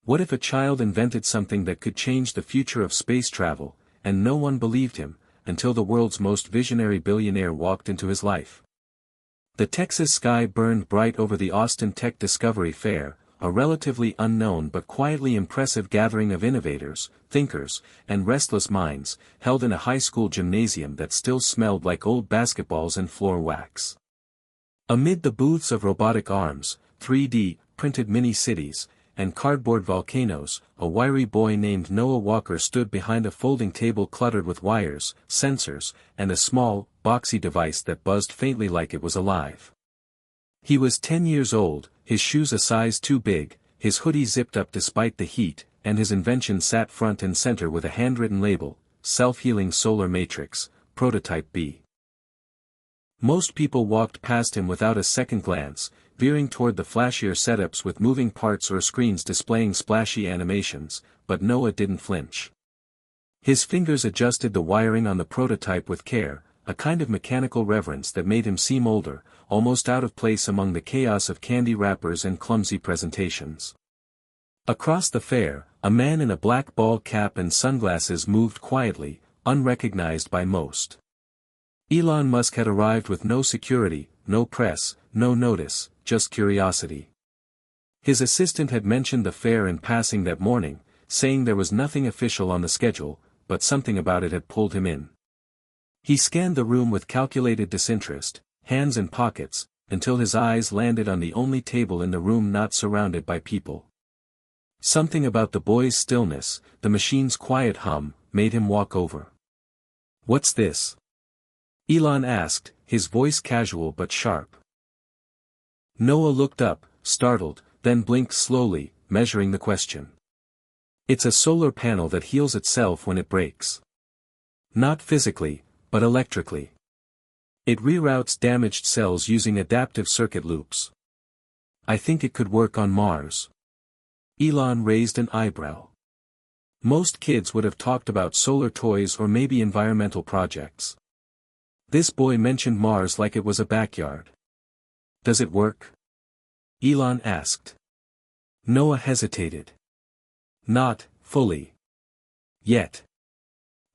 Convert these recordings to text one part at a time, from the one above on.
What if a child invented something that could change the future of space travel, and no one believed him, until the world's most visionary billionaire walked into his life? The Texas sky burned bright over the Austin Tech Discovery Fair, a relatively unknown but quietly impressive gathering of innovators, thinkers, and restless minds, held in a high school gymnasium that still smelled like old basketballs and floor wax. Amid the booths of robotic arms, 3D, printed mini-cities, and cardboard volcanoes, a wiry boy named Noah Walker stood behind a folding table cluttered with wires, sensors, and a small, boxy device that buzzed faintly like it was alive. He was 10 years old, his shoes a size too big, his hoodie zipped up despite the heat, and his invention sat front and center with a handwritten label, Self-Healing Solar Matrix, Prototype B. Most people walked past him without a second glance, veering toward the flashier setups with moving parts or screens displaying splashy animations, but Noah didn't flinch. His fingers adjusted the wiring on the prototype with care, a kind of mechanical reverence that made him seem older, almost out of place among the chaos of candy wrappers and clumsy presentations. Across the fair, a man in a black ball cap and sunglasses moved quietly, unrecognized by most. Elon Musk had arrived with no security, no press, no notice, just curiosity. His assistant had mentioned the fair in passing that morning, saying there was nothing official on the schedule, but something about it had pulled him in. He scanned the room with calculated disinterest, hands in pockets, until his eyes landed on the only table in the room not surrounded by people. Something about the boy's stillness, the machine's quiet hum, made him walk over. "What's this?" Elon asked, his voice casual but sharp. Noah looked up, startled, then blinked slowly, measuring the question. "It's a solar panel that heals itself when it breaks. Not physically, but electrically. It reroutes damaged cells using adaptive circuit loops. I think it could work on Mars." Elon raised an eyebrow. Most kids would have talked about solar toys or maybe environmental projects. This boy mentioned Mars like it was a backyard. "Does it work?" Elon asked. Noah hesitated. "Not fully. Yet.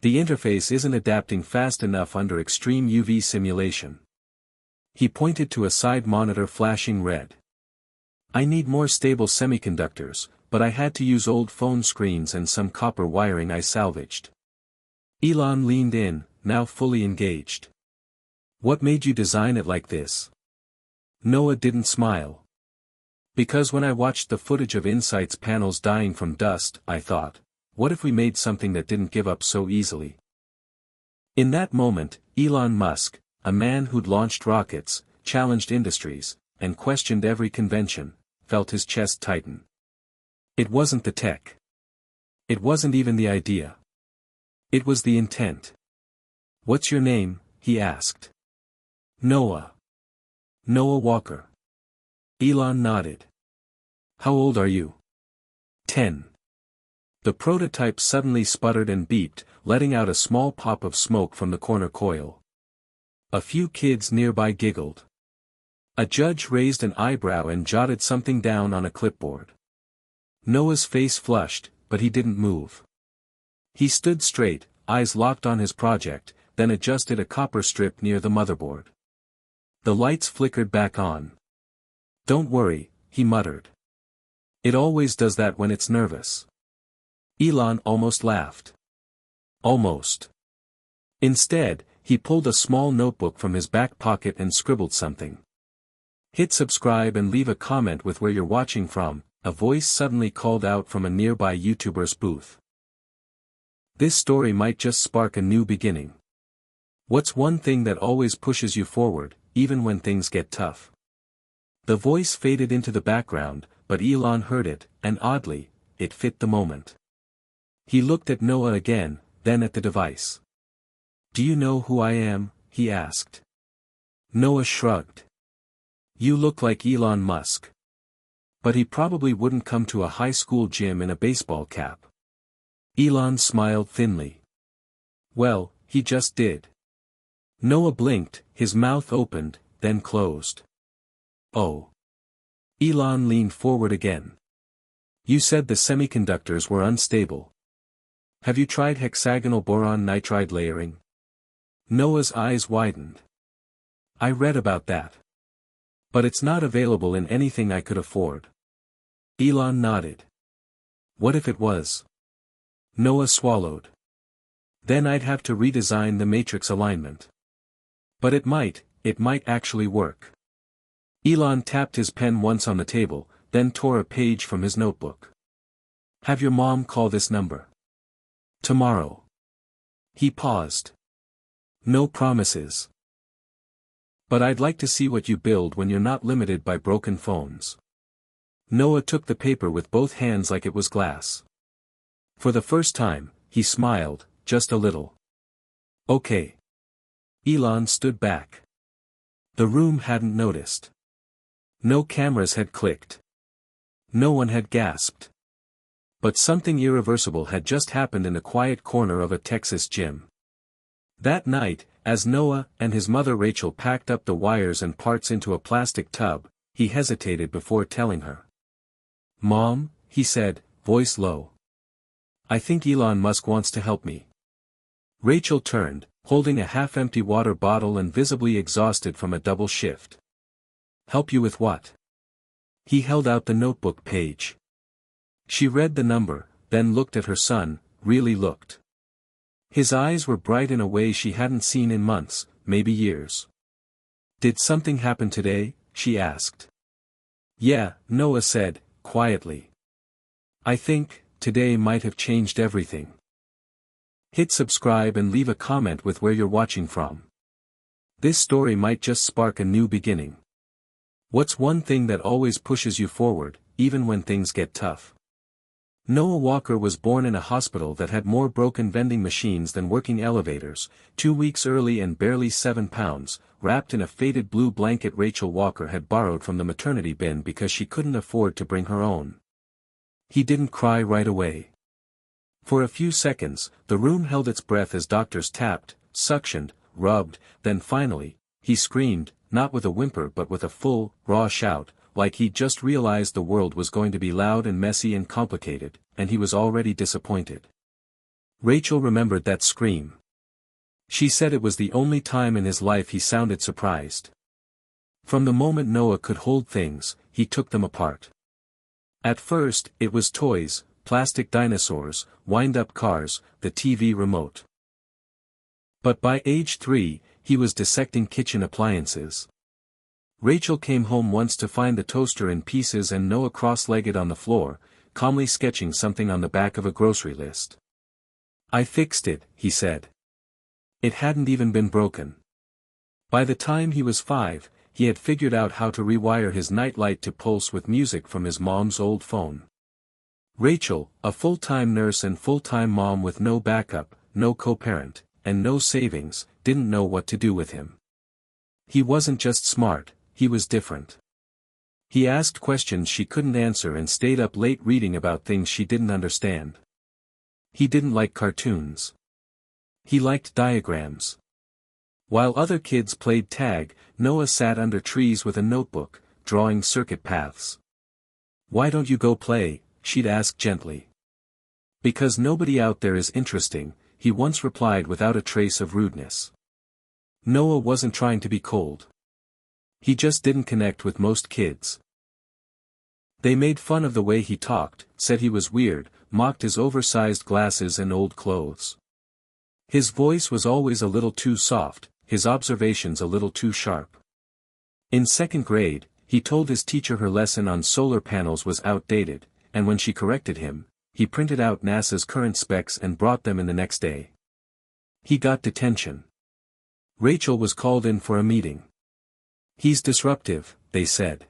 The interface isn't adapting fast enough under extreme UV simulation." He pointed to a side monitor flashing red. "I need more stable semiconductors, but I had to use old phone screens and some copper wiring I salvaged." Elon leaned in, now fully engaged. "What made you design it like this?" Noah didn't smile. "Because when I watched the footage of Insight's panels dying from dust, I thought, what if we made something that didn't give up so easily?" In that moment, Elon Musk, a man who'd launched rockets, challenged industries, and questioned every convention, felt his chest tighten. It wasn't the tech. It wasn't even the idea. It was the intent. "What's your name?" he asked. "Noah. Noah Walker." Elon nodded. "How old are you?" 10. The prototype suddenly sputtered and beeped, letting out a small pop of smoke from the corner coil. A few kids nearby giggled. A judge raised an eyebrow and jotted something down on a clipboard. Noah's face flushed, but he didn't move. He stood straight, eyes locked on his project, then adjusted a copper strip near the motherboard. The lights flickered back on. "Don't worry," he muttered. "It always does that when it's nervous." Elon almost laughed. Almost. Instead, he pulled a small notebook from his back pocket and scribbled something. "Hit subscribe and leave a comment with where you're watching from," a voice suddenly called out from a nearby YouTuber's booth. This story might just spark a new beginning. What's one thing that always pushes you forward, even when things get tough? The voice faded into the background, but Elon heard it, and oddly, it fit the moment. He looked at Noah again, then at the device. "Do you know who I am?" he asked. Noah shrugged. "You look like Elon Musk. But he probably wouldn't come to a high school gym in a baseball cap." Elon smiled thinly. "Well, he just did." Noah blinked, his mouth opened, then closed. "Oh." Elon leaned forward again. You said the semiconductors were unstable. Have you tried hexagonal boron nitride layering? Noah's eyes widened. I read about that. But it's not available in anything I could afford. Elon nodded. What if it was? Noah swallowed. Then I'd have to redesign the matrix alignment. But it might actually work. Elon tapped his pen once on the table, then tore a page from his notebook. Have your mom call this number. Tomorrow. He paused. No promises. But I'd like to see what you build when you're not limited by broken phones. Noah took the paper with both hands like it was glass. For the first time, he smiled, just a little. Okay. Elon stood back. The room hadn't noticed. No cameras had clicked. No one had gasped. But something irreversible had just happened in a quiet corner of a Texas gym. That night, as Noah and his mother Rachel packed up the wires and parts into a plastic tub, he hesitated before telling her. Mom, he said, voice low. I think Elon Musk wants to help me. Rachel turned, holding a half-empty water bottle and visibly exhausted from a double shift. Help you with what? He held out the notebook page. She read the number, then looked at her son, really looked. His eyes were bright in a way she hadn't seen in months, maybe years. Did something happen today? She asked. Yeah, Noah said, quietly. I think, today might have changed everything. Hit subscribe and leave a comment with where you're watching from. This story might just spark a new beginning. What's one thing that always pushes you forward, even when things get tough? Noah Walker was born in a hospital that had more broken vending machines than working elevators, 2 weeks early and barely 7 pounds, wrapped in a faded blue blanket Rachel Walker had borrowed from the maternity bin because she couldn't afford to bring her own. He didn't cry right away. For a few seconds, the room held its breath as doctors tapped, suctioned, rubbed, then finally, he screamed, not with a whimper but with a full, raw shout, like he'd just realized the world was going to be loud and messy and complicated, and he was already disappointed. Rachel remembered that scream. She said it was the only time in his life he sounded surprised. From the moment Noah could hold things, he took them apart. At first, it was toys, plastic dinosaurs, wind-up cars, the TV remote. But by age 3, he was dissecting kitchen appliances. Rachel came home once to find the toaster in pieces and Noah cross-legged on the floor, calmly sketching something on the back of a grocery list. I fixed it, he said. It hadn't even been broken. By the time he was 5, he had figured out how to rewire his nightlight to pulse with music from his mom's old phone. Rachel, a full-time nurse and full-time mom with no backup, no co-parent, and no savings, didn't know what to do with him. He wasn't just smart, he was different. He asked questions she couldn't answer and stayed up late reading about things she didn't understand. He didn't like cartoons. He liked diagrams. While other kids played tag, Noah sat under trees with a notebook, drawing circuit paths. Why don't you go play? She'd ask gently. Because nobody out there is interesting, he once replied without a trace of rudeness. Noah wasn't trying to be cold. He just didn't connect with most kids. They made fun of the way he talked, said he was weird, mocked his oversized glasses and old clothes. His voice was always a little too soft, his observations a little too sharp. In 2nd grade, he told his teacher her lesson on solar panels was outdated, and when she corrected him, he printed out NASA's current specs and brought them in the next day. He got detention. Rachel was called in for a meeting. He's disruptive, they said.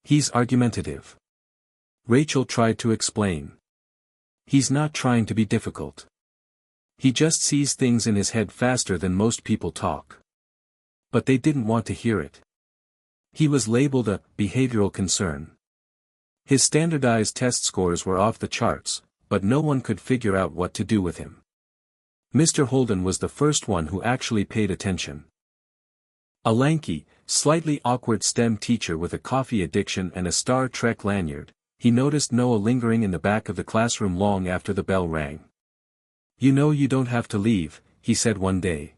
He's argumentative. Rachel tried to explain. He's not trying to be difficult. He just sees things in his head faster than most people talk. But they didn't want to hear it. He was labeled a behavioral concern. His standardized test scores were off the charts, but no one could figure out what to do with him. Mr. Holden was the first one who actually paid attention. A lanky, slightly awkward STEM teacher with a coffee addiction and a Star Trek lanyard, he noticed Noah lingering in the back of the classroom long after the bell rang. "You know you don't have to leave," he said one day.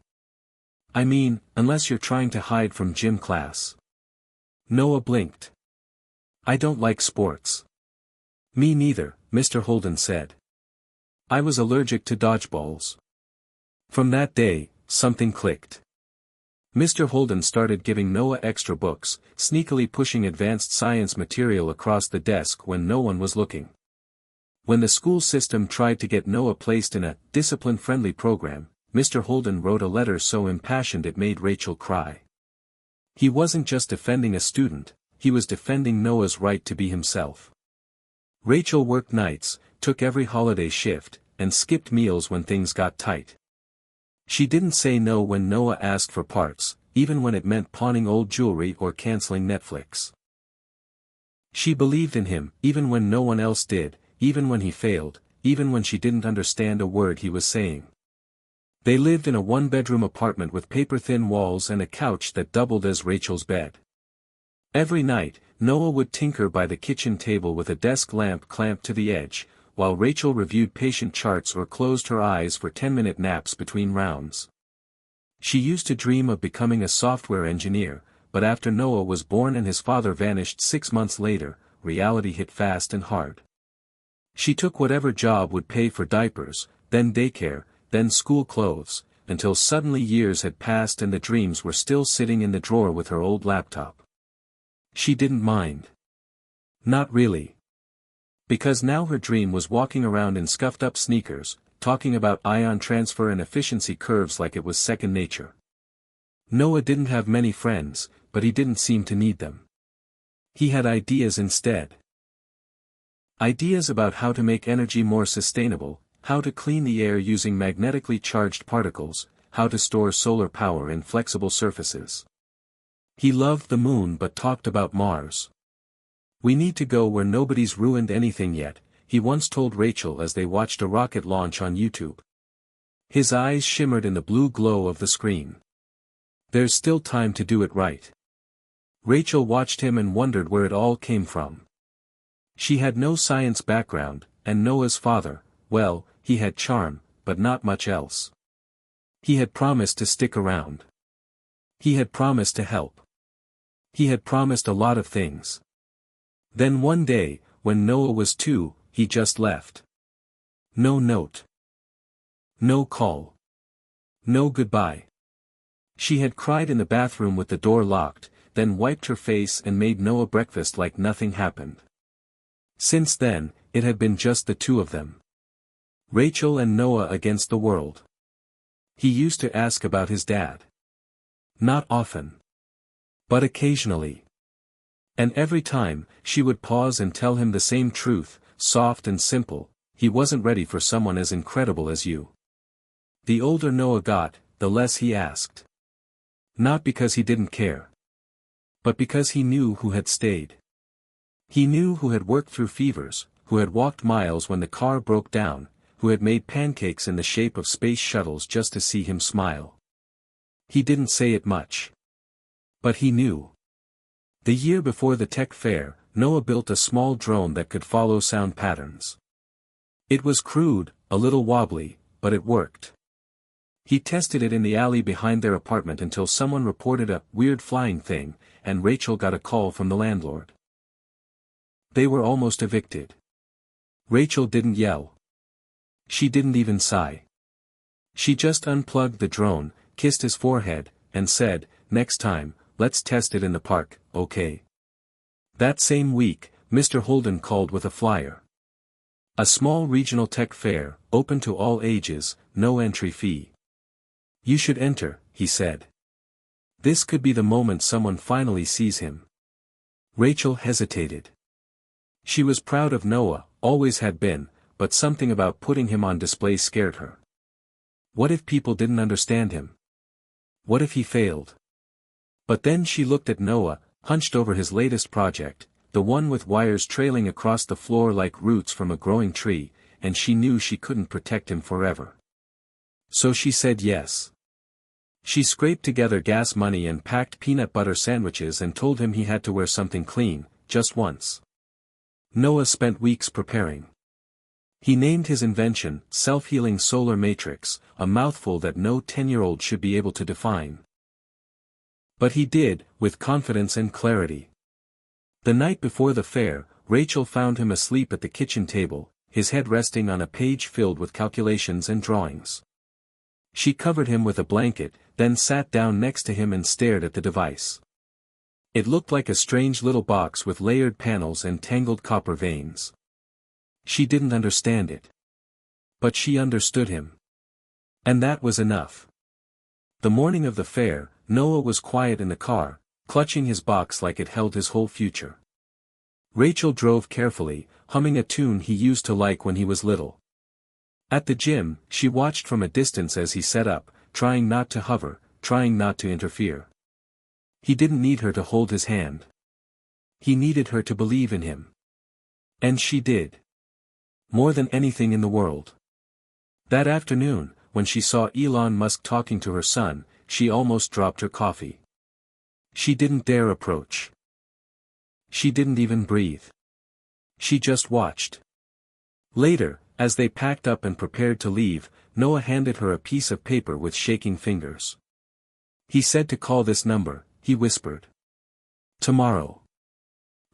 "I mean, unless you're trying to hide from gym class." Noah blinked. "I don't like sports." "Me neither," Mr. Holden said. "I was allergic to dodgeballs." From that day, something clicked. Mr. Holden started giving Noah extra books, sneakily pushing advanced science material across the desk when no one was looking. When the school system tried to get Noah placed in a discipline-friendly program, Mr. Holden wrote a letter so impassioned it made Rachel cry. He wasn't just defending a student, he was defending Noah's right to be himself. Rachel worked nights, took every holiday shift, and skipped meals when things got tight. She didn't say no when Noah asked for parts, even when it meant pawning old jewelry or canceling Netflix. She believed in him, even when no one else did, even when he failed, even when she didn't understand a word he was saying. They lived in a one-bedroom apartment with paper-thin walls and a couch that doubled as Rachel's bed. Every night, Noah would tinker by the kitchen table with a desk lamp clamped to the edge, while Rachel reviewed patient charts or closed her eyes for 10-minute naps between rounds. She used to dream of becoming a software engineer, but after Noah was born and his father vanished 6 months later, reality hit fast and hard. She took whatever job would pay for diapers, then daycare, then school clothes, until suddenly years had passed and the dreams were still sitting in the drawer with her old laptop. She didn't mind. Not really. Because now her dream was walking around in scuffed-up sneakers, talking about ion transfer and efficiency curves like it was second nature. Noah didn't have many friends, but he didn't seem to need them. He had ideas instead. Ideas about how to make energy more sustainable, how to clean the air using magnetically charged particles, how to store solar power in flexible surfaces. He loved the moon but talked about Mars. "We need to go where nobody's ruined anything yet," he once told Rachel as they watched a rocket launch on YouTube. His eyes shimmered in the blue glow of the screen. "There's still time to do it right." Rachel watched him and wondered where it all came from. She had no science background, and Noah's father, well, he had charm, but not much else. He had promised to stick around. He had promised to help. He had promised a lot of things. Then one day, when Noah was 2, he just left. No note. No call. No goodbye. She had cried in the bathroom with the door locked, then wiped her face and made Noah breakfast like nothing happened. Since then, it had been just the two of them. Rachel and Noah against the world. He used to ask about his dad. Not often. But occasionally. And every time, she would pause and tell him the same truth, soft and simple: he wasn't ready for someone as incredible as you. The older Noah got, the less he asked. Not because he didn't care. But because he knew who had stayed. He knew who had worked through fevers, who had walked miles when the car broke down, who had made pancakes in the shape of space shuttles just to see him smile. He didn't say it much. But he knew. The year before the tech fair, Noah built a small drone that could follow sound patterns. It was crude, a little wobbly, but it worked. He tested it in the alley behind their apartment until someone reported a weird flying thing, and Rachel got a call from the landlord. They were almost evicted. Rachel didn't yell. She didn't even sigh. She just unplugged the drone, kissed his forehead, and said, "Next time, let's test it in the park, okay?" That same week, Mr. Holden called with a flyer. A small regional tech fair, open to all ages, no entry fee. "You should enter," he said. "This could be the moment someone finally sees him." Rachel hesitated. She was proud of Noah, always had been, but something about putting him on display scared her. What if people didn't understand him? What if he failed? But then she looked at Noah, hunched over his latest project, the one with wires trailing across the floor like roots from a growing tree, and she knew she couldn't protect him forever. So she said yes. She scraped together gas money and packed peanut butter sandwiches and told him he had to wear something clean, just once. Noah spent weeks preparing. He named his invention, Self-Healing Solar Matrix, a mouthful that no 10-year-old should be able to define. But he did, with confidence and clarity. The night before the fair, Rachel found him asleep at the kitchen table, his head resting on a page filled with calculations and drawings. She covered him with a blanket, then sat down next to him and stared at the device. It looked like a strange little box with layered panels and tangled copper veins. She didn't understand it. But she understood him. And that was enough. The morning of the fair, Noah was quiet in the car, clutching his box like it held his whole future. Rachel drove carefully, humming a tune he used to like when he was little. At the gym, she watched from a distance as he set up, trying not to hover, trying not to interfere. He didn't need her to hold his hand. He needed her to believe in him. And she did. More than anything in the world. That afternoon, when she saw Elon Musk talking to her son, she almost dropped her coffee. She didn't dare approach. She didn't even breathe. She just watched. Later, as they packed up and prepared to leave, Noah handed her a piece of paper with shaking fingers. He said to call this number, he whispered. Tomorrow.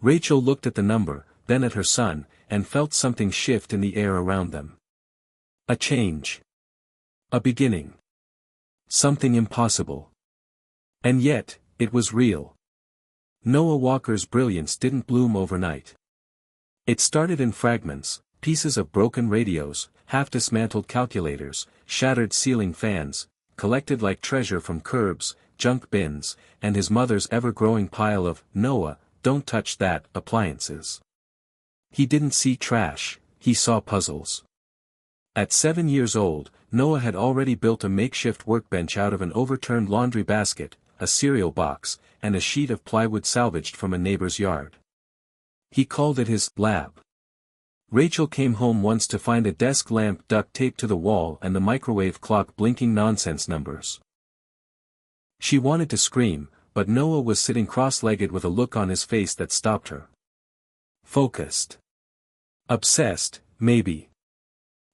Rachel looked at the number, then at her son, and felt something shift in the air around them. A change. A beginning. Something impossible. And yet, it was real. Noah Walker's brilliance didn't bloom overnight. It started in fragments, pieces of broken radios, half-dismantled calculators, shattered ceiling fans, collected like treasure from curbs, junk bins, and his mother's ever-growing pile of, "Noah, don't touch that," appliances. He didn't see trash, he saw puzzles. At 7 years old, Noah had already built a makeshift workbench out of an overturned laundry basket, a cereal box, and a sheet of plywood salvaged from a neighbor's yard. He called it his lab. Rachel came home once to find a desk lamp duct taped to the wall and the microwave clock blinking nonsense numbers. She wanted to scream, but Noah was sitting cross-legged with a look on his face that stopped her. Focused. Obsessed, maybe.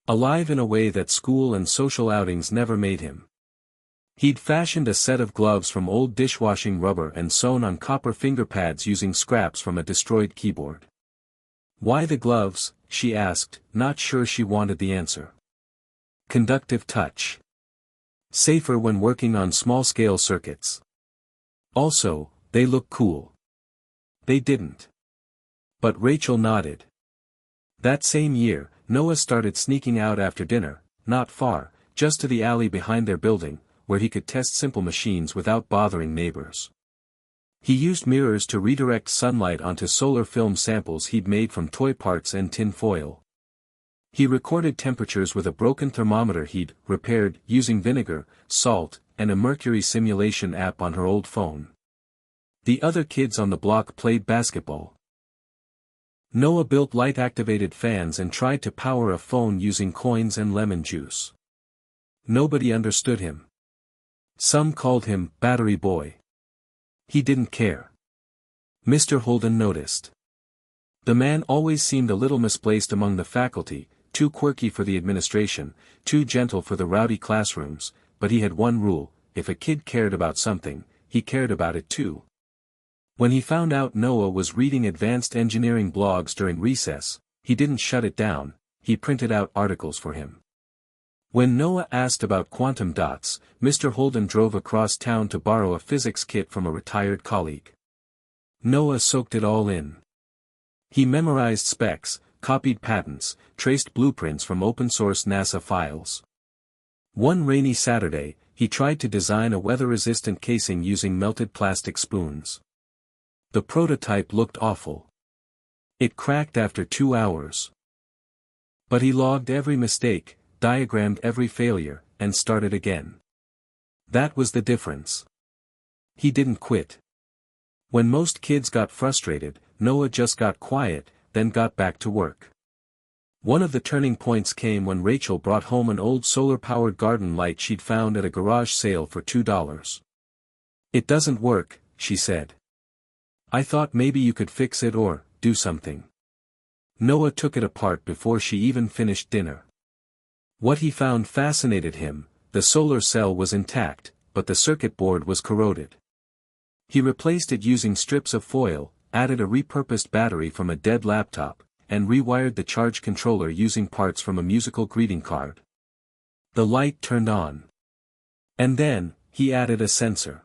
Alive in a way that school and social outings never made him. He'd fashioned a set of gloves from old dishwashing rubber and sewn on copper finger pads using scraps from a destroyed keyboard. Why the gloves, she asked, not sure she wanted the answer. Conductive touch. Safer when working on small-scale circuits. Also, they look cool. They didn't. But Rachel nodded. That same year, Noah started sneaking out after dinner, not far, just to the alley behind their building, where he could test simple machines without bothering neighbors. He used mirrors to redirect sunlight onto solar film samples he'd made from toy parts and tin foil. He recorded temperatures with a broken thermometer he'd repaired using vinegar, salt, and a mercury simulation app on her old phone. The other kids on the block played basketball. Noah built light-activated fans and tried to power a phone using coins and lemon juice. Nobody understood him. Some called him Battery Boy. He didn't care. Mr. Holden noticed. The man always seemed a little misplaced among the faculty, too quirky for the administration, too gentle for the rowdy classrooms, but he had one rule: if a kid cared about something, he cared about it too. When he found out Noah was reading advanced engineering blogs during recess, he didn't shut it down, he printed out articles for him. When Noah asked about quantum dots, Mr. Holden drove across town to borrow a physics kit from a retired colleague. Noah soaked it all in. He memorized specs, copied patents, traced blueprints from open-source NASA files. One rainy Saturday, he tried to design a weather-resistant casing using melted plastic spoons. The prototype looked awful. It cracked after 2 hours. But he logged every mistake, diagrammed every failure, and started again. That was the difference. He didn't quit. When most kids got frustrated, Noah just got quiet, then got back to work. One of the turning points came when Rachel brought home an old solar-powered garden light she'd found at a garage sale for $2. "It doesn't work," she said. "I thought maybe you could fix it or do something." Noah took it apart before she even finished dinner. What he found fascinated him: the solar cell was intact, but the circuit board was corroded. He replaced it using strips of foil, added a repurposed battery from a dead laptop, and rewired the charge controller using parts from a musical greeting card. The light turned on. And then, he added a sensor.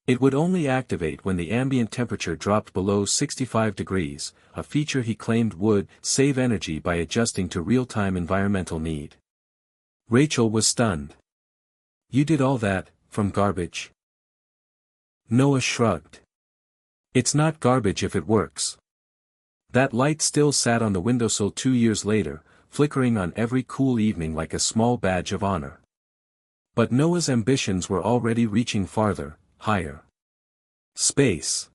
It would only activate when the ambient temperature dropped below 65 degrees, a feature he claimed would save energy by adjusting to real-time environmental need. Rachel was stunned. "You did all that, from garbage?" Noah shrugged. "It's not garbage if it works." That light still sat on the windowsill 2 years later, flickering on every cool evening like a small badge of honor. But Noah's ambitions were already reaching farther, higher. Space.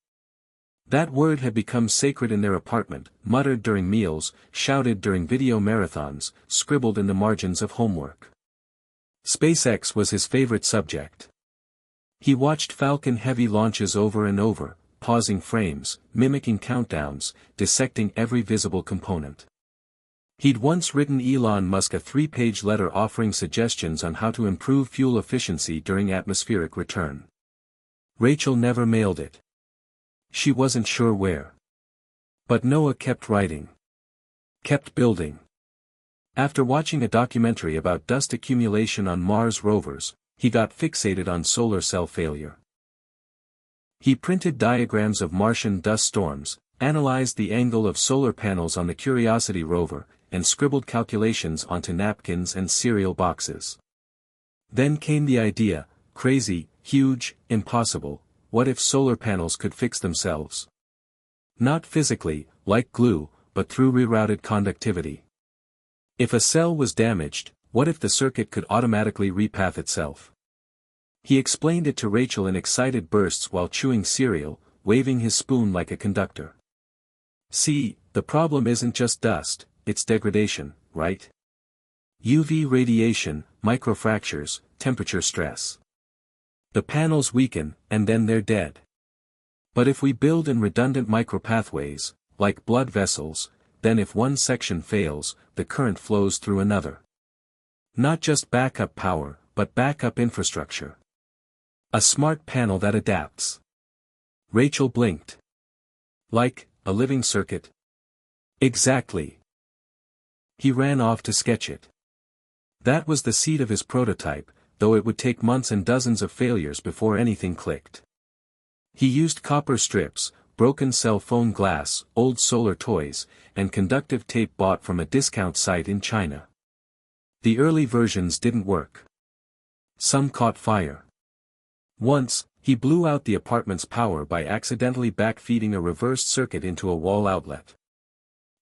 That word had become sacred in their apartment, muttered during meals, shouted during video marathons, scribbled in the margins of homework. SpaceX was his favorite subject. He watched Falcon Heavy launches over and over, pausing frames, mimicking countdowns, dissecting every visible component. He'd once written Elon Musk a 3-page letter offering suggestions on how to improve fuel efficiency during atmospheric return. Rachel never mailed it. She wasn't sure where. But Noah kept writing. Kept building. After watching a documentary about dust accumulation on Mars rovers, he got fixated on solar cell failure. He printed diagrams of Martian dust storms, analyzed the angle of solar panels on the Curiosity rover, and scribbled calculations onto napkins and cereal boxes. Then came the idea: crazy, huge, impossible. What if solar panels could fix themselves? Not physically, like glue, but through rerouted conductivity. If a cell was damaged, what if the circuit could automatically repath itself? He explained it to Rachel in excited bursts while chewing cereal, waving his spoon like a conductor. "See, the problem isn't just dust, it's degradation, right? UV radiation, microfractures, temperature stress. The panels weaken, and then they're dead. But if we build in redundant micropathways, like blood vessels, then if one section fails, the current flows through another. Not just backup power, but backup infrastructure. A smart panel that adapts." Rachel blinked. "Like a living circuit?" "Exactly." He ran off to sketch it. That was the seed of his prototype, though it would take months and dozens of failures before anything clicked. He used copper strips, broken cell phone glass, old solar toys, and conductive tape bought from a discount site in China. The early versions didn't work. Some caught fire. Once, he blew out the apartment's power by accidentally backfeeding a reversed circuit into a wall outlet.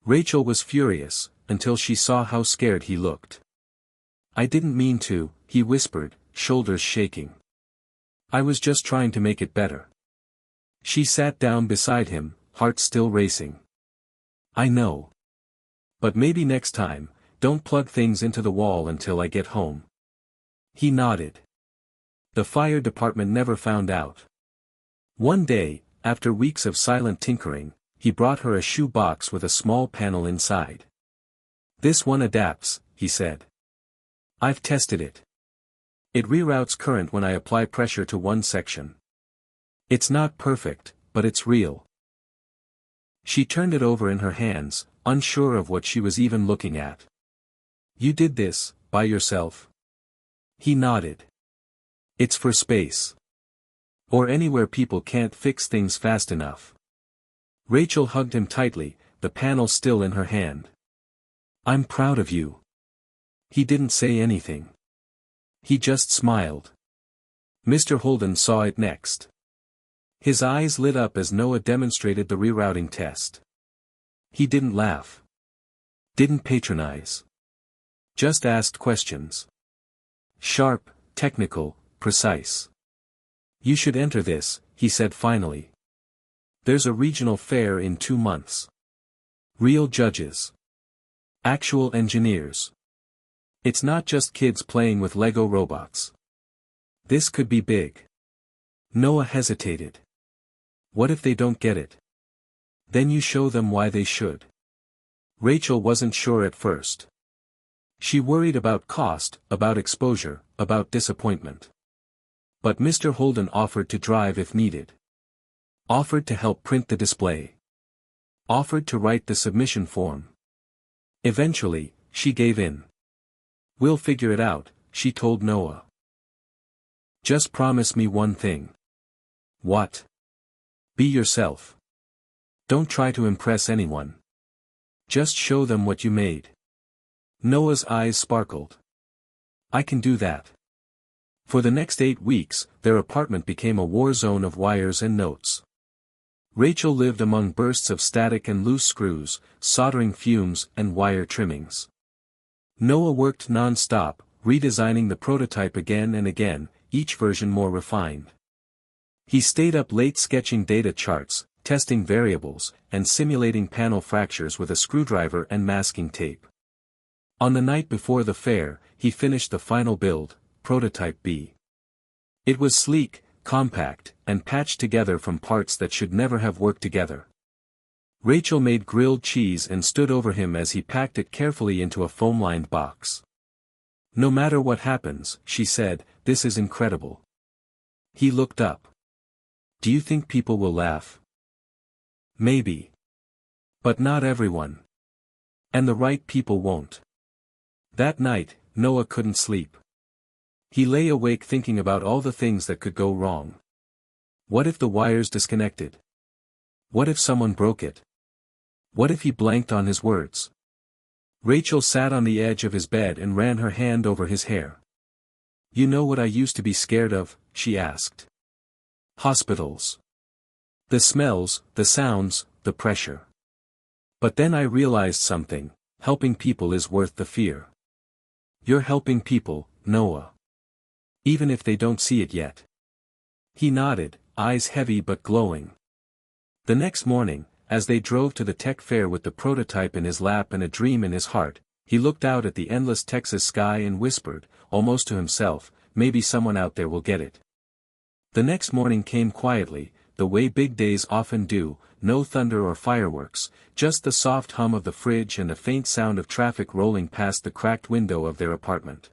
Rachel was furious, until she saw how scared he looked. "I didn't mean to," he whispered, shoulders shaking. "I was just trying to make it better." She sat down beside him, heart still racing. "I know. But maybe next time, don't plug things into the wall until I get home." He nodded. The fire department never found out. One day, after weeks of silent tinkering, he brought her a shoe box with a small panel inside. "This one adapts," he said. "I've tested it. It reroutes current when I apply pressure to one section. It's not perfect, but it's real." She turned it over in her hands, unsure of what she was even looking at. "You did this, by yourself?" He nodded. "It's for space. Or anywhere people can't fix things fast enough." Rachel hugged him tightly, the panel still in her hand. "I'm proud of you." He didn't say anything. He just smiled. Mr. Holden saw it next. His eyes lit up as Noah demonstrated the rerouting test. He didn't laugh. Didn't patronize. Just asked questions. Sharp, technical, precise. "You should enter this," he said finally. "There's a regional fair in 2 months. Real judges. Actual engineers. It's not just kids playing with Lego robots. This could be big." Noah hesitated. "What if they don't get it?" "Then you show them why they should." Rachel wasn't sure at first. She worried about cost, about exposure, about disappointment. But Mr. Holden offered to drive if needed. Offered to help print the display. Offered to write the submission form. Eventually, she gave in. "We'll figure it out," she told Noah. "Just promise me one thing." "What?" "Be yourself. Don't try to impress anyone. Just show them what you made." Noah's eyes sparkled. "I can do that." For the next 8 weeks, their apartment became a war zone of wires and notes. Rachel lived among bursts of static and loose screws, soldering fumes and wire trimmings. Noah worked non-stop, redesigning the prototype again and again, each version more refined. He stayed up late sketching data charts, testing variables, and simulating panel fractures with a screwdriver and masking tape. On the night before the fair, he finished the final build, Prototype B. It was sleek, compact, and patched together from parts that should never have worked together. Rachel made grilled cheese and stood over him as he packed it carefully into a foam-lined box. "No matter what happens," she said, "this is incredible." He looked up. "Do you think people will laugh?" "Maybe. But not everyone. And the right people won't." That night, Noah couldn't sleep. He lay awake thinking about all the things that could go wrong. What if the wires disconnected? What if someone broke it? What if he blanked on his words? Rachel sat on the edge of his bed and ran her hand over his hair. "You know what I used to be scared of?" she asked. "Hospitals. The smells, the sounds, the pressure. But then I realized something: helping people is worth the fear." "You're helping people, Noah. Even if they don't see it yet." He nodded, eyes heavy but glowing. The next morning, as they drove to the tech fair with the prototype in his lap and a dream in his heart, he looked out at the endless Texas sky and whispered, almost to himself, "Maybe someone out there will get it." The next morning came quietly, the way big days often do, no thunder or fireworks, just the soft hum of the fridge and the faint sound of traffic rolling past the cracked window of their apartment.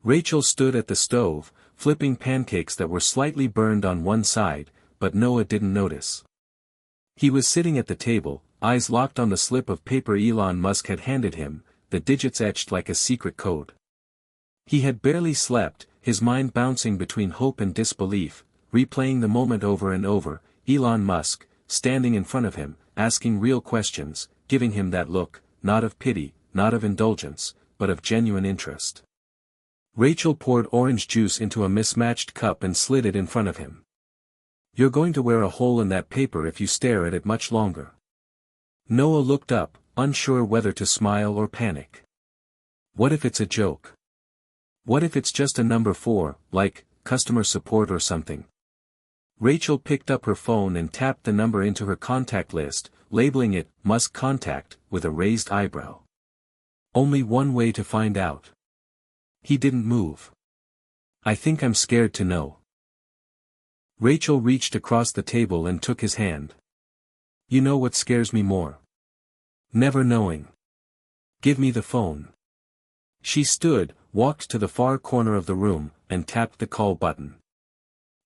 Rachel stood at the stove, flipping pancakes that were slightly burned on one side, but Noah didn't notice. He was sitting at the table, eyes locked on the slip of paper Elon Musk had handed him, the digits etched like a secret code. He had barely slept, his mind bouncing between hope and disbelief, replaying the moment over and over, Elon Musk, standing in front of him, asking real questions, giving him that look, not of pity, not of indulgence, but of genuine interest. Rachel poured orange juice into a mismatched cup and slid it in front of him. "You're going to wear a hole in that paper if you stare at it much longer." Noah looked up, unsure whether to smile or panic. "What if it's a joke? What if it's just a number 4, like, customer support or something?" Rachel picked up her phone and tapped the number into her contact list, labeling it, "Musk Contact," with a raised eyebrow. Only one way to find out. He didn't move. "I think I'm scared to know." Rachel reached across the table and took his hand. "You know what scares me more? Never knowing. Give me the phone." She stood, walked to the far corner of the room, and tapped the call button.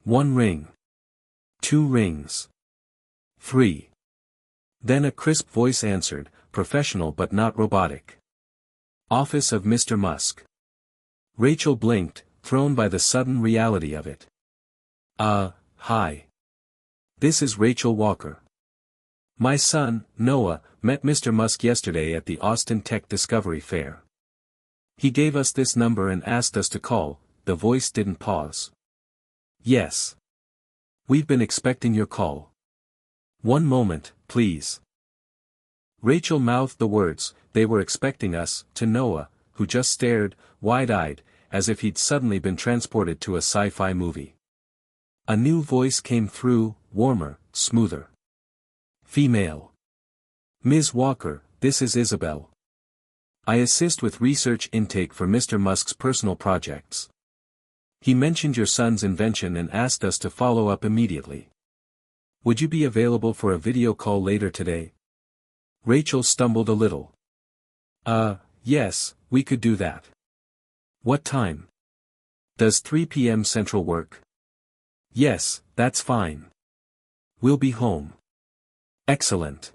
1 ring. 2 rings. 3. Then a crisp voice answered, professional but not robotic. "Office of Mr. Musk." Rachel blinked, thrown by the sudden reality of it. Hi. This is Rachel Walker. My son, Noah, met Mr. Musk yesterday at the Austin Tech Discovery Fair. He gave us this number and asked us to call." The voice didn't pause. "Yes. We've been expecting your call. 1 moment, please." Rachel mouthed the words, "They were expecting us," to Noah, who just stared, wide-eyed, as if he'd suddenly been transported to a sci-fi movie. A new voice came through, warmer, smoother. Female. "Ms. Walker, this is Isabel. I assist with research intake for Mr. Musk's personal projects. He mentioned your son's invention and asked us to follow up immediately. Would you be available for a video call later today?" Rachel stumbled a little. Yes, we could do that. What time? Does 3 p.m. Central work? Yes, that's fine. We'll be home. Excellent.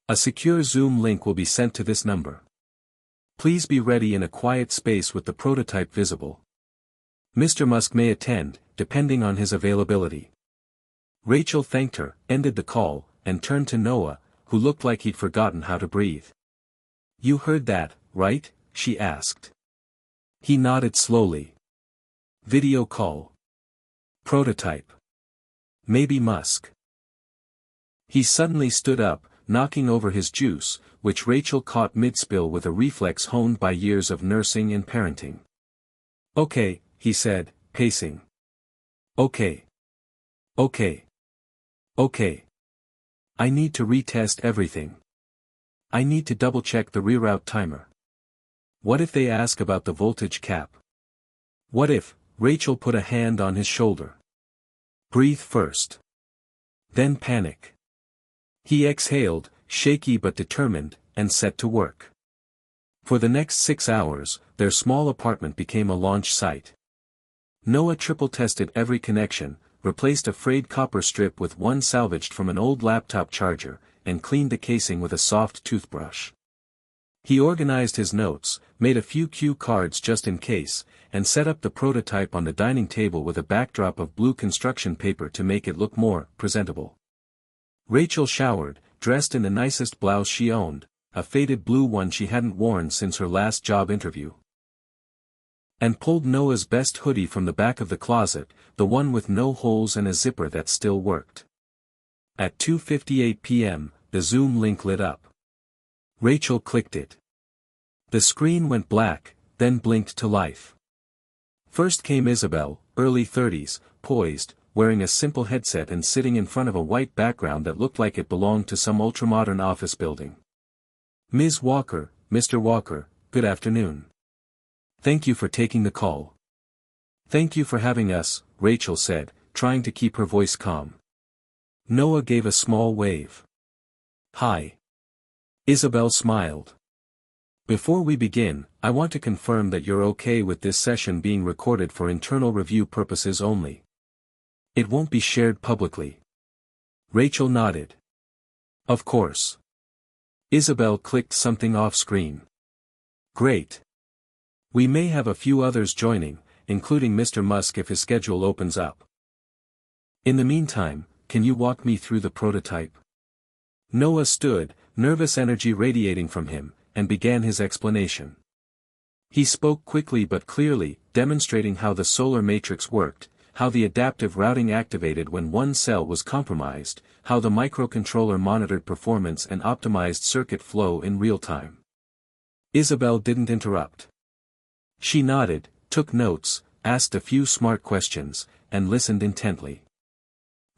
A secure Zoom link will be sent to this number. Please be ready in a quiet space with the prototype visible. Mr. Musk may attend, depending on his availability. Rachel thanked her, ended the call, and turned to Noah, who looked like he'd forgotten how to breathe. You heard that, right? She asked. He nodded slowly. Video call. Prototype. Maybe Musk. He suddenly stood up, knocking over his juice, which Rachel caught mid-spill with a reflex honed by years of nursing and parenting. Okay, he said, pacing. Okay. Okay. Okay. I need to retest everything. I need to double-check the reroute timer. What if they ask about the voltage cap? What if, Rachel put a hand on his shoulder. Breathe first. Then panic. He exhaled, shaky but determined, and set to work. For the next 6 hours, their small apartment became a launch site. Noah triple-tested every connection, replaced a frayed copper strip with one salvaged from an old laptop charger, and cleaned the casing with a soft toothbrush. He organized his notes, made a few cue cards just in case, and set up the prototype on the dining table with a backdrop of blue construction paper to make it look more presentable. Rachel showered, dressed in the nicest blouse she owned, a faded blue one she hadn't worn since her last job interview. And pulled Noah's best hoodie from the back of the closet, the one with no holes and a zipper that still worked. At 2:58 p.m., the Zoom link lit up. Rachel clicked it. The screen went black, then blinked to life. First came Isabel, early 30s, poised, wearing a simple headset and sitting in front of a white background that looked like it belonged to some ultramodern office building. Ms. Walker, Mr. Walker, good afternoon. Thank you for taking the call. Thank you for having us, Rachel said, trying to keep her voice calm. Noah gave a small wave. Hi. Isabel smiled. Before we begin, I want to confirm that you're okay with this session being recorded for internal review purposes only. It won't be shared publicly. Rachel nodded. Of course. Isabel clicked something off-screen. Great. We may have a few others joining, including Mr. Musk if his schedule opens up. In the meantime, can you walk me through the prototype? Noah stood, nervous energy radiating from him, and began his explanation. He spoke quickly but clearly, demonstrating how the solar matrix worked, how the adaptive routing activated when one cell was compromised, how the microcontroller monitored performance and optimized circuit flow in real time. Isabel didn't interrupt. She nodded, took notes, asked a few smart questions, and listened intently.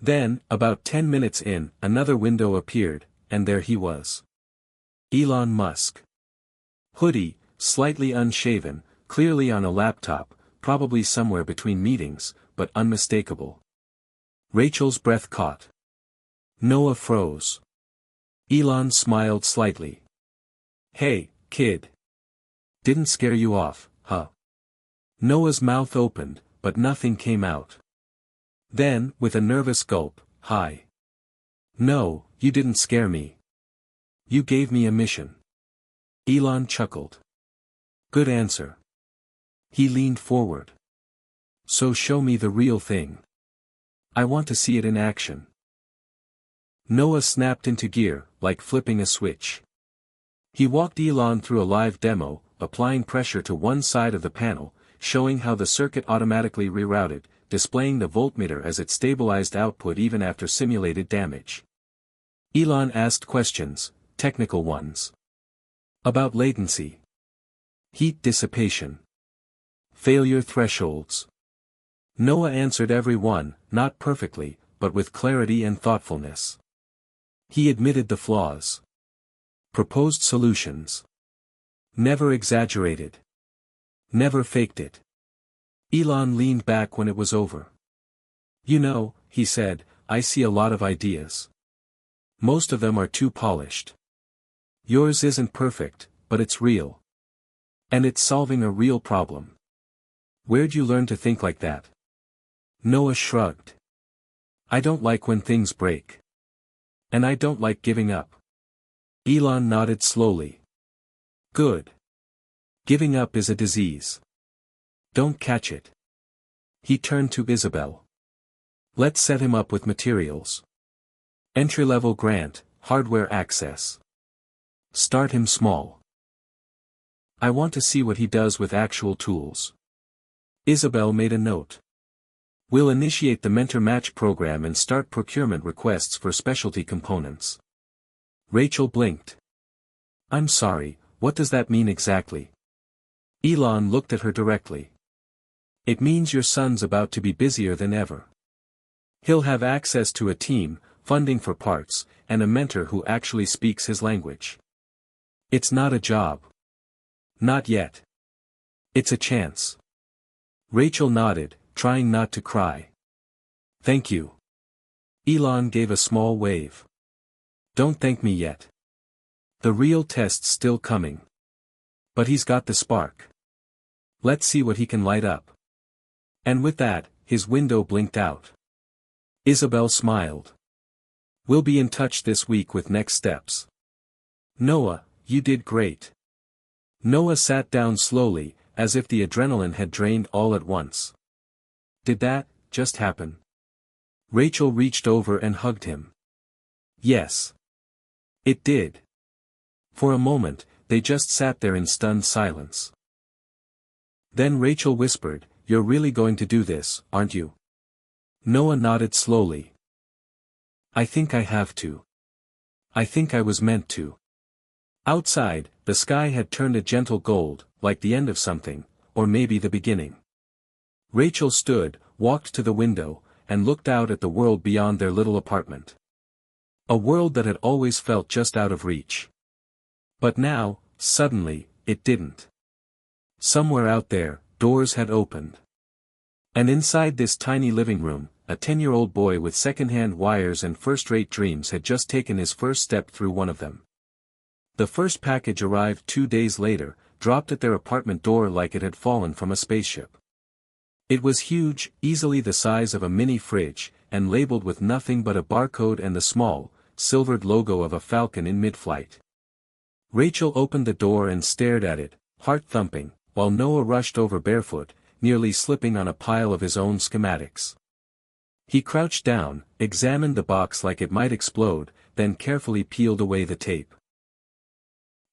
Then, about 10 minutes in, another window appeared, and there he was. Elon Musk. Hoodie, slightly unshaven, clearly on a laptop, probably somewhere between meetings, but unmistakable. Rachel's breath caught. Noah froze. Elon smiled slightly. Hey, kid. Didn't scare you off, huh? Noah's mouth opened, but nothing came out. Then, with a nervous gulp, hi. No, you didn't scare me. You gave me a mission. Elon chuckled. Good answer. He leaned forward. So show me the real thing. I want to see it in action. Noah snapped into gear, like flipping a switch. He walked Elon through a live demo, applying pressure to one side of the panel, showing how the circuit automatically rerouted, displaying the voltmeter as it stabilized output even after simulated damage. Elon asked questions, technical ones. About latency. Heat dissipation. Failure thresholds. Noah answered every one, not perfectly, but with clarity and thoughtfulness. He admitted the flaws. Proposed solutions. Never exaggerated. Never faked it. Elon leaned back when it was over. You know, he said, I see a lot of ideas. Most of them are too polished. Yours isn't perfect, but it's real. And it's solving a real problem. Where'd you learn to think like that? Noah shrugged. I don't like when things break. And I don't like giving up. Elon nodded slowly. Good. Giving up is a disease. Don't catch it. He turned to Isabel. Let's set him up with materials. Entry-level grant, hardware access. Start him small. I want to see what he does with actual tools. Isabel made a note. We'll initiate the mentor match program and start procurement requests for specialty components. Rachel blinked. I'm sorry, what does that mean exactly? Elon looked at her directly. It means your son's about to be busier than ever. He'll have access to a team, funding for parts, and a mentor who actually speaks his language. It's not a job. Not yet. It's a chance. Rachel nodded, trying not to cry. Thank you. Elon gave a small wave. Don't thank me yet. The real test's still coming. But he's got the spark. Let's see what he can light up. And with that, his window blinked out. Isabel smiled. We'll be in touch this week with next steps. Noah, you did great. Noah sat down slowly, as if the adrenaline had drained all at once. Did that just happen? Rachel reached over and hugged him. Yes. It did. For a moment, they just sat there in stunned silence. Then Rachel whispered, You're really going to do this, aren't you? Noah nodded slowly. I think I have to. I think I was meant to. Outside, the sky had turned a gentle gold, like the end of something, or maybe the beginning. Rachel stood, walked to the window, and looked out at the world beyond their little apartment. A world that had always felt just out of reach. But now, suddenly, it didn't. Somewhere out there, doors had opened. And inside this tiny living room, a 10-year-old boy with second-hand wires and first-rate dreams had just taken his first step through one of them. The first package arrived 2 days later, dropped at their apartment door like it had fallen from a spaceship. It was huge, easily the size of a mini fridge, and labeled with nothing but a barcode and the small, silvered logo of a falcon in mid-flight. Rachel opened the door and stared at it, heart-thumping, while Noah rushed over barefoot, nearly slipping on a pile of his own schematics. He crouched down, examined the box like it might explode, then carefully peeled away the tape.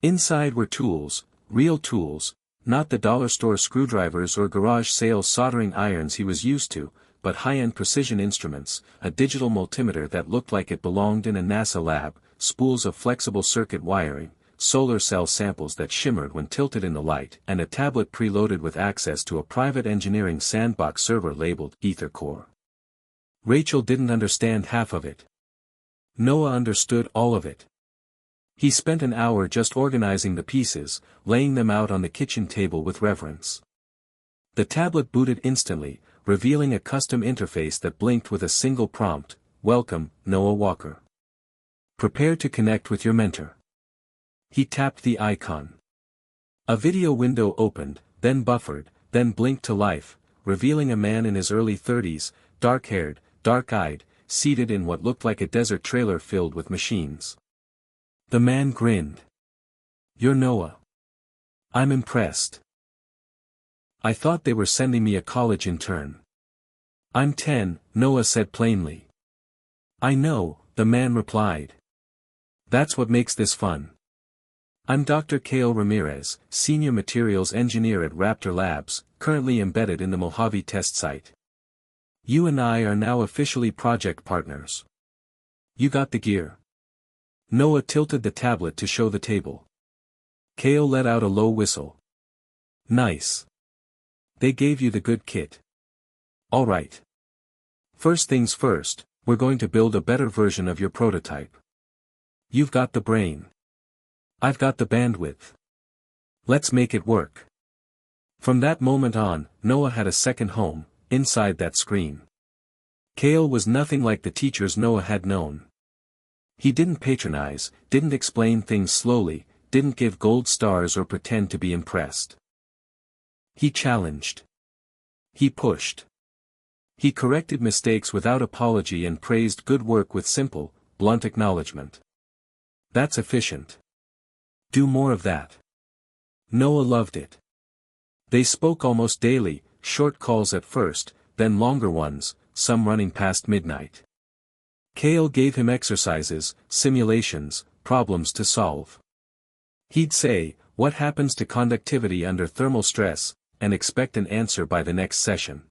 Inside were tools, real tools, not the dollar store screwdrivers or garage sale soldering irons he was used to, but high-end precision instruments, a digital multimeter that looked like it belonged in a NASA lab, spools of flexible circuit wiring, solar cell samples that shimmered when tilted in the light, and a tablet preloaded with access to a private engineering sandbox server labeled EtherCore. Rachel didn't understand half of it. Noah understood all of it. He spent an hour just organizing the pieces, laying them out on the kitchen table with reverence. The tablet booted instantly, revealing a custom interface that blinked with a single prompt, Welcome, Noah Walker. Prepare to connect with your mentor. He tapped the icon. A video window opened, then buffered, then blinked to life, revealing a man in his early 30s, dark-haired, dark-eyed, seated in what looked like a desert trailer filled with machines. The man grinned. You're Noah. I'm impressed. I thought they were sending me a college intern. I'm 10, Noah said plainly. I know, the man replied. That's what makes this fun. I'm Dr. Cale Ramirez, Senior Materials Engineer at Raptor Labs, currently embedded in the Mojave test site. You and I are now officially project partners. You got the gear. Noah tilted the tablet to show the table. Cale let out a low whistle. Nice. They gave you the good kit. All right. First things first, we're going to build a better version of your prototype. You've got the brain. I've got the bandwidth. Let's make it work. From that moment on, Noah had a second home, inside that screen. Cale was nothing like the teachers Noah had known. He didn't patronize, didn't explain things slowly, didn't give gold stars or pretend to be impressed. He challenged. He pushed. He corrected mistakes without apology and praised good work with simple, blunt acknowledgement. That's efficient. Do more of that. Noah loved it. They spoke almost daily, short calls at first, then longer ones, some running past midnight. Cale gave him exercises, simulations, problems to solve. He'd say, "What happens to conductivity under thermal stress?" and expect an answer by the next session.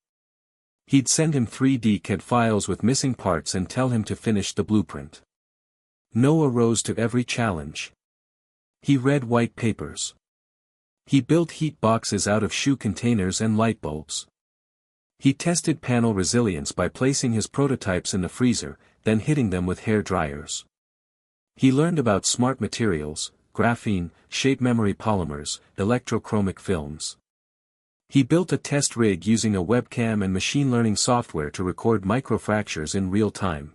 He'd send him 3D CAD files with missing parts and tell him to finish the blueprint. Noah rose to every challenge. He read white papers. He built heat boxes out of shoe containers and light bulbs. He tested panel resilience by placing his prototypes in the freezer, then hitting them with hair dryers. He learned about smart materials, graphene, shape memory polymers, electrochromic films. He built a test rig using a webcam and machine learning software to record microfractures in real time.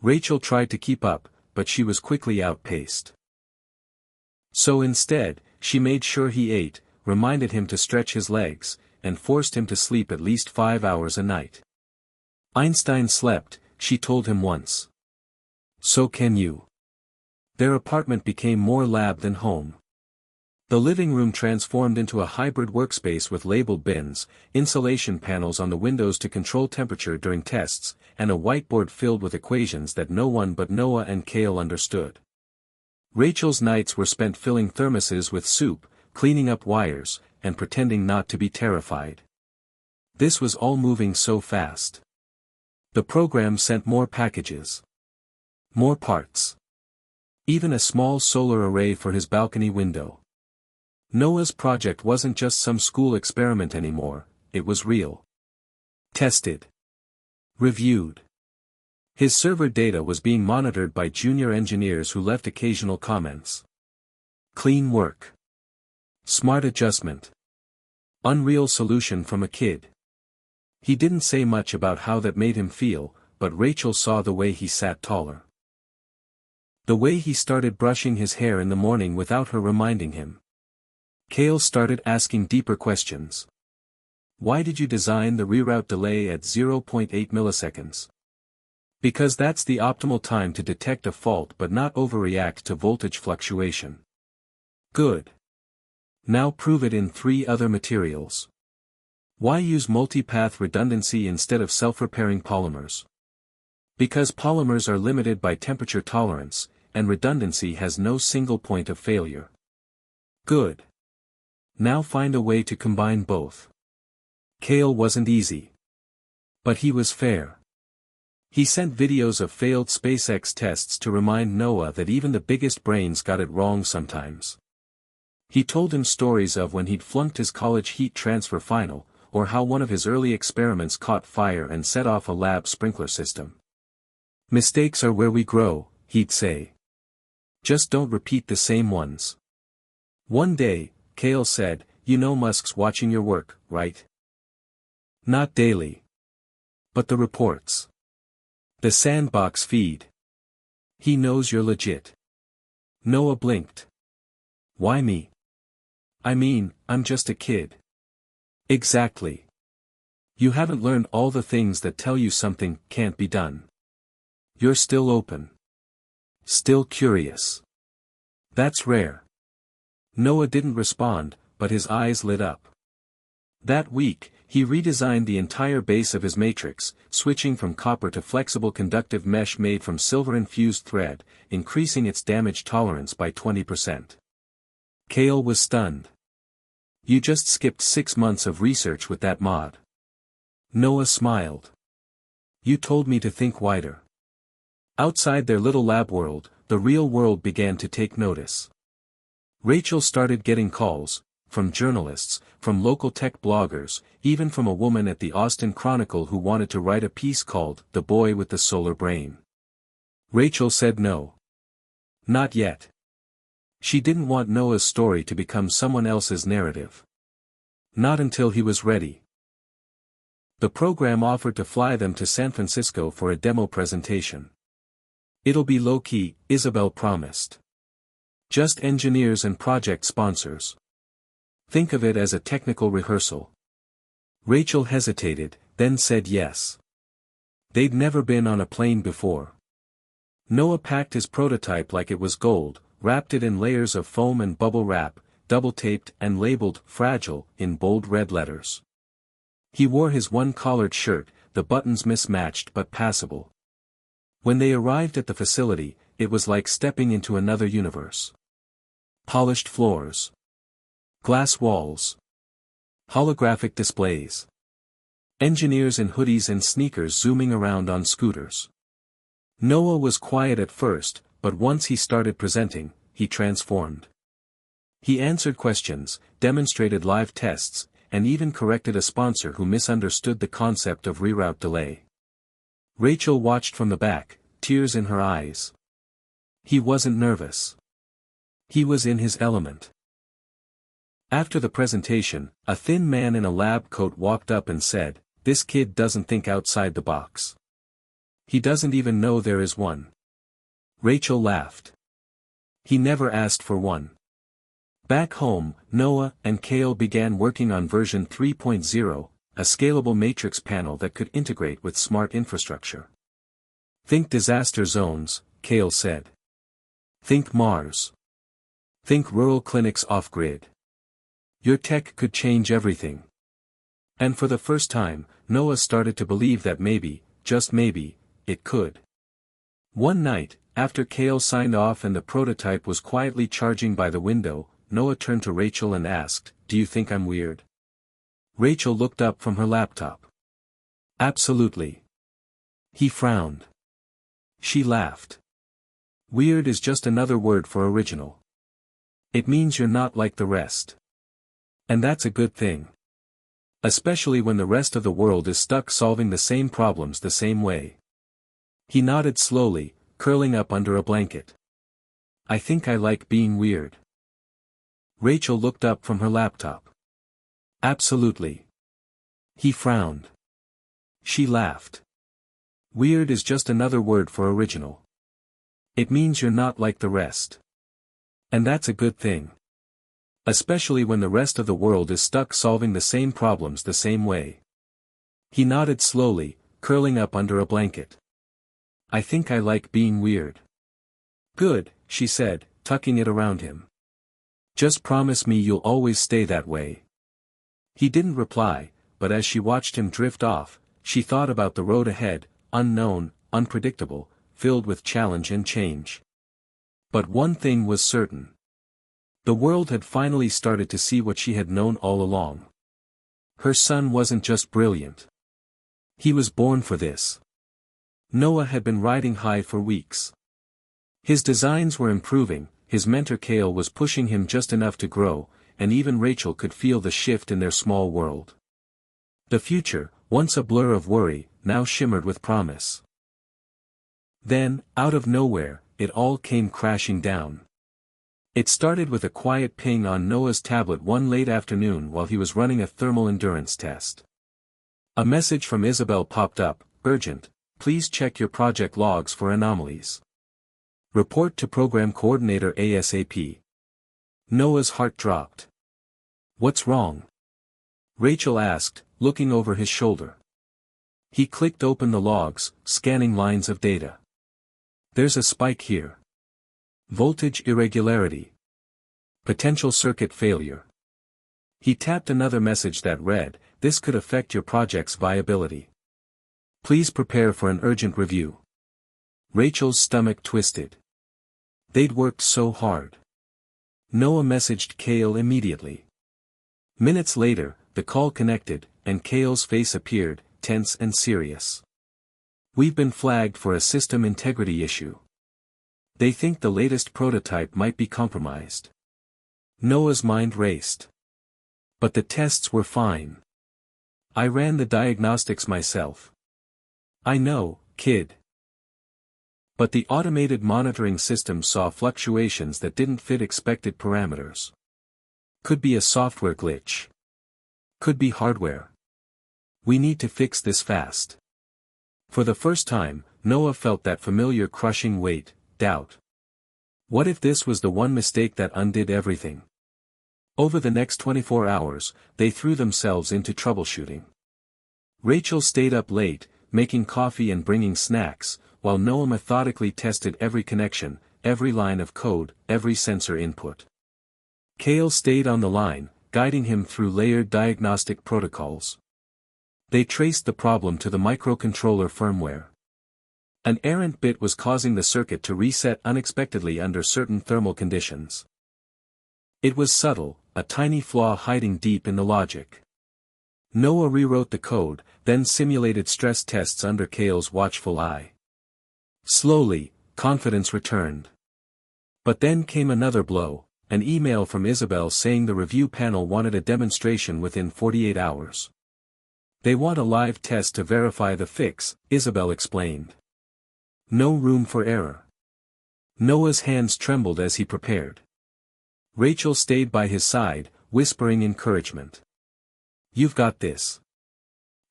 Rachel tried to keep up, but she was quickly outpaced. So instead, she made sure he ate, reminded him to stretch his legs, and forced him to sleep at least 5 hours a night. Einstein slept, she told him once. So can you. Their apartment became more lab than home. The living room transformed into a hybrid workspace with labeled bins, insulation panels on the windows to control temperature during tests, and a whiteboard filled with equations that no one but Noah and Cale understood. Rachel's nights were spent filling thermoses with soup, cleaning up wires, and pretending not to be terrified. This was all moving so fast. The program sent more packages. More parts. Even a small solar array for his balcony window. Noah's project wasn't just some school experiment anymore, it was real. Tested. Reviewed. His server data was being monitored by junior engineers who left occasional comments. Clean work. Smart adjustment. Unreal solution from a kid. He didn't say much about how that made him feel, but Rachel saw the way he sat taller. The way he started brushing his hair in the morning without her reminding him. Cale started asking deeper questions. Why did you design the reroute delay at 0.8 milliseconds? Because that's the optimal time to detect a fault but not overreact to voltage fluctuation. Good. Now prove it in 3 other materials. Why use multipath redundancy instead of self-repairing polymers? Because polymers are limited by temperature tolerance, and redundancy has no single point of failure. Good. Now find a way to combine both. Cale wasn't easy. But he was fair. He sent videos of failed SpaceX tests to remind Noah that even the biggest brains got it wrong sometimes. He told him stories of when he'd flunked his college heat transfer final, or how one of his early experiments caught fire and set off a lab sprinkler system. Mistakes are where we grow, he'd say. Just don't repeat the same ones. One day, Cale said, "You know Musk's watching your work, right? Not daily. But the reports. The sandbox feed. He knows you're legit." Noah blinked. Why me? I mean, I'm just a kid. Exactly. You haven't learned all the things that tell you something can't be done. You're still open. Still curious. That's rare. Noah didn't respond, but his eyes lit up. That week, he redesigned the entire base of his matrix, switching from copper to flexible conductive mesh made from silver-infused thread, increasing its damage tolerance by 20%. Cale was stunned. You just skipped 6 months of research with that mod. Noah smiled. You told me to think wider. Outside their little lab world, the real world began to take notice. Rachel started getting calls, from journalists, from local tech bloggers, even from a woman at the Austin Chronicle who wanted to write a piece called "The Boy with the Solar Brain." Rachel said no. Not yet. She didn't want Noah's story to become someone else's narrative. Not until he was ready. The program offered to fly them to San Francisco for a demo presentation. It'll be low-key, Isabel promised. Just engineers and project sponsors. Think of it as a technical rehearsal. Rachel hesitated, then said yes. They'd never been on a plane before. Noah packed his prototype like it was gold, wrapped it in layers of foam and bubble wrap, double-taped and labeled "Fragile" in bold red letters. He wore his one-collared shirt, the buttons mismatched but passable. When they arrived at the facility, it was like stepping into another universe. Polished floors. Glass walls. Holographic displays. Engineers in hoodies and sneakers zooming around on scooters. Noah was quiet at first, but once he started presenting, he transformed. He answered questions, demonstrated live tests, and even corrected a sponsor who misunderstood the concept of reroute delay. Rachel watched from the back, tears in her eyes. He wasn't nervous. He was in his element. After the presentation, a thin man in a lab coat walked up and said, "This kid doesn't think outside the box. He doesn't even know there is one." Rachel laughed. He never asked for one. Back home, Noah and Cale began working on version 3.0, a scalable matrix panel that could integrate with smart infrastructure. "Think disaster zones," Cale said. "Think Mars. Think rural clinics off-grid. Your tech could change everything." And for the first time, Noah started to believe that maybe, just maybe, it could. One night, after Cale signed off and the prototype was quietly charging by the window, Noah turned to Rachel and asked, "Do you think I'm weird?" Rachel looked up from her laptop. "Absolutely." He frowned. She laughed. "Weird is just another word for original. It means you're not like the rest. And that's a good thing. Especially when the rest of the world is stuck solving the same problems the same way." He nodded slowly, curling up under a blanket. "I think I like being weird." Rachel looked up from her laptop. "Absolutely." He frowned. She laughed. "Weird is just another word for original. It means you're not like the rest. And that's a good thing. Especially when the rest of the world is stuck solving the same problems the same way." He nodded slowly, curling up under a blanket. "I think I like being weird." "Good," she said, tucking it around him. "Just promise me you'll always stay that way." He didn't reply, but as she watched him drift off, she thought about the road ahead, unknown, unpredictable, filled with challenge and change. But one thing was certain. The world had finally started to see what she had known all along. Her son wasn't just brilliant. He was born for this. Noah had been riding high for weeks. His designs were improving, his mentor Cale was pushing him just enough to grow, and even Rachel could feel the shift in their small world. The future, once a blur of worry, now shimmered with promise. Then, out of nowhere, it all came crashing down. It started with a quiet ping on Noah's tablet one late afternoon while he was running a thermal endurance test. A message from Isabel popped up, "Urgent, please check your project logs for anomalies. Report to program coordinator ASAP." Noah's heart dropped. "What's wrong?" Rachel asked, looking over his shoulder. He clicked open the logs, scanning lines of data. "There's a spike here. Voltage irregularity. Potential circuit failure." He tapped another message that read, "This could affect your project's viability. Please prepare for an urgent review." Rachel's stomach twisted. They'd worked so hard. Noah messaged Cale immediately. Minutes later, the call connected, and Cale's face appeared, tense and serious. "We've been flagged for a system integrity issue. They think the latest prototype might be compromised." Noah's mind raced. "But the tests were fine. I ran the diagnostics myself." "I know, kid. But the automated monitoring system saw fluctuations that didn't fit expected parameters. Could be a software glitch. Could be hardware. We need to fix this fast." For the first time, Noah felt that familiar crushing weight, doubt. What if this was the one mistake that undid everything? Over the next 24 hours, they threw themselves into troubleshooting. Rachel stayed up late, making coffee and bringing snacks, while Noah methodically tested every connection, every line of code, every sensor input. Cale stayed on the line, guiding him through layered diagnostic protocols. They traced the problem to the microcontroller firmware. An errant bit was causing the circuit to reset unexpectedly under certain thermal conditions. It was subtle, a tiny flaw hiding deep in the logic. Noah rewrote the code, then simulated stress tests under Cale's watchful eye. Slowly, confidence returned. But then came another blow, an email from Isabel saying the review panel wanted a demonstration within 48 hours. They want a live test to verify the fix, Isabel explained. No room for error. Noah's hands trembled as he prepared. Rachel stayed by his side, whispering encouragement. You've got this.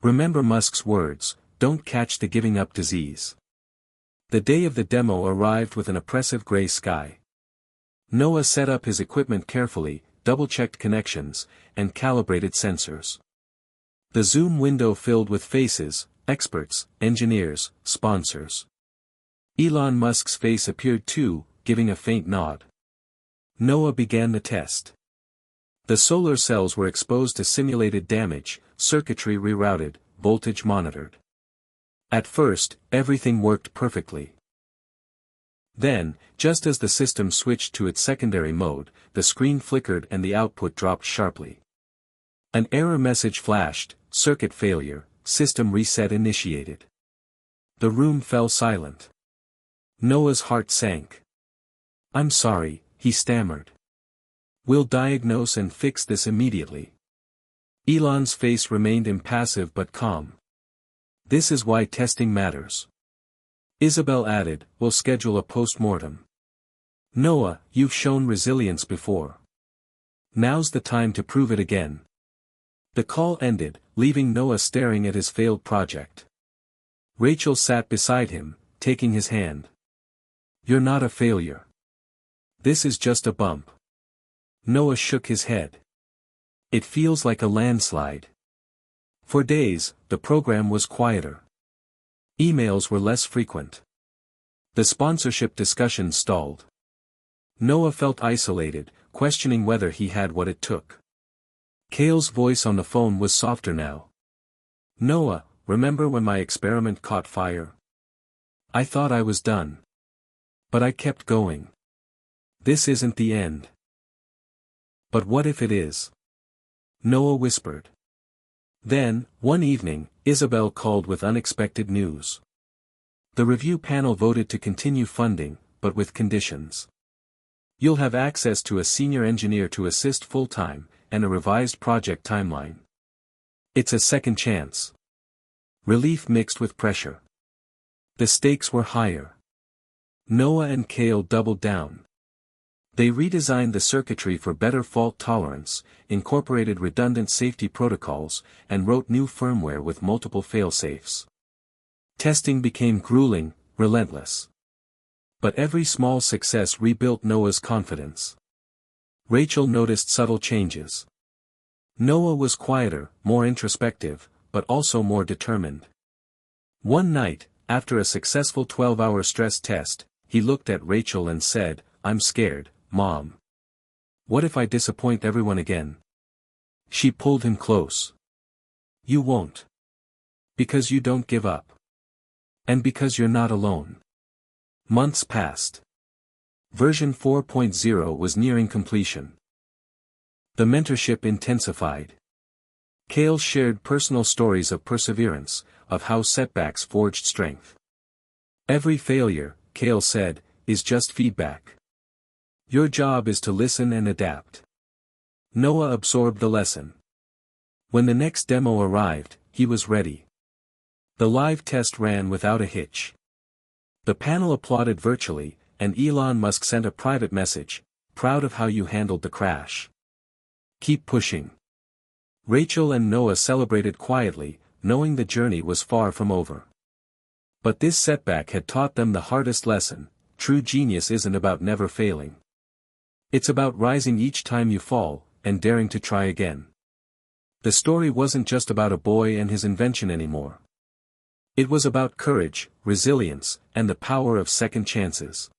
Remember Musk's words, don't catch the giving up disease. The day of the demo arrived with an oppressive gray sky. Noah set up his equipment carefully, double-checked connections, and calibrated sensors. The Zoom window filled with faces, experts, engineers, sponsors. Elon Musk's face appeared too, giving a faint nod. Noah began the test. The solar cells were exposed to simulated damage, circuitry rerouted, voltage monitored. At first, everything worked perfectly. Then, just as the system switched to its secondary mode, the screen flickered and the output dropped sharply. An error message flashed, circuit failure, system reset initiated. The room fell silent. Noah's heart sank. I'm sorry, he stammered. We'll diagnose and fix this immediately. Elon's face remained impassive but calm. This is why testing matters. Isabel added, we'll schedule a post-mortem. Noah, you've shown resilience before. Now's the time to prove it again. The call ended, leaving Noah staring at his failed project. Rachel sat beside him, taking his hand. You're not a failure. This is just a bump. Noah shook his head. It feels like a landslide. For days, the program was quieter. Emails were less frequent. The sponsorship discussion stalled. Noah felt isolated, questioning whether he had what it took. Cale's voice on the phone was softer now. Noah, remember when my experiment caught fire? I thought I was done. But I kept going. This isn't the end. But what if it is? Noah whispered. Then, one evening, Isabel called with unexpected news. The review panel voted to continue funding, but with conditions. You'll have access to a senior engineer to assist full-time, and a revised project timeline. It's a second chance. Relief mixed with pressure. The stakes were higher. Noah and Cale doubled down. They redesigned the circuitry for better fault tolerance, incorporated redundant safety protocols, and wrote new firmware with multiple fail-safes. Testing became grueling, relentless. But every small success rebuilt Noah's confidence. Rachel noticed subtle changes. Noah was quieter, more introspective, but also more determined. One night, after a successful 12-hour stress test, he looked at Rachel and said, I'm scared, Mom. What if I disappoint everyone again? She pulled him close. You won't. Because you don't give up. And because you're not alone. Months passed. Version 4.0 was nearing completion. The mentorship intensified. Cale shared personal stories of perseverance, of how setbacks forged strength. Every failure, Cale said, is just feedback. Your job is to listen and adapt. Noah absorbed the lesson. When the next demo arrived, he was ready. The live test ran without a hitch. The panel applauded virtually, and Elon Musk sent a private message, proud of how you handled the crash. Keep pushing. Rachel and Noah celebrated quietly, knowing the journey was far from over. But this setback had taught them the hardest lesson: true genius isn't about never failing. It's about rising each time you fall, and daring to try again. The story wasn't just about a boy and his invention anymore. It was about courage, resilience, and the power of second chances.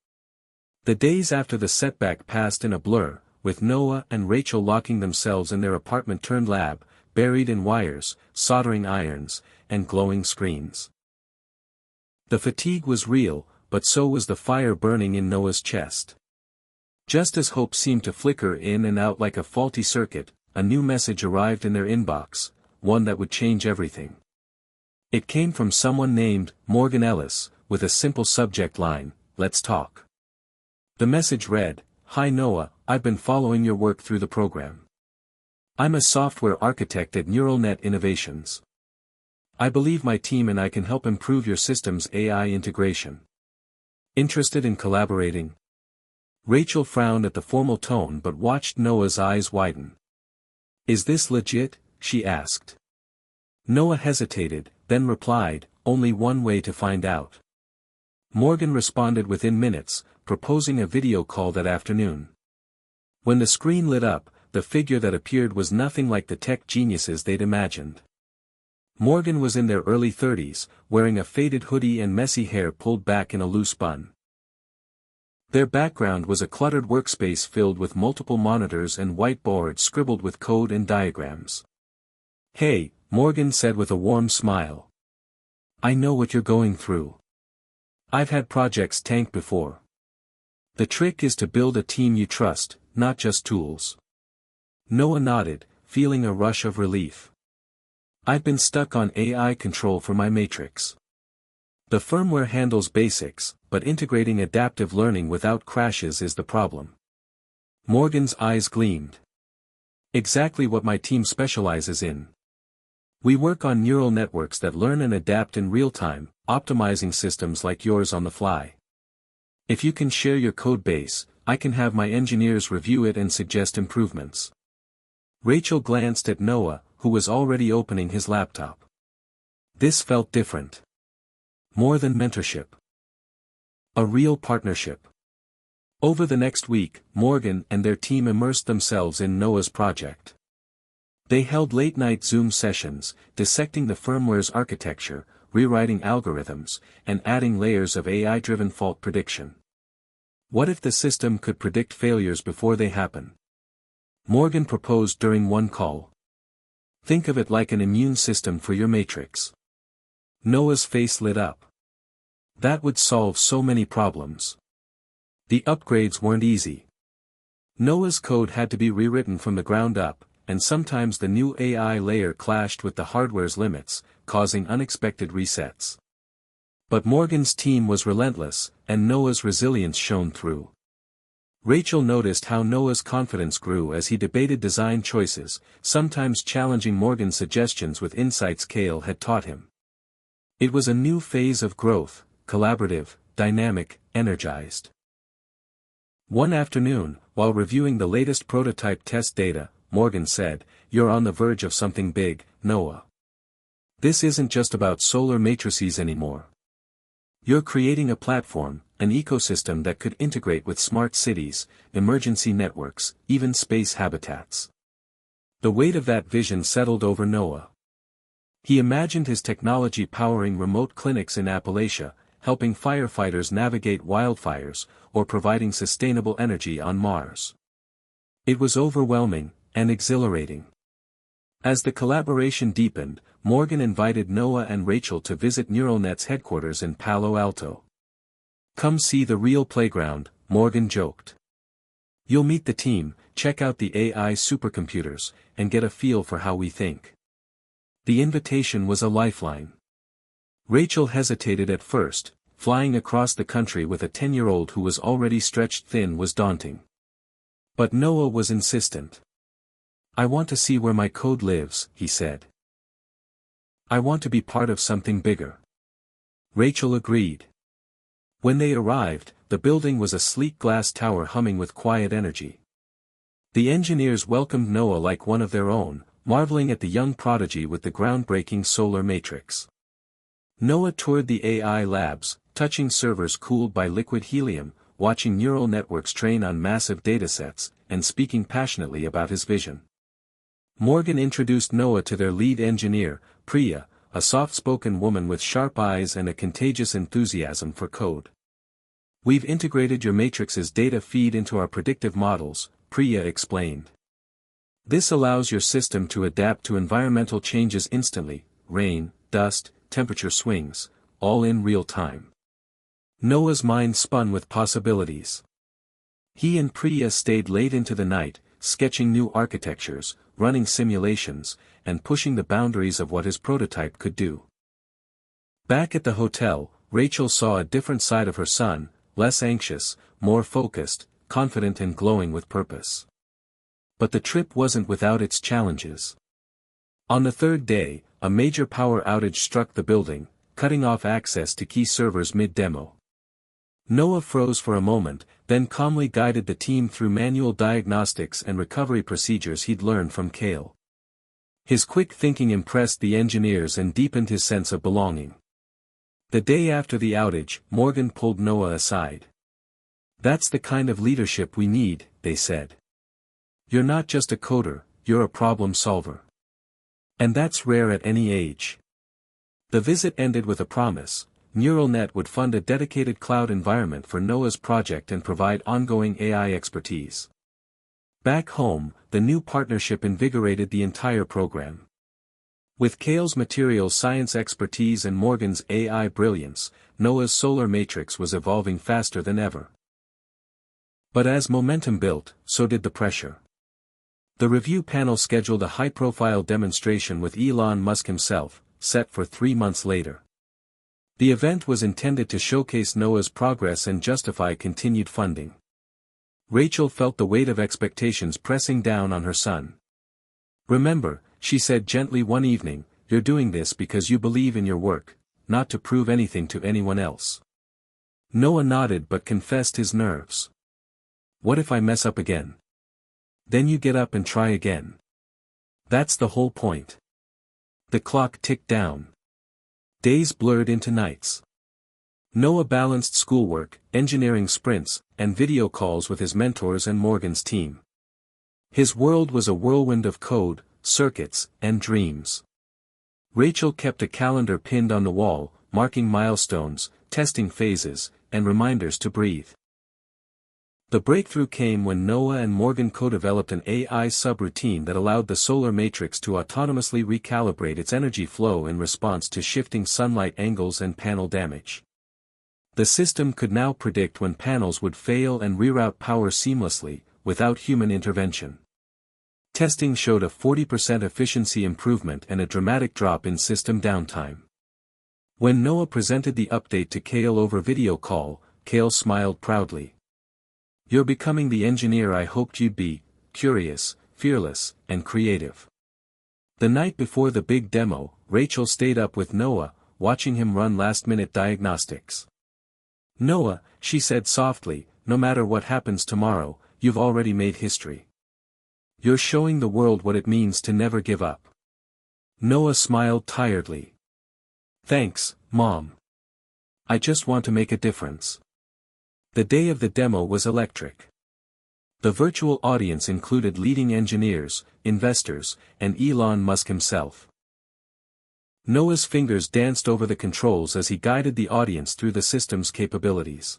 The days after the setback passed in a blur, with Noah and Rachel locking themselves in their apartment-turned-lab, buried in wires, soldering irons, and glowing screens. The fatigue was real, but so was the fire burning in Noah's chest. Just as hope seemed to flicker in and out like a faulty circuit, a new message arrived in their inbox, one that would change everything. It came from someone named Morgan Ellis, with a simple subject line: "Let's talk." The message read, "Hi Noah, I've been following your work through the program. I'm a software architect at Neural Net Innovations. I believe my team and I can help improve your system's AI integration. Interested in collaborating?" Rachel frowned at the formal tone but watched Noah's eyes widen. "Is this legit?" she asked. Noah hesitated, then replied, "Only one way to find out." Morgan responded within minutes, proposing a video call that afternoon. When the screen lit up, the figure that appeared was nothing like the tech geniuses they'd imagined. Morgan was in their early 30s, wearing a faded hoodie and messy hair pulled back in a loose bun. Their background was a cluttered workspace filled with multiple monitors and whiteboards scribbled with code and diagrams. "Hey," Morgan said with a warm smile. "I know what you're going through. I've had projects tank before. The trick is to build a team you trust, not just tools." Noah nodded, feeling a rush of relief. "I've been stuck on AI control for my matrix. The firmware handles basics, but integrating adaptive learning without crashes is the problem." Morgan's eyes gleamed. "Exactly what my team specializes in. We work on neural networks that learn and adapt in real time, optimizing systems like yours on the fly. If you can share your code base, I can have my engineers review it and suggest improvements." Rachel glanced at Noah, who was already opening his laptop. This felt different. More than mentorship. A real partnership. Over the next week, Morgan and their team immersed themselves in Noah's project. They held late-night Zoom sessions, dissecting the firmware's architecture, rewriting algorithms, and adding layers of AI-driven fault prediction. What if the system could predict failures before they happen? Morgan proposed during one call. "Think of it like an immune system for your matrix." Noah's face lit up. That would solve so many problems. The upgrades weren't easy. Noah's code had to be rewritten from the ground up, and sometimes the new AI layer clashed with the hardware's limits, causing unexpected resets. But Morgan's team was relentless, and Noah's resilience shone through. Rachel noticed how Noah's confidence grew as he debated design choices, sometimes challenging Morgan's suggestions with insights Cale had taught him. It was a new phase of growth, collaborative, dynamic, energized. One afternoon, while reviewing the latest prototype test data, Morgan said, "You're on the verge of something big, Noah. This isn't just about solar matrices anymore. You're creating a platform, an ecosystem that could integrate with smart cities, emergency networks, even space habitats." The weight of that vision settled over Noah. He imagined his technology powering remote clinics in Appalachia, helping firefighters navigate wildfires, or providing sustainable energy on Mars. It was overwhelming, and exhilarating. As the collaboration deepened, Morgan invited Noah and Rachel to visit NeuralNet's headquarters in Palo Alto. "Come see the real playground," Morgan joked. "You'll meet the team, check out the AI supercomputers, and get a feel for how we think." The invitation was a lifeline. Rachel hesitated at first. Flying across the country with a 10-year-old who was already stretched thin was daunting. But Noah was insistent. "I want to see where my code lives," he said. "I want to be part of something bigger." Rachel agreed. When they arrived, the building was a sleek glass tower humming with quiet energy. The engineers welcomed Noah like one of their own, marveling at the young prodigy with the groundbreaking solar matrix. Noah toured the AI labs, touching servers cooled by liquid helium, watching neural networks train on massive datasets, and speaking passionately about his vision. Morgan introduced Noah to their lead engineer, Priya, a soft-spoken woman with sharp eyes and a contagious enthusiasm for code. "We've integrated your matrix's data feed into our predictive models," Priya explained. "This allows your system to adapt to environmental changes instantly, rain, dust, temperature swings, all in real time." Noah's mind spun with possibilities. He and Priya stayed late into the night, sketching new architectures, running simulations, and pushing the boundaries of what his prototype could do. Back at the hotel, Rachel saw a different side of her son, less anxious, more focused, confident and glowing with purpose. But the trip wasn't without its challenges. On the third day, a major power outage struck the building, cutting off access to key servers mid-demo. Noah froze for a moment, then calmly guided the team through manual diagnostics and recovery procedures he'd learned from Kale. His quick thinking impressed the engineers and deepened his sense of belonging. The day after the outage, Morgan pulled Noah aside. "That's the kind of leadership we need," they said. "You're not just a coder, you're a problem solver. And that's rare at any age." The visit ended with a promise. NeuralNet would fund a dedicated cloud environment for Noah's project and provide ongoing AI expertise. Back home, the new partnership invigorated the entire program. With Kale's materials science expertise and Morgan's AI brilliance, Noah's solar matrix was evolving faster than ever. But as momentum built, so did the pressure. The review panel scheduled a high-profile demonstration with Elon Musk himself, set for 3 months later. The event was intended to showcase Noah's progress and justify continued funding. Rachel felt the weight of expectations pressing down on her son. "Remember," she said gently one evening, "you're doing this because you believe in your work, not to prove anything to anyone else." Noah nodded but confessed his nerves. "What if I mess up again?" "Then you get up and try again. That's the whole point." The clock ticked down. Days blurred into nights. Noah balanced schoolwork, engineering sprints, and video calls with his mentors and Morgan's team. His world was a whirlwind of code, circuits, and dreams. Rachel kept a calendar pinned on the wall, marking milestones, testing phases, and reminders to breathe. The breakthrough came when Noah and Morgan co-developed an AI subroutine that allowed the solar matrix to autonomously recalibrate its energy flow in response to shifting sunlight angles and panel damage. The system could now predict when panels would fail and reroute power seamlessly, without human intervention. Testing showed a 40% efficiency improvement and a dramatic drop in system downtime. When Noah presented the update to Kale over video call, Kale smiled proudly. "You're becoming the engineer I hoped you'd be, curious, fearless, and creative." The night before the big demo, Rachel stayed up with Noah, watching him run last-minute diagnostics. "Noah," she said softly, "no matter what happens tomorrow, you've already made history. You're showing the world what it means to never give up." Noah smiled tiredly. "Thanks, Mom. I just want to make a difference." The day of the demo was electric. The virtual audience included leading engineers, investors, and Elon Musk himself. Noah's fingers danced over the controls as he guided the audience through the system's capabilities.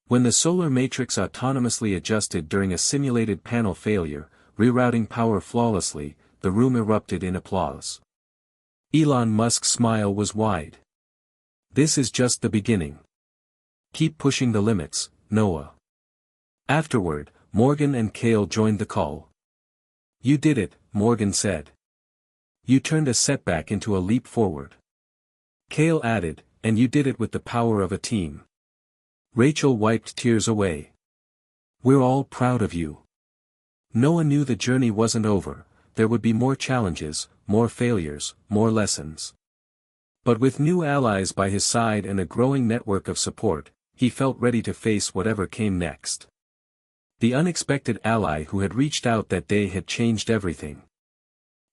When the solar matrix autonomously adjusted during a simulated panel failure, rerouting power flawlessly, the room erupted in applause. Elon Musk's smile was wide. "This is just the beginning. Keep pushing the limits, Noah." Afterward, Morgan and Kale joined the call. "You did it," Morgan said. "You turned a setback into a leap forward." Kale added, "And you did it with the power of a team." Rachel wiped tears away. "We're all proud of you." Noah knew the journey wasn't over, there would be more challenges, more failures, more lessons. But with new allies by his side and a growing network of support, he felt ready to face whatever came next. The unexpected ally who had reached out that day had changed everything.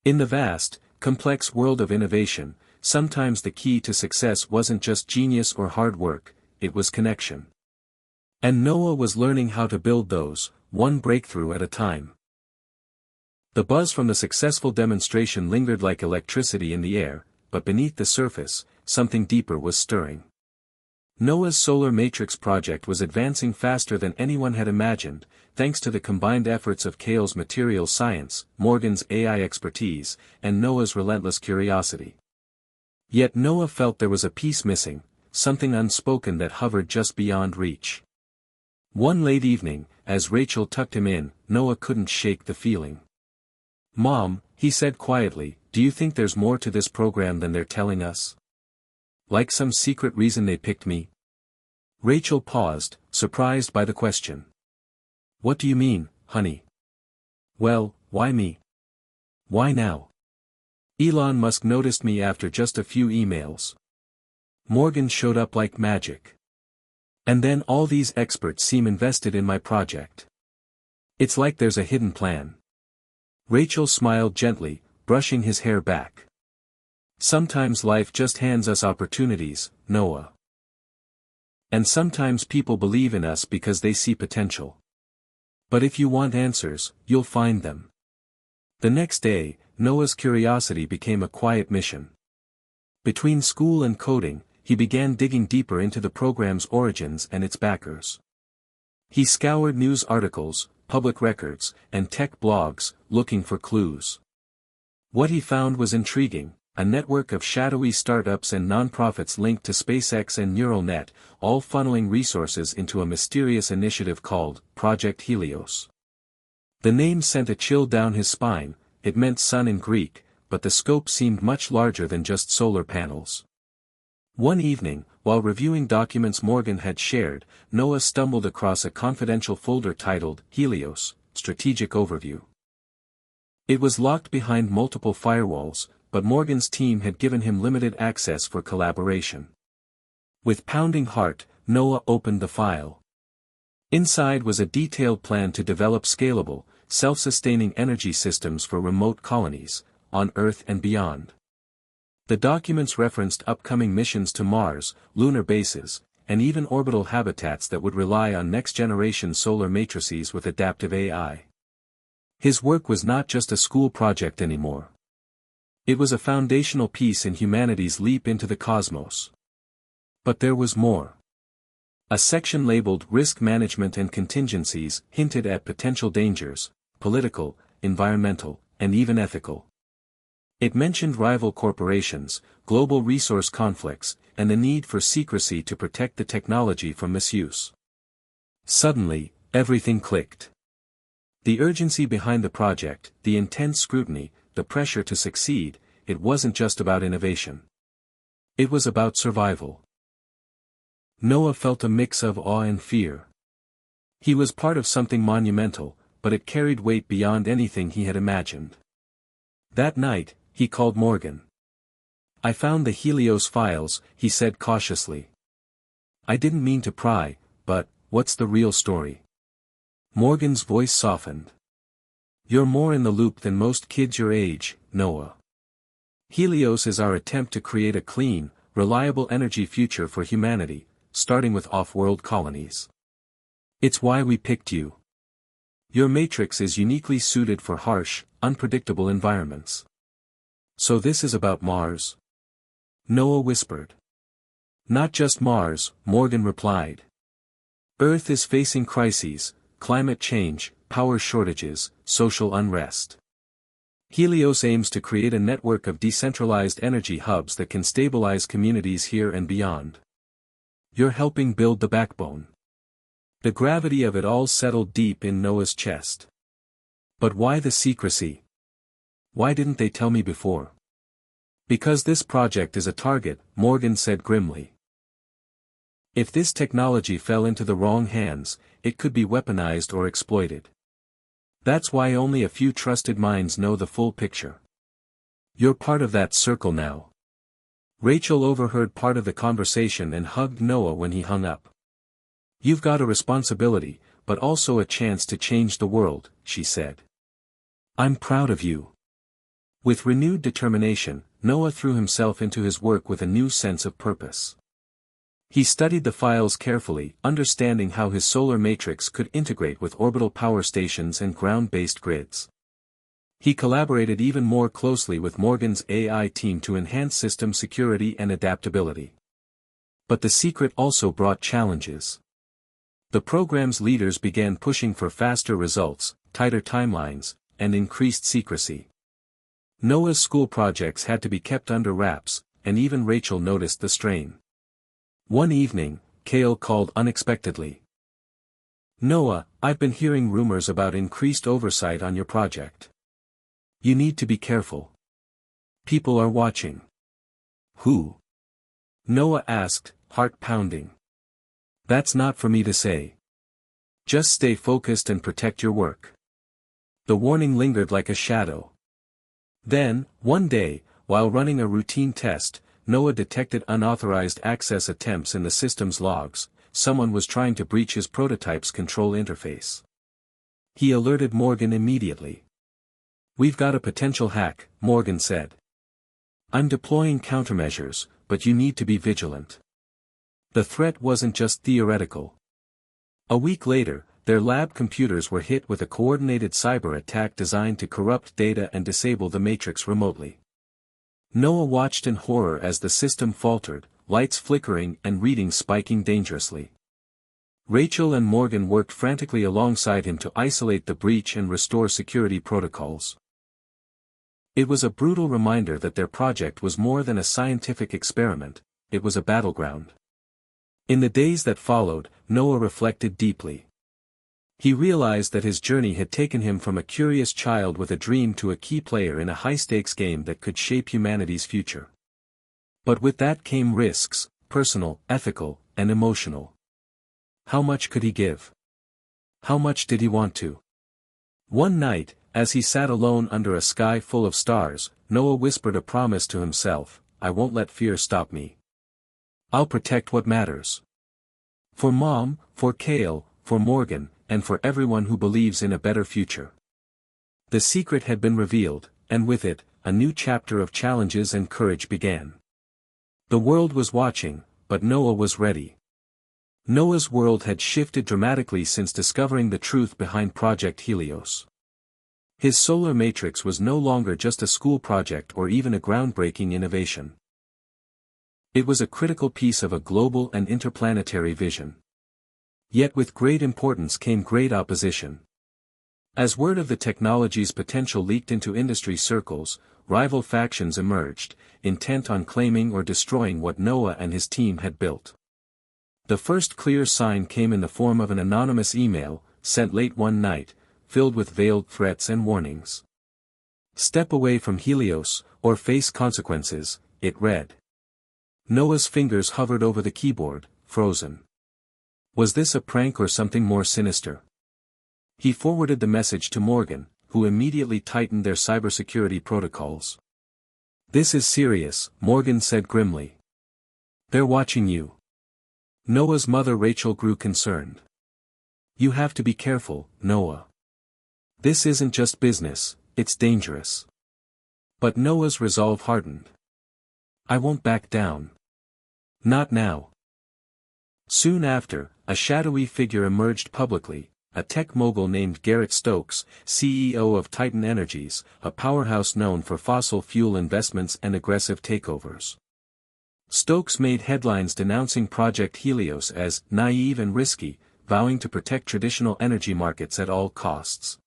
In the vast, complex world of innovation, sometimes the key to success wasn't just genius or hard work, it was connection. And Noah was learning how to build those, one breakthrough at a time. The buzz from the successful demonstration lingered like electricity in the air, but beneath the surface, something deeper was stirring. Noah's solar matrix project was advancing faster than anyone had imagined, thanks to the combined efforts of Cale's materials science, Morgan's AI expertise, and Noah's relentless curiosity. Yet Noah felt there was a piece missing, something unspoken that hovered just beyond reach. One late evening, as Rachel tucked him in, Noah couldn't shake the feeling. "Mom," he said quietly, "do you think there's more to this program than they're telling us? Like some secret reason they picked me?" Rachel paused, surprised by the question. "What do you mean, honey?" "Well, why me? Why now? Elon Musk noticed me after just a few emails. Morgan showed up like magic. And then all these experts seem invested in my project. It's like there's a hidden plan." Rachel smiled gently, brushing his hair back. "Sometimes life just hands us opportunities, Noah. And sometimes people believe in us because they see potential. But if you want answers, you'll find them." The next day, Noah's curiosity became a quiet mission. Between school and coding, he began digging deeper into the program's origins and its backers. He scoured news articles, public records, and tech blogs, looking for clues. What he found was intriguing: a network of shadowy startups and nonprofits linked to SpaceX and neural net, all funneling resources into a mysterious initiative called Project Helios. The name sent a chill down his spine. It meant sun in Greek, but the scope seemed much larger than just solar panels. One evening, while reviewing documents Morgan had shared, Noah stumbled across a confidential folder titled Helios, Strategic Overview. It was locked behind multiple firewalls, but Morgan's team had given him limited access for collaboration. With pounding heart, Noah opened the file. Inside was a detailed plan to develop scalable, self-sustaining energy systems for remote colonies, on Earth and beyond. The documents referenced upcoming missions to Mars, lunar bases, and even orbital habitats that would rely on next-generation solar matrices with adaptive AI. His work was not just a school project anymore. It was a foundational piece in humanity's leap into the cosmos. But there was more. A section labeled Risk Management and Contingencies hinted at potential dangers: political, environmental, and even ethical. It mentioned rival corporations, global resource conflicts, and the need for secrecy to protect the technology from misuse. Suddenly, everything clicked. The urgency behind the project, the intense scrutiny, the pressure to succeed, it wasn't just about innovation. It was about survival. Noah felt a mix of awe and fear. He was part of something monumental, but it carried weight beyond anything he had imagined. That night, he called Morgan. "I found the Helios files," he said cautiously. "I didn't mean to pry, but, what's the real story?" Morgan's voice softened. "You're more in the loop than most kids your age, Noah. Helios is our attempt to create a clean, reliable energy future for humanity, starting with off-world colonies. It's why we picked you. Your matrix is uniquely suited for harsh, unpredictable environments." "So this is about Mars?" Noah whispered. "Not just Mars," Morgan replied. "Earth is facing crises: climate change, power shortages, social unrest. Helios aims to create a network of decentralized energy hubs that can stabilize communities here and beyond. You're helping build the backbone." The gravity of it all settled deep in Noah's chest. "But why the secrecy? Why didn't they tell me before?" "Because this project is a target," Morgan said grimly. "If this technology fell into the wrong hands, it could be weaponized or exploited. That's why only a few trusted minds know the full picture. You're part of that circle now." Rachel overheard part of the conversation and hugged Noah when he hung up. "You've got a responsibility, but also a chance to change the world," she said. "I'm proud of you." With renewed determination, Noah threw himself into his work with a new sense of purpose. He studied the files carefully, understanding how his solar matrix could integrate with orbital power stations and ground-based grids. He collaborated even more closely with Morgan's AI team to enhance system security and adaptability. But the secret also brought challenges. The program's leaders began pushing for faster results, tighter timelines, and increased secrecy. Noah's school projects had to be kept under wraps, and even Rachel noticed the strain. One evening, Cale called unexpectedly. "Noah, I've been hearing rumors about increased oversight on your project. You need to be careful. People are watching." "Who?" Noah asked, heart pounding. "That's not for me to say. Just stay focused and protect your work." The warning lingered like a shadow. Then, one day, while running a routine test, Noah detected unauthorized access attempts in the system's logs. Someone was trying to breach his prototype's control interface. He alerted Morgan immediately. "We've got a potential hack," Morgan said. "I'm deploying countermeasures, but you need to be vigilant." The threat wasn't just theoretical. A week later, their lab computers were hit with a coordinated cyber attack designed to corrupt data and disable the matrix remotely. Noah watched in horror as the system faltered, lights flickering and readings spiking dangerously. Rachel and Morgan worked frantically alongside him to isolate the breach and restore security protocols. It was a brutal reminder that their project was more than a scientific experiment, it was a battleground. In the days that followed, Noah reflected deeply. He realized that his journey had taken him from a curious child with a dream to a key player in a high-stakes game that could shape humanity's future. But with that came risks, personal, ethical, and emotional. How much could he give? How much did he want to? One night, as he sat alone under a sky full of stars, Noah whispered a promise to himself: "I won't let fear stop me. I'll protect what matters. For Mom, for Cale, for Morgan, and for everyone who believes in a better future." The secret had been revealed, and with it, a new chapter of challenges and courage began. The world was watching, but Noah was ready. Noah's world had shifted dramatically since discovering the truth behind Project Helios. His solar matrix was no longer just a school project or even a groundbreaking innovation. It was a critical piece of a global and interplanetary vision. Yet with great importance came great opposition. As word of the technology's potential leaked into industry circles, rival factions emerged, intent on claiming or destroying what Noah and his team had built. The first clear sign came in the form of an anonymous email, sent late one night, filled with veiled threats and warnings. "Step away from Helios, or face consequences," it read. Noah's fingers hovered over the keyboard, frozen. Was this a prank or something more sinister? He forwarded the message to Morgan, who immediately tightened their cybersecurity protocols. "This is serious," Morgan said grimly. "They're watching you." Noah's mother Rachel grew concerned. "You have to be careful, Noah. This isn't just business, it's dangerous." But Noah's resolve hardened. "I won't back down. Not now." Soon after, a shadowy figure emerged publicly, a tech mogul named Garrett Stokes, CEO of Titan Energies, a powerhouse known for fossil fuel investments and aggressive takeovers. Stokes made headlines denouncing Project Helios as naive and risky, vowing to protect traditional energy markets at all costs.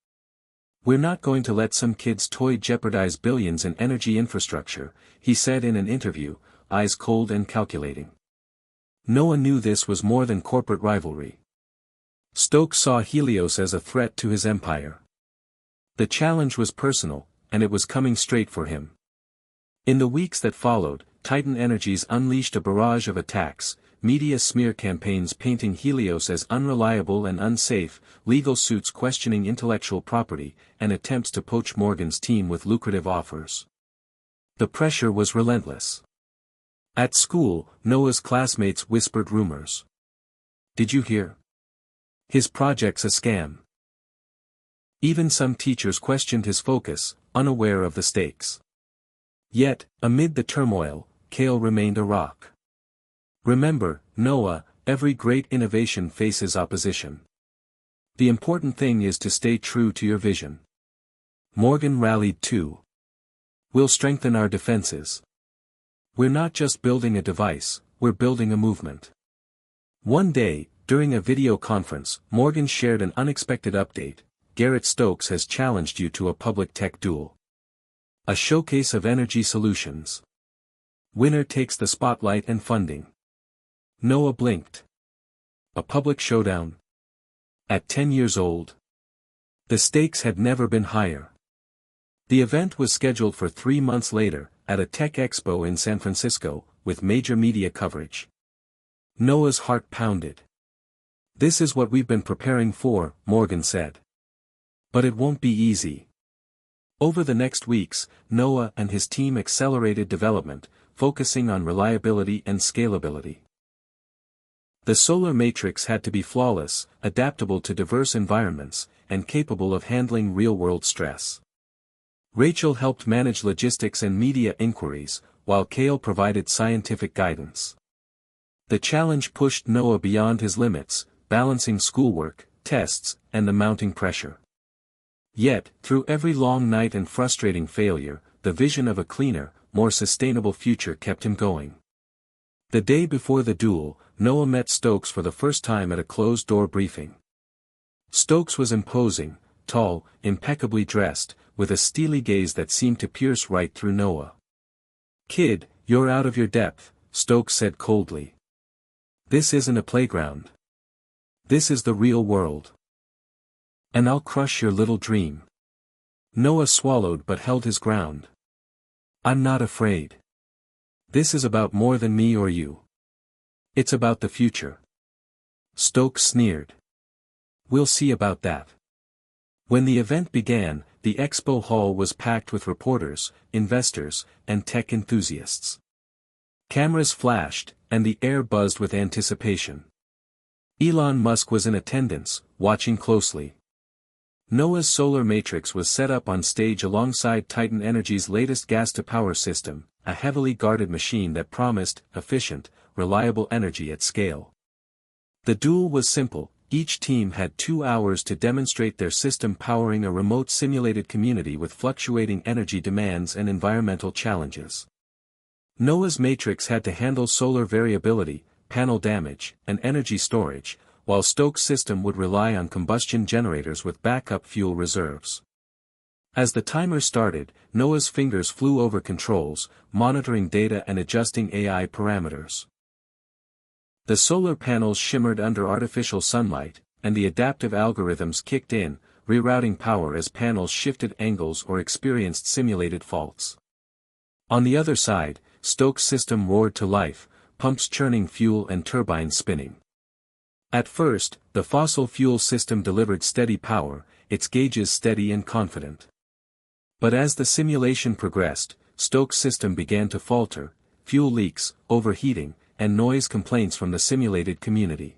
"We're not going to let some kid's toy jeopardize billions in energy infrastructure," he said in an interview, eyes cold and calculating. Noah knew this was more than corporate rivalry. Stokes saw Helios as a threat to his empire. The challenge was personal, and it was coming straight for him. In the weeks that followed, Titan Energies unleashed a barrage of attacks, media smear campaigns painting Helios as unreliable and unsafe, legal suits questioning intellectual property, and attempts to poach Morgan's team with lucrative offers. The pressure was relentless. At school, Noah's classmates whispered rumors. "Did you hear? His project's a scam." Even some teachers questioned his focus, unaware of the stakes. Yet, amid the turmoil, Kale remained a rock. Remember, Noah, every great innovation faces opposition. The important thing is to stay true to your vision. Morgan rallied too. We'll strengthen our defenses. We're not just building a device, we're building a movement. One day, during a video conference, Morgan shared an unexpected update. Garrett Stokes has challenged you to a public tech duel. A showcase of energy solutions. Winner takes the spotlight and funding. Noah blinked. A public showdown? At 10 years old? The stakes had never been higher. The event was scheduled for 3 months later, at a tech expo in San Francisco, with major media coverage. Noah's heart pounded. This is what we've been preparing for, Morgan said. But it won't be easy. Over the next weeks, Noah and his team accelerated development, focusing on reliability and scalability. The solar matrix had to be flawless, adaptable to diverse environments, and capable of handling real-world stress. Rachel helped manage logistics and media inquiries, while Kale provided scientific guidance. The challenge pushed Noah beyond his limits, balancing schoolwork, tests, and the mounting pressure. Yet, through every long night and frustrating failure, the vision of a cleaner, more sustainable future kept him going. The day before the duel, Noah met Stokes for the first time at a closed-door briefing. Stokes was imposing, tall, impeccably dressed, with a steely gaze that seemed to pierce right through Noah. "Kid, you're out of your depth," Stokes said coldly. "This isn't a playground. This is the real world. And I'll crush your little dream." Noah swallowed but held his ground. "I'm not afraid. This is about more than me or you. It's about the future." Stokes sneered. "We'll see about that." When the event began, the expo hall was packed with reporters, investors, and tech enthusiasts. Cameras flashed, and the air buzzed with anticipation. Elon Musk was in attendance, watching closely. Noah's solar matrix was set up on stage alongside Titan Energy's latest gas-to-power system, a heavily guarded machine that promised efficient, reliable energy at scale. The duel was simple. Each team had 2 hours to demonstrate their system powering a remote simulated community with fluctuating energy demands and environmental challenges. Noah's matrix had to handle solar variability, panel damage, and energy storage, while Stokes' system would rely on combustion generators with backup fuel reserves. As the timer started, Noah's fingers flew over controls, monitoring data and adjusting AI parameters. The solar panels shimmered under artificial sunlight, and the adaptive algorithms kicked in, rerouting power as panels shifted angles or experienced simulated faults. On the other side, Stokes' system roared to life, pumps churning fuel and turbines spinning. At first, the fossil fuel system delivered steady power, its gauges steady and confident. But as the simulation progressed, Stokes' system began to falter, fuel leaks, overheating, and noise complaints from the simulated community.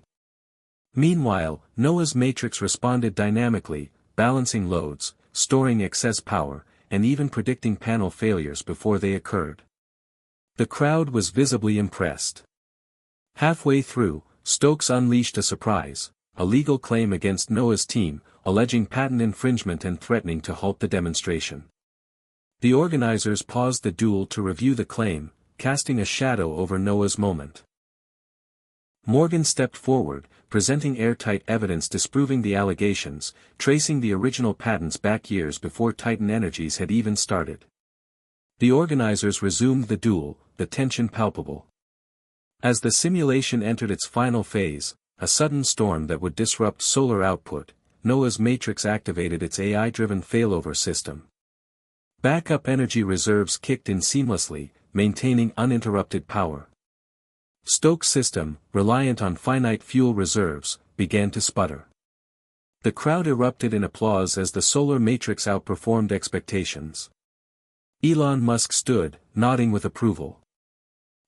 Meanwhile, Noah's matrix responded dynamically, balancing loads, storing excess power, and even predicting panel failures before they occurred. The crowd was visibly impressed. Halfway through, Stokes unleashed a surprise, a legal claim against Noah's team, alleging patent infringement and threatening to halt the demonstration. The organizers paused the duel to review the claim, casting a shadow over Noah's moment. Morgan stepped forward, presenting airtight evidence disproving the allegations, tracing the original patents back years before Titan Energies had even started. The organizers resumed the duel, the tension palpable. As the simulation entered its final phase, a sudden storm that would disrupt solar output, Noah's matrix activated its AI-driven failover system. Backup energy reserves kicked in seamlessly, maintaining uninterrupted power. Stokes' system, reliant on finite fuel reserves, began to sputter. The crowd erupted in applause as the solar matrix outperformed expectations. Elon Musk stood, nodding with approval.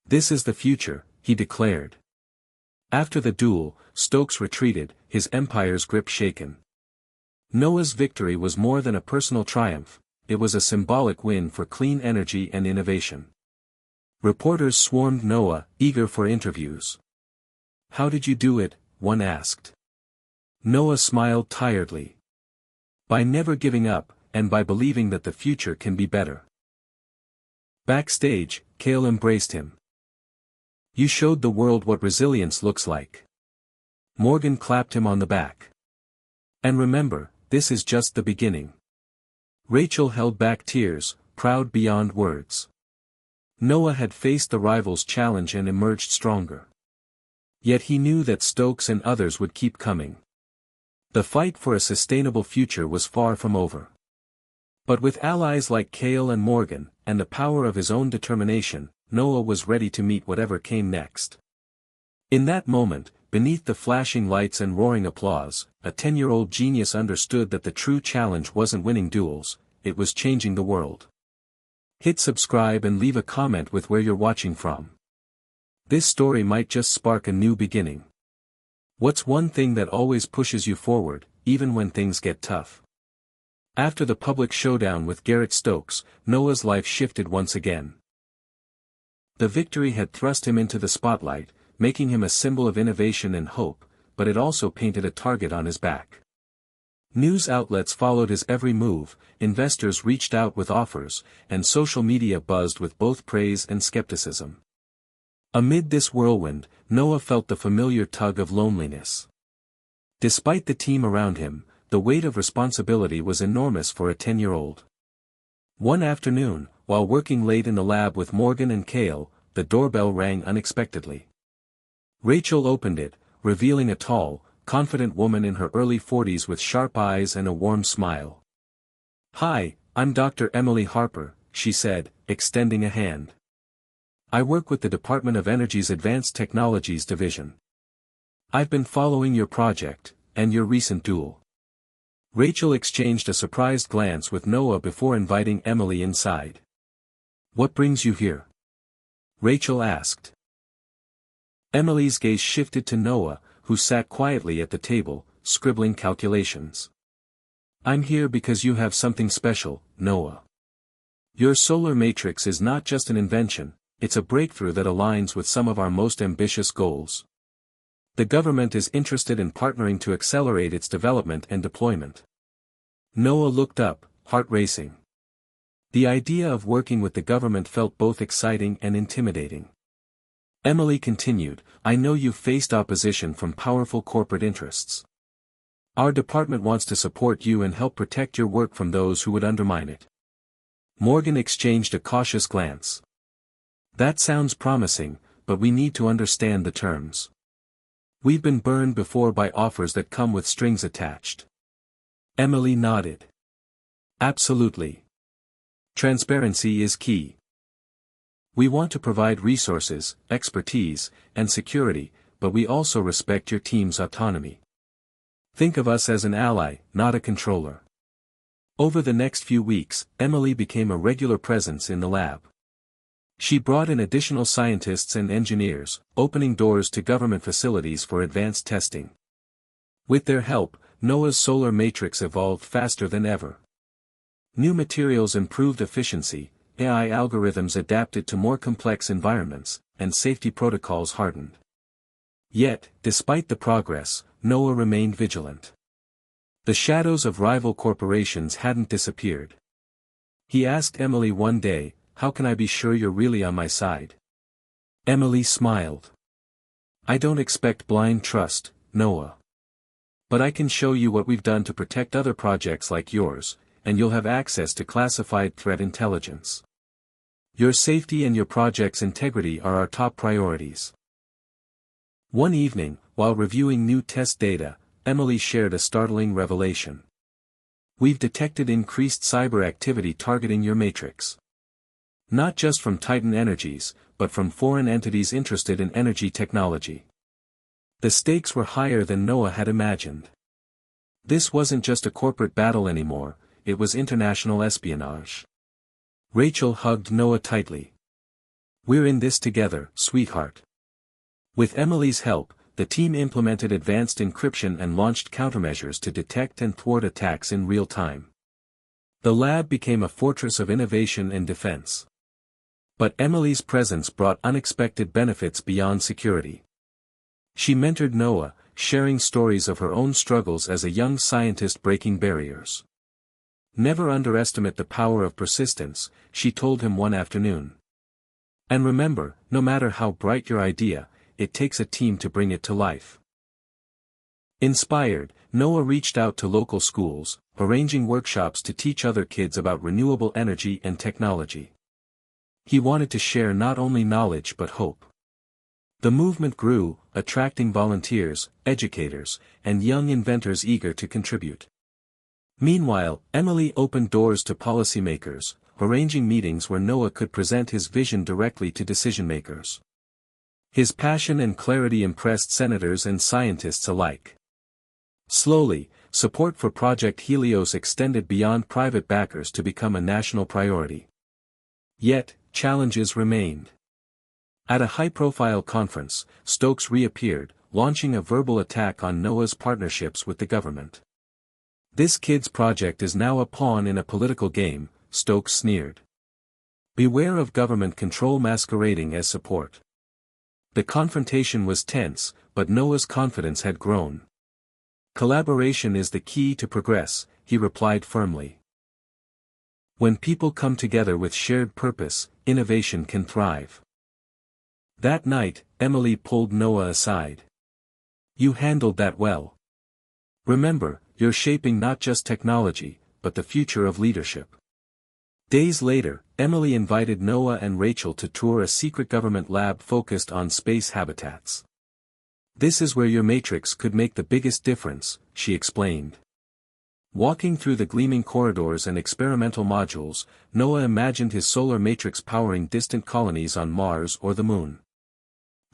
"This is the future," he declared. After the duel, Stokes retreated, his empire's grip shaken. Noah's victory was more than a personal triumph, it was a symbolic win for clean energy and innovation. Reporters swarmed Noah, eager for interviews. "How did you do it?" one asked. Noah smiled tiredly. "By never giving up, and by believing that the future can be better." Backstage, Cale embraced him. "You showed the world what resilience looks like." Morgan clapped him on the back. "And remember, this is just the beginning." Rachel held back tears, proud beyond words. Noah had faced the rival's challenge and emerged stronger. Yet he knew that Stokes and others would keep coming. The fight for a sustainable future was far from over. But with allies like Cale and Morgan, and the power of his own determination, Noah was ready to meet whatever came next. In that moment, beneath the flashing lights and roaring applause, a 10-year-old genius understood that the true challenge wasn't winning duels, it was changing the world. Hit subscribe and leave a comment with where you're watching from. This story might just spark a new beginning. What's one thing that always pushes you forward, even when things get tough? After the public showdown with Garrett Stokes, Noah's life shifted once again. The victory had thrust him into the spotlight, making him a symbol of innovation and hope, but it also painted a target on his back. News outlets followed his every move, investors reached out with offers, and social media buzzed with both praise and skepticism. Amid this whirlwind, Noah felt the familiar tug of loneliness. Despite the team around him, the weight of responsibility was enormous for a 10-year-old. One afternoon, while working late in the lab with Morgan and Cale, the doorbell rang unexpectedly. Rachel opened it, revealing a tall, confident woman in her early 40s with sharp eyes and a warm smile. "Hi, I'm Dr. Emily Harper," she said, extending a hand. "I work with the Department of Energy's Advanced Technologies Division. I've been following your project, and your recent duel." Rachel exchanged a surprised glance with Noah before inviting Emily inside. "What brings you here?" Rachel asked. Emily's gaze shifted to Noah, who sat quietly at the table, scribbling calculations. "I'm here because you have something special, Noah. Your solar matrix is not just an invention, it's a breakthrough that aligns with some of our most ambitious goals. The government is interested in partnering to accelerate its development and deployment." Noah looked up, heart racing. The idea of working with the government felt both exciting and intimidating. Emily continued, "I know you've faced opposition from powerful corporate interests. Our department wants to support you and help protect your work from those who would undermine it." Morgan exchanged a cautious glance. "That sounds promising, but we need to understand the terms. We've been burned before by offers that come with strings attached." Emily nodded. "Absolutely. Transparency is key. We want to provide resources, expertise, and security, but we also respect your team's autonomy. Think of us as an ally, not a controller." Over the next few weeks, Emily became a regular presence in the lab. She brought in additional scientists and engineers, opening doors to government facilities for advanced testing. With their help, Noah's solar matrix evolved faster than ever. New materials improved efficiency, AI algorithms adapted to more complex environments, and safety protocols hardened. Yet, despite the progress, Noah remained vigilant. The shadows of rival corporations hadn't disappeared. He asked Emily one day, "How can I be sure you're really on my side?" Emily smiled. "I don't expect blind trust, Noah. But I can show you what we've done to protect other projects like yours, and you'll have access to classified threat intelligence. Your safety and your project's integrity are our top priorities." One evening, while reviewing new test data, Emily shared a startling revelation. "We've detected increased cyber activity targeting your matrix. Not just from Titan Energies, but from foreign entities interested in energy technology." The stakes were higher than Noah had imagined. This wasn't just a corporate battle anymore, it was international espionage. Rachel hugged Noah tightly. "We're in this together, sweetheart." With Emily's help, the team implemented advanced encryption and launched countermeasures to detect and thwart attacks in real time. The lab became a fortress of innovation and defense. But Emily's presence brought unexpected benefits beyond security. She mentored Noah, sharing stories of her own struggles as a young scientist breaking barriers. "Never underestimate the power of persistence," she told him one afternoon. "And remember, no matter how bright your idea, it takes a team to bring it to life." Inspired, Noah reached out to local schools, arranging workshops to teach other kids about renewable energy and technology. He wanted to share not only knowledge but hope. The movement grew, attracting volunteers, educators, and young inventors eager to contribute. Meanwhile, Emily opened doors to policymakers, arranging meetings where Noah could present his vision directly to decision-makers. His passion and clarity impressed senators and scientists alike. Slowly, support for Project Helios extended beyond private backers to become a national priority. Yet, challenges remained. At a high-profile conference, Stokes reappeared, launching a verbal attack on Noah's partnerships with the government. "This kid's project is now a pawn in a political game," Stokes sneered. "Beware of government control masquerading as support." The confrontation was tense, but Noah's confidence had grown. "Collaboration is the key to progress," he replied firmly. "When people come together with shared purpose, innovation can thrive." That night, Emily pulled Noah aside. "You handled that well. Remember, you're shaping not just technology, but the future of leadership." Days later, Emily invited Noah and Rachel to tour a secret government lab focused on space habitats. "This is where your matrix could make the biggest difference," she explained. Walking through the gleaming corridors and experimental modules, Noah imagined his solar matrix powering distant colonies on Mars or the Moon.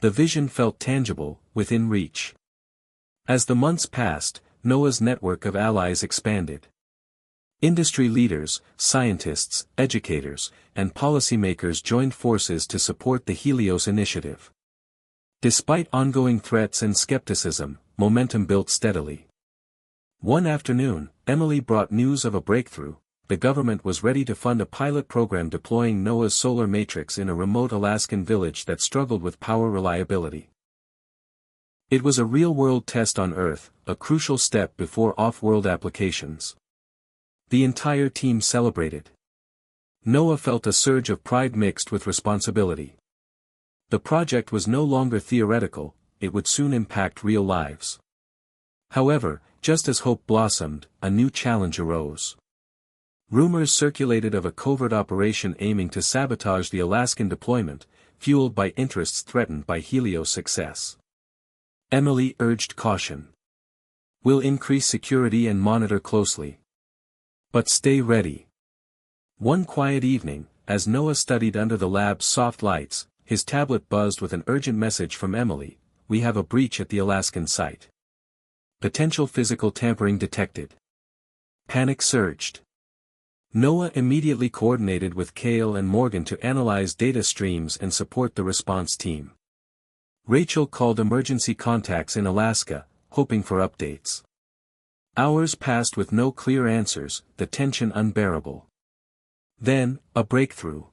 The vision felt tangible, within reach. As the months passed, Noah's network of allies expanded. Industry leaders, scientists, educators, and policymakers joined forces to support the Helios initiative. Despite ongoing threats and skepticism, momentum built steadily. One afternoon, Emily brought news of a breakthrough. The government was ready to fund a pilot program deploying Noah's solar matrix in a remote Alaskan village that struggled with power reliability. It was a real-world test on Earth, a crucial step before off-world applications. The entire team celebrated. Noah felt a surge of pride mixed with responsibility. The project was no longer theoretical, it would soon impact real lives. However, just as hope blossomed, a new challenge arose. Rumors circulated of a covert operation aiming to sabotage the Alaskan deployment, fueled by interests threatened by Helios' success. Emily urged caution. "We'll increase security and monitor closely. But stay ready." One quiet evening, as Noah studied under the lab's soft lights, his tablet buzzed with an urgent message from Emily: "We have a breach at the Alaskan site. Potential physical tampering detected." Panic surged. Noah immediately coordinated with Cale and Morgan to analyze data streams and support the response team. Rachel called emergency contacts in Alaska, hoping for updates. Hours passed with no clear answers, the tension unbearable. Then, a breakthrough.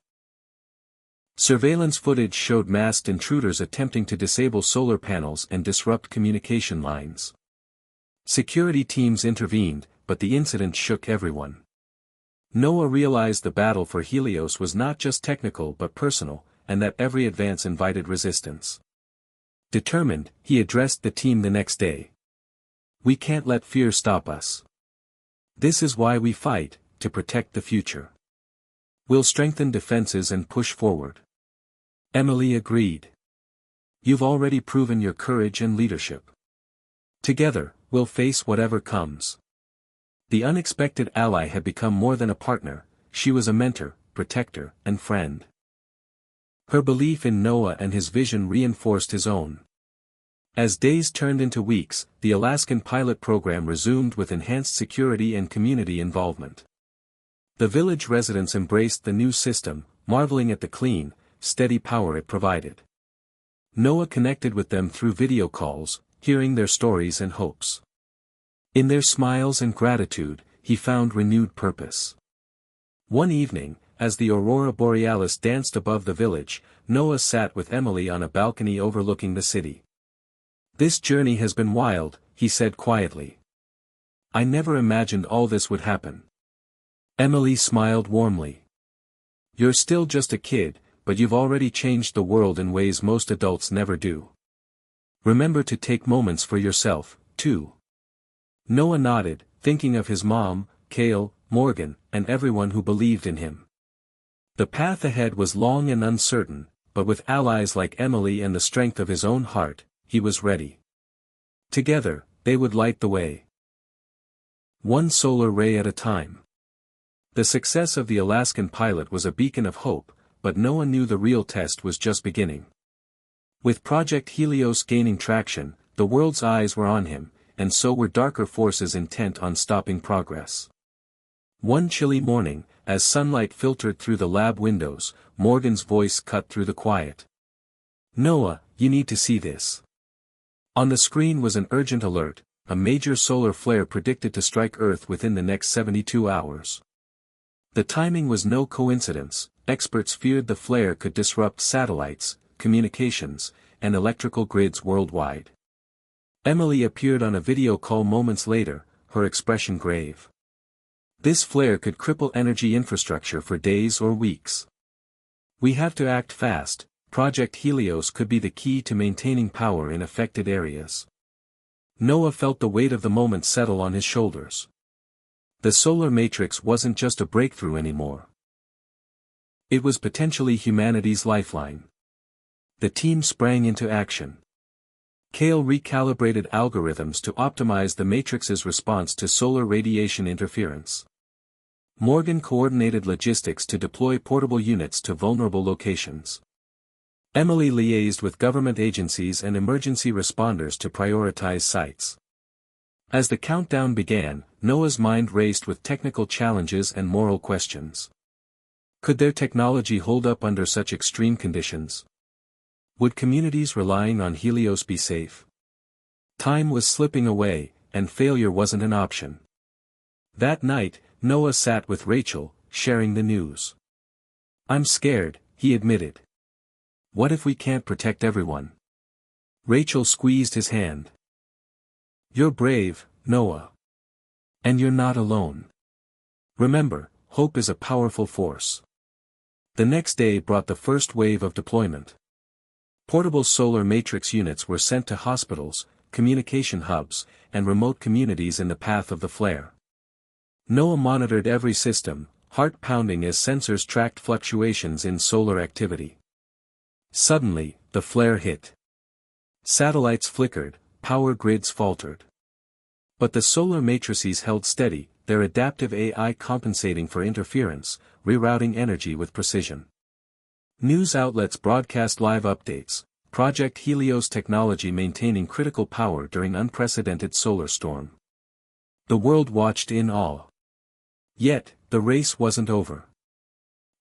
Surveillance footage showed masked intruders attempting to disable solar panels and disrupt communication lines. Security teams intervened, but the incident shook everyone. Noah realized the battle for Helios was not just technical but personal, and that every advance invited resistance. Determined, he addressed the team the next day. "We can't let fear stop us. This is why we fight, to protect the future. We'll strengthen defenses and push forward." Emily agreed. "You've already proven your courage and leadership. Together, we'll face whatever comes." The unexpected ally had become more than a partner, she was a mentor, protector, and friend. Her belief in Noah and his vision reinforced his own. As days turned into weeks, the Alaskan pilot program resumed with enhanced security and community involvement. The village residents embraced the new system, marveling at the clean, steady power it provided. Noah connected with them through video calls, hearing their stories and hopes. In their smiles and gratitude, he found renewed purpose. One evening, as the aurora borealis danced above the village, Noah sat with Emily on a balcony overlooking the city. "This journey has been wild," he said quietly. "I never imagined all this would happen." Emily smiled warmly. "You're still just a kid, but you've already changed the world in ways most adults never do. Remember to take moments for yourself, too." Noah nodded, thinking of his mom, Cale, Morgan, and everyone who believed in him. The path ahead was long and uncertain, but with allies like Emily and the strength of his own heart, he was ready. Together, they would light the way. One solar ray at a time. The success of the Alaskan pilot was a beacon of hope, but Noah knew the real test was just beginning. With Project Helios gaining traction, the world's eyes were on him, and so were darker forces intent on stopping progress. One chilly morning, as sunlight filtered through the lab windows, Morgan's voice cut through the quiet. "Noah, you need to see this." On the screen was an urgent alert: a major solar flare predicted to strike Earth within the next 72 hours. The timing was no coincidence. Experts feared the flare could disrupt satellites, communications, and electrical grids worldwide. Emily appeared on a video call moments later, her expression grave. "This flare could cripple energy infrastructure for days or weeks. We have to act fast. Project Helios could be the key to maintaining power in affected areas." Noah felt the weight of the moment settle on his shoulders. The solar matrix wasn't just a breakthrough anymore. It was potentially humanity's lifeline. The team sprang into action. Cale recalibrated algorithms to optimize the matrix's response to solar radiation interference. Morgan coordinated logistics to deploy portable units to vulnerable locations. Emily liaised with government agencies and emergency responders to prioritize sites. As the countdown began, Noah's mind raced with technical challenges and moral questions. Could their technology hold up under such extreme conditions? Would communities relying on Helios be safe? Time was slipping away, and failure wasn't an option. That night, Noah sat with Rachel, sharing the news. "I'm scared," he admitted. "What if we can't protect everyone?" Rachel squeezed his hand. "You're brave, Noah. And you're not alone. Remember, hope is a powerful force." The next day brought the first wave of deployment. Portable solar matrix units were sent to hospitals, communication hubs, and remote communities in the path of the flare. Noah monitored every system, heart pounding as sensors tracked fluctuations in solar activity. Suddenly, the flare hit. Satellites flickered, power grids faltered. But the solar matrices held steady, their adaptive AI compensating for interference, rerouting energy with precision. News outlets broadcast live updates: Project Helios technology maintaining critical power during unprecedented solar storm. The world watched in awe. Yet, the race wasn't over.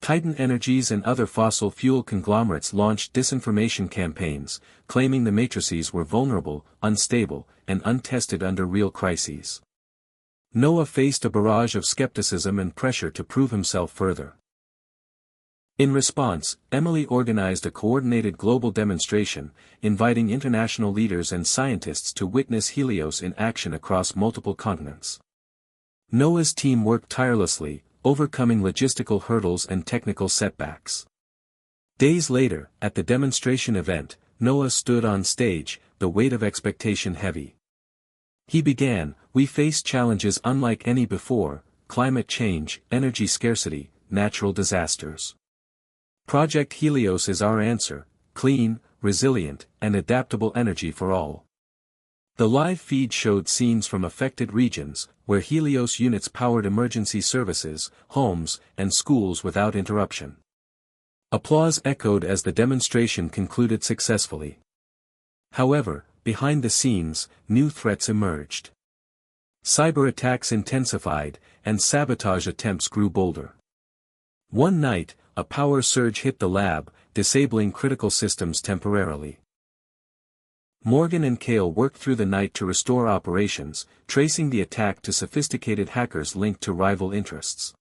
Titan Energies and other fossil fuel conglomerates launched disinformation campaigns, claiming the matrices were vulnerable, unstable, and untested under real crises. Noah faced a barrage of skepticism and pressure to prove himself further. In response, Emily organized a coordinated global demonstration, inviting international leaders and scientists to witness Helios in action across multiple continents. Noah's team worked tirelessly, overcoming logistical hurdles and technical setbacks. Days later, at the demonstration event, Noah stood on stage, the weight of expectation heavy. He began, "We face challenges unlike any before: climate change, energy scarcity, natural disasters. Project Helios is our answer: clean, resilient, and adaptable energy for all." The live feed showed scenes from affected regions, where Helios units powered emergency services, homes, and schools without interruption. Applause echoed as the demonstration concluded successfully. However, behind the scenes, new threats emerged. Cyber attacks intensified, and sabotage attempts grew bolder. One night, a power surge hit the lab, disabling critical systems temporarily. Morgan and Cale worked through the night to restore operations, tracing the attack to sophisticated hackers linked to rival interests.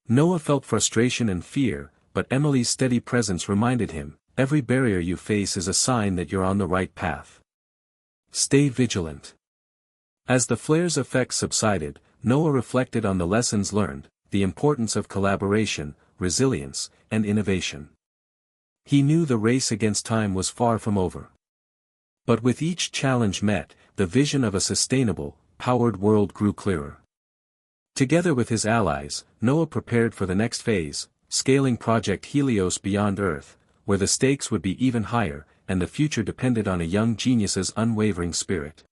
Noah felt frustration and fear, but Emily's steady presence reminded him, every barrier you face is a sign that you're on the right path. Stay vigilant. As the flare's effects subsided, Noah reflected on the lessons learned, the importance of collaboration, resilience, and innovation. He knew the race against time was far from over. But with each challenge met, the vision of a sustainable, powered world grew clearer. Together with his allies, Noah prepared for the next phase, scaling Project Helios beyond Earth, where the stakes would be even higher, and the future depended on a young genius's unwavering spirit.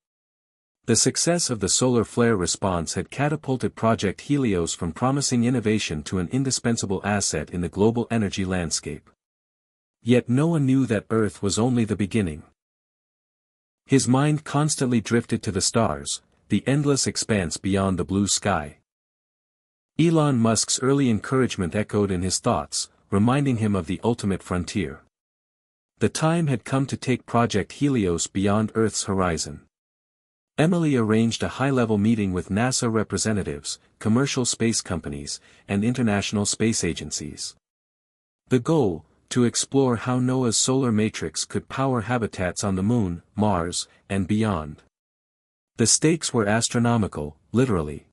The success of the solar flare response had catapulted Project Helios from promising innovation to an indispensable asset in the global energy landscape. Yet Noah knew that Earth was only the beginning. His mind constantly drifted to the stars, the endless expanse beyond the blue sky. Elon Musk's early encouragement echoed in his thoughts, reminding him of the ultimate frontier. The time had come to take Project Helios beyond Earth's horizon. Emily arranged a high-level meeting with NASA representatives, commercial space companies, and international space agencies. The goal, to explore how Noah's solar matrix could power habitats on the Moon, Mars, and beyond. The stakes were astronomical, literally.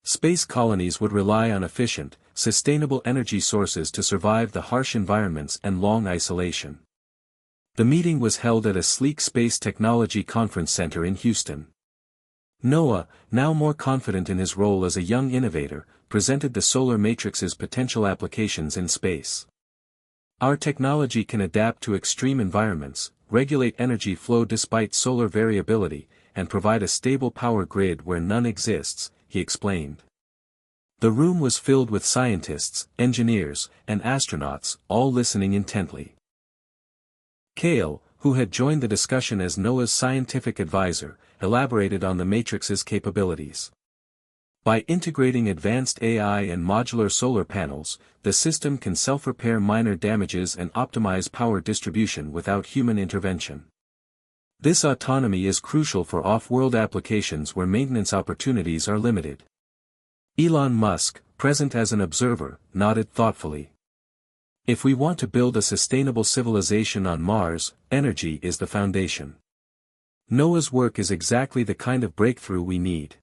Space colonies would rely on efficient, sustainable energy sources to survive the harsh environments and long isolation. The meeting was held at a sleek space technology conference center in Houston. Noah, now more confident in his role as a young innovator, presented the solar matrix's potential applications in space. Our technology can adapt to extreme environments, regulate energy flow despite solar variability, and provide a stable power grid where none exists, he explained. The room was filled with scientists, engineers, and astronauts, all listening intently. Cale, who had joined the discussion as Noah's scientific advisor, elaborated on the matrix's capabilities. By integrating advanced AI and modular solar panels, the system can self-repair minor damages and optimize power distribution without human intervention. This autonomy is crucial for off-world applications where maintenance opportunities are limited. Elon Musk, present as an observer, nodded thoughtfully. If we want to build a sustainable civilization on Mars, energy is the foundation. Noah's work is exactly the kind of breakthrough we need.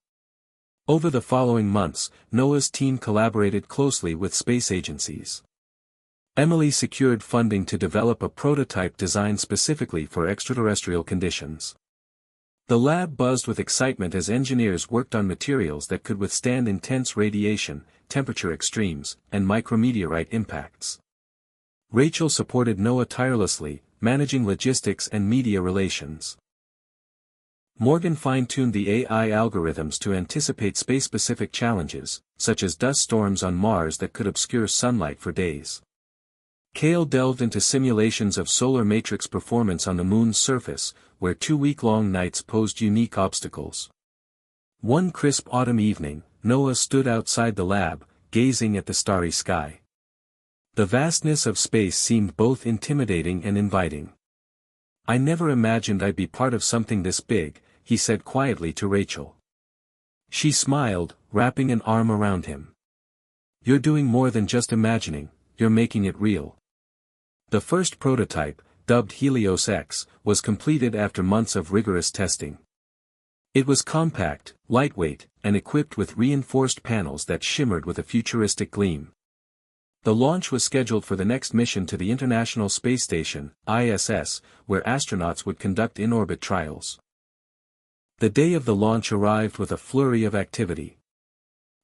Over the following months, Noah's team collaborated closely with space agencies. Emily secured funding to develop a prototype designed specifically for extraterrestrial conditions. The lab buzzed with excitement as engineers worked on materials that could withstand intense radiation, temperature extremes, and micrometeorite impacts. Rachel supported Noah tirelessly, managing logistics and media relations. Morgan fine-tuned the AI algorithms to anticipate space-specific challenges, such as dust storms on Mars that could obscure sunlight for days. Cale delved into simulations of solar matrix performance on the Moon's surface, where 2-week-long nights posed unique obstacles. One crisp autumn evening, Noah stood outside the lab, gazing at the starry sky. The vastness of space seemed both intimidating and inviting. "I never imagined I'd be part of something this big," he said quietly to Rachel. She smiled, wrapping an arm around him. "You're doing more than just imagining, you're making it real." The first prototype, dubbed Helios X, was completed after months of rigorous testing. It was compact, lightweight, and equipped with reinforced panels that shimmered with a futuristic gleam. The launch was scheduled for the next mission to the International Space Station, ISS, where astronauts would conduct in-orbit trials. The day of the launch arrived with a flurry of activity.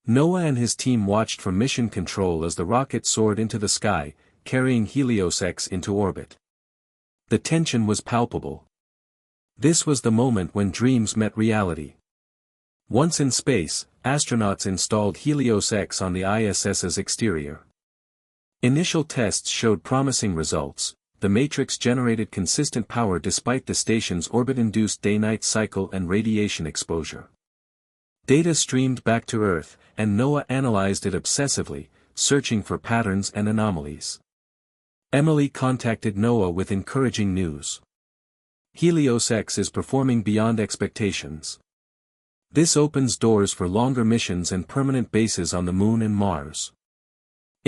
Noah and his team watched from mission control as the rocket soared into the sky, carrying Helios X into orbit. The tension was palpable. This was the moment when dreams met reality. Once in space, astronauts installed Helios X on the ISS's exterior. Initial tests showed promising results. The matrix generated consistent power despite the station's orbit-induced day-night cycle and radiation exposure. Data streamed back to Earth, and Noah analyzed it obsessively, searching for patterns and anomalies. Emily contacted Noah with encouraging news. "Helios X is performing beyond expectations. This opens doors for longer missions and permanent bases on the Moon and Mars."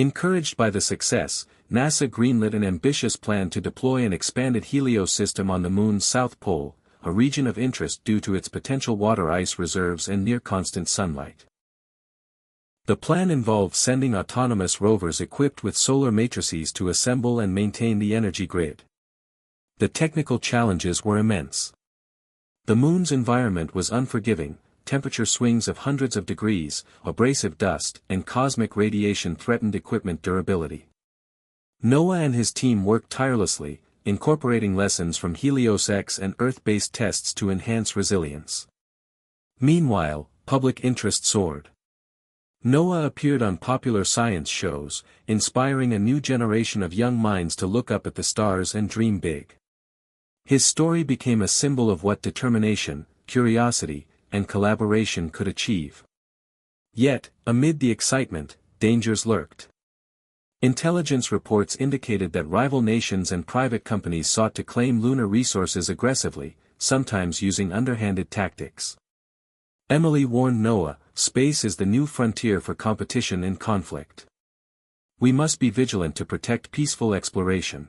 Encouraged by the success, NASA greenlit an ambitious plan to deploy an expanded Helios system on the Moon's south pole, a region of interest due to its potential water ice reserves and near-constant sunlight. The plan involved sending autonomous rovers equipped with solar matrices to assemble and maintain the energy grid. The technical challenges were immense. The Moon's environment was unforgiving, temperature swings of hundreds of degrees, abrasive dust, and cosmic radiation threatened equipment durability. NOAA and his team worked tirelessly, incorporating lessons from Helios X and Earth-based tests to enhance resilience. Meanwhile, public interest soared. NOAA appeared on popular science shows, inspiring a new generation of young minds to look up at the stars and dream big. His story became a symbol of what determination, curiosity, and collaboration could achieve. Yet, amid the excitement, dangers lurked. Intelligence reports indicated that rival nations and private companies sought to claim lunar resources aggressively, sometimes using underhanded tactics. Emily warned NOAA, space is the new frontier for competition and conflict. We must be vigilant to protect peaceful exploration.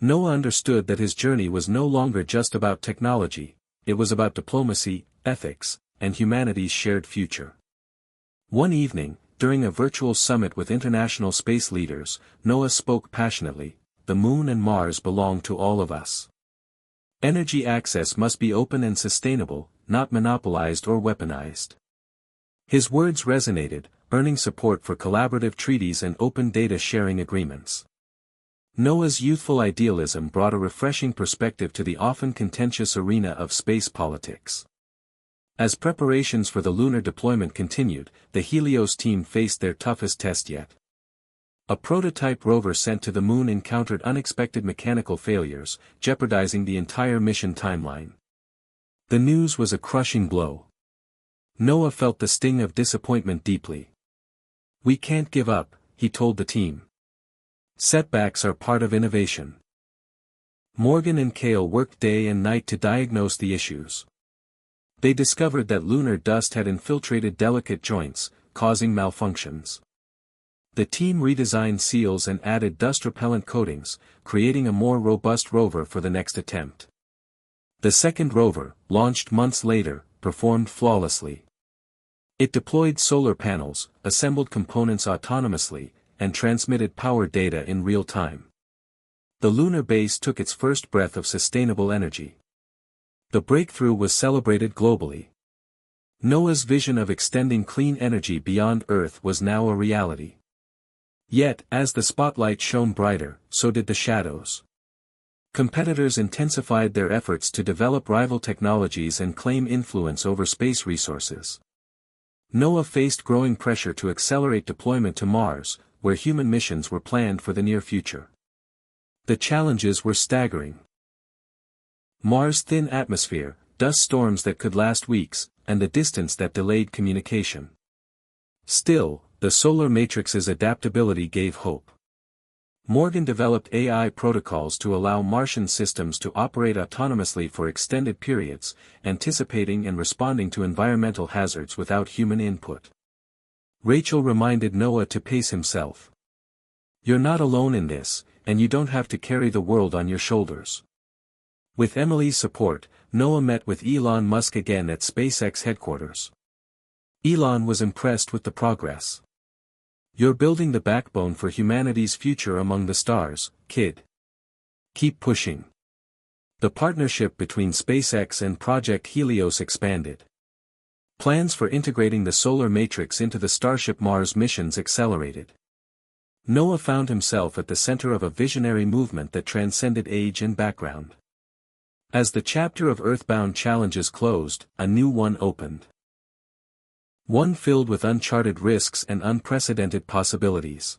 NOAA understood that his journey was no longer just about technology, it was about diplomacy, ethics, and humanity's shared future. One evening, during a virtual summit with international space leaders, NOAA spoke passionately, "The Moon and Mars belong to all of us. Energy access must be open and sustainable, not monopolized or weaponized." His words resonated, earning support for collaborative treaties and open data sharing agreements. NOAA's youthful idealism brought a refreshing perspective to the often contentious arena of space politics. As preparations for the lunar deployment continued, the Helios team faced their toughest test yet. A prototype rover sent to the Moon encountered unexpected mechanical failures, jeopardizing the entire mission timeline. The news was a crushing blow. NOAA felt the sting of disappointment deeply. "We can't give up," he told the team. "Setbacks are part of innovation." Morgan and Cale worked day and night to diagnose the issues. They discovered that lunar dust had infiltrated delicate joints, causing malfunctions. The team redesigned seals and added dust-repellent coatings, creating a more robust rover for the next attempt. The second rover, launched months later, performed flawlessly. It deployed solar panels, assembled components autonomously, and transmitted power data in real time. The lunar base took its first breath of sustainable energy. The breakthrough was celebrated globally. NOAA's vision of extending clean energy beyond Earth was now a reality. Yet, as the spotlight shone brighter, so did the shadows. Competitors intensified their efforts to develop rival technologies and claim influence over space resources. NOAA faced growing pressure to accelerate deployment to Mars, where human missions were planned for the near future. The challenges were staggering. Mars' thin atmosphere, dust storms that could last weeks, and the distance that delayed communication. Still, the solar matrix's adaptability gave hope. Morgan developed AI protocols to allow Martian systems to operate autonomously for extended periods, anticipating and responding to environmental hazards without human input. Rachel reminded NOAA to pace himself. "You're not alone in this, and you don't have to carry the world on your shoulders." With Emily's support, NOAA met with Elon Musk again at SpaceX headquarters. Elon was impressed with the progress. "You're building the backbone for humanity's future among the stars, kid. Keep pushing." The partnership between SpaceX and Project Helios expanded. Plans for integrating the solar matrix into the Starship Mars missions accelerated. NOAA found himself at the center of a visionary movement that transcended age and background. As the chapter of Earthbound challenges closed, a new one opened. One filled with uncharted risks and unprecedented possibilities.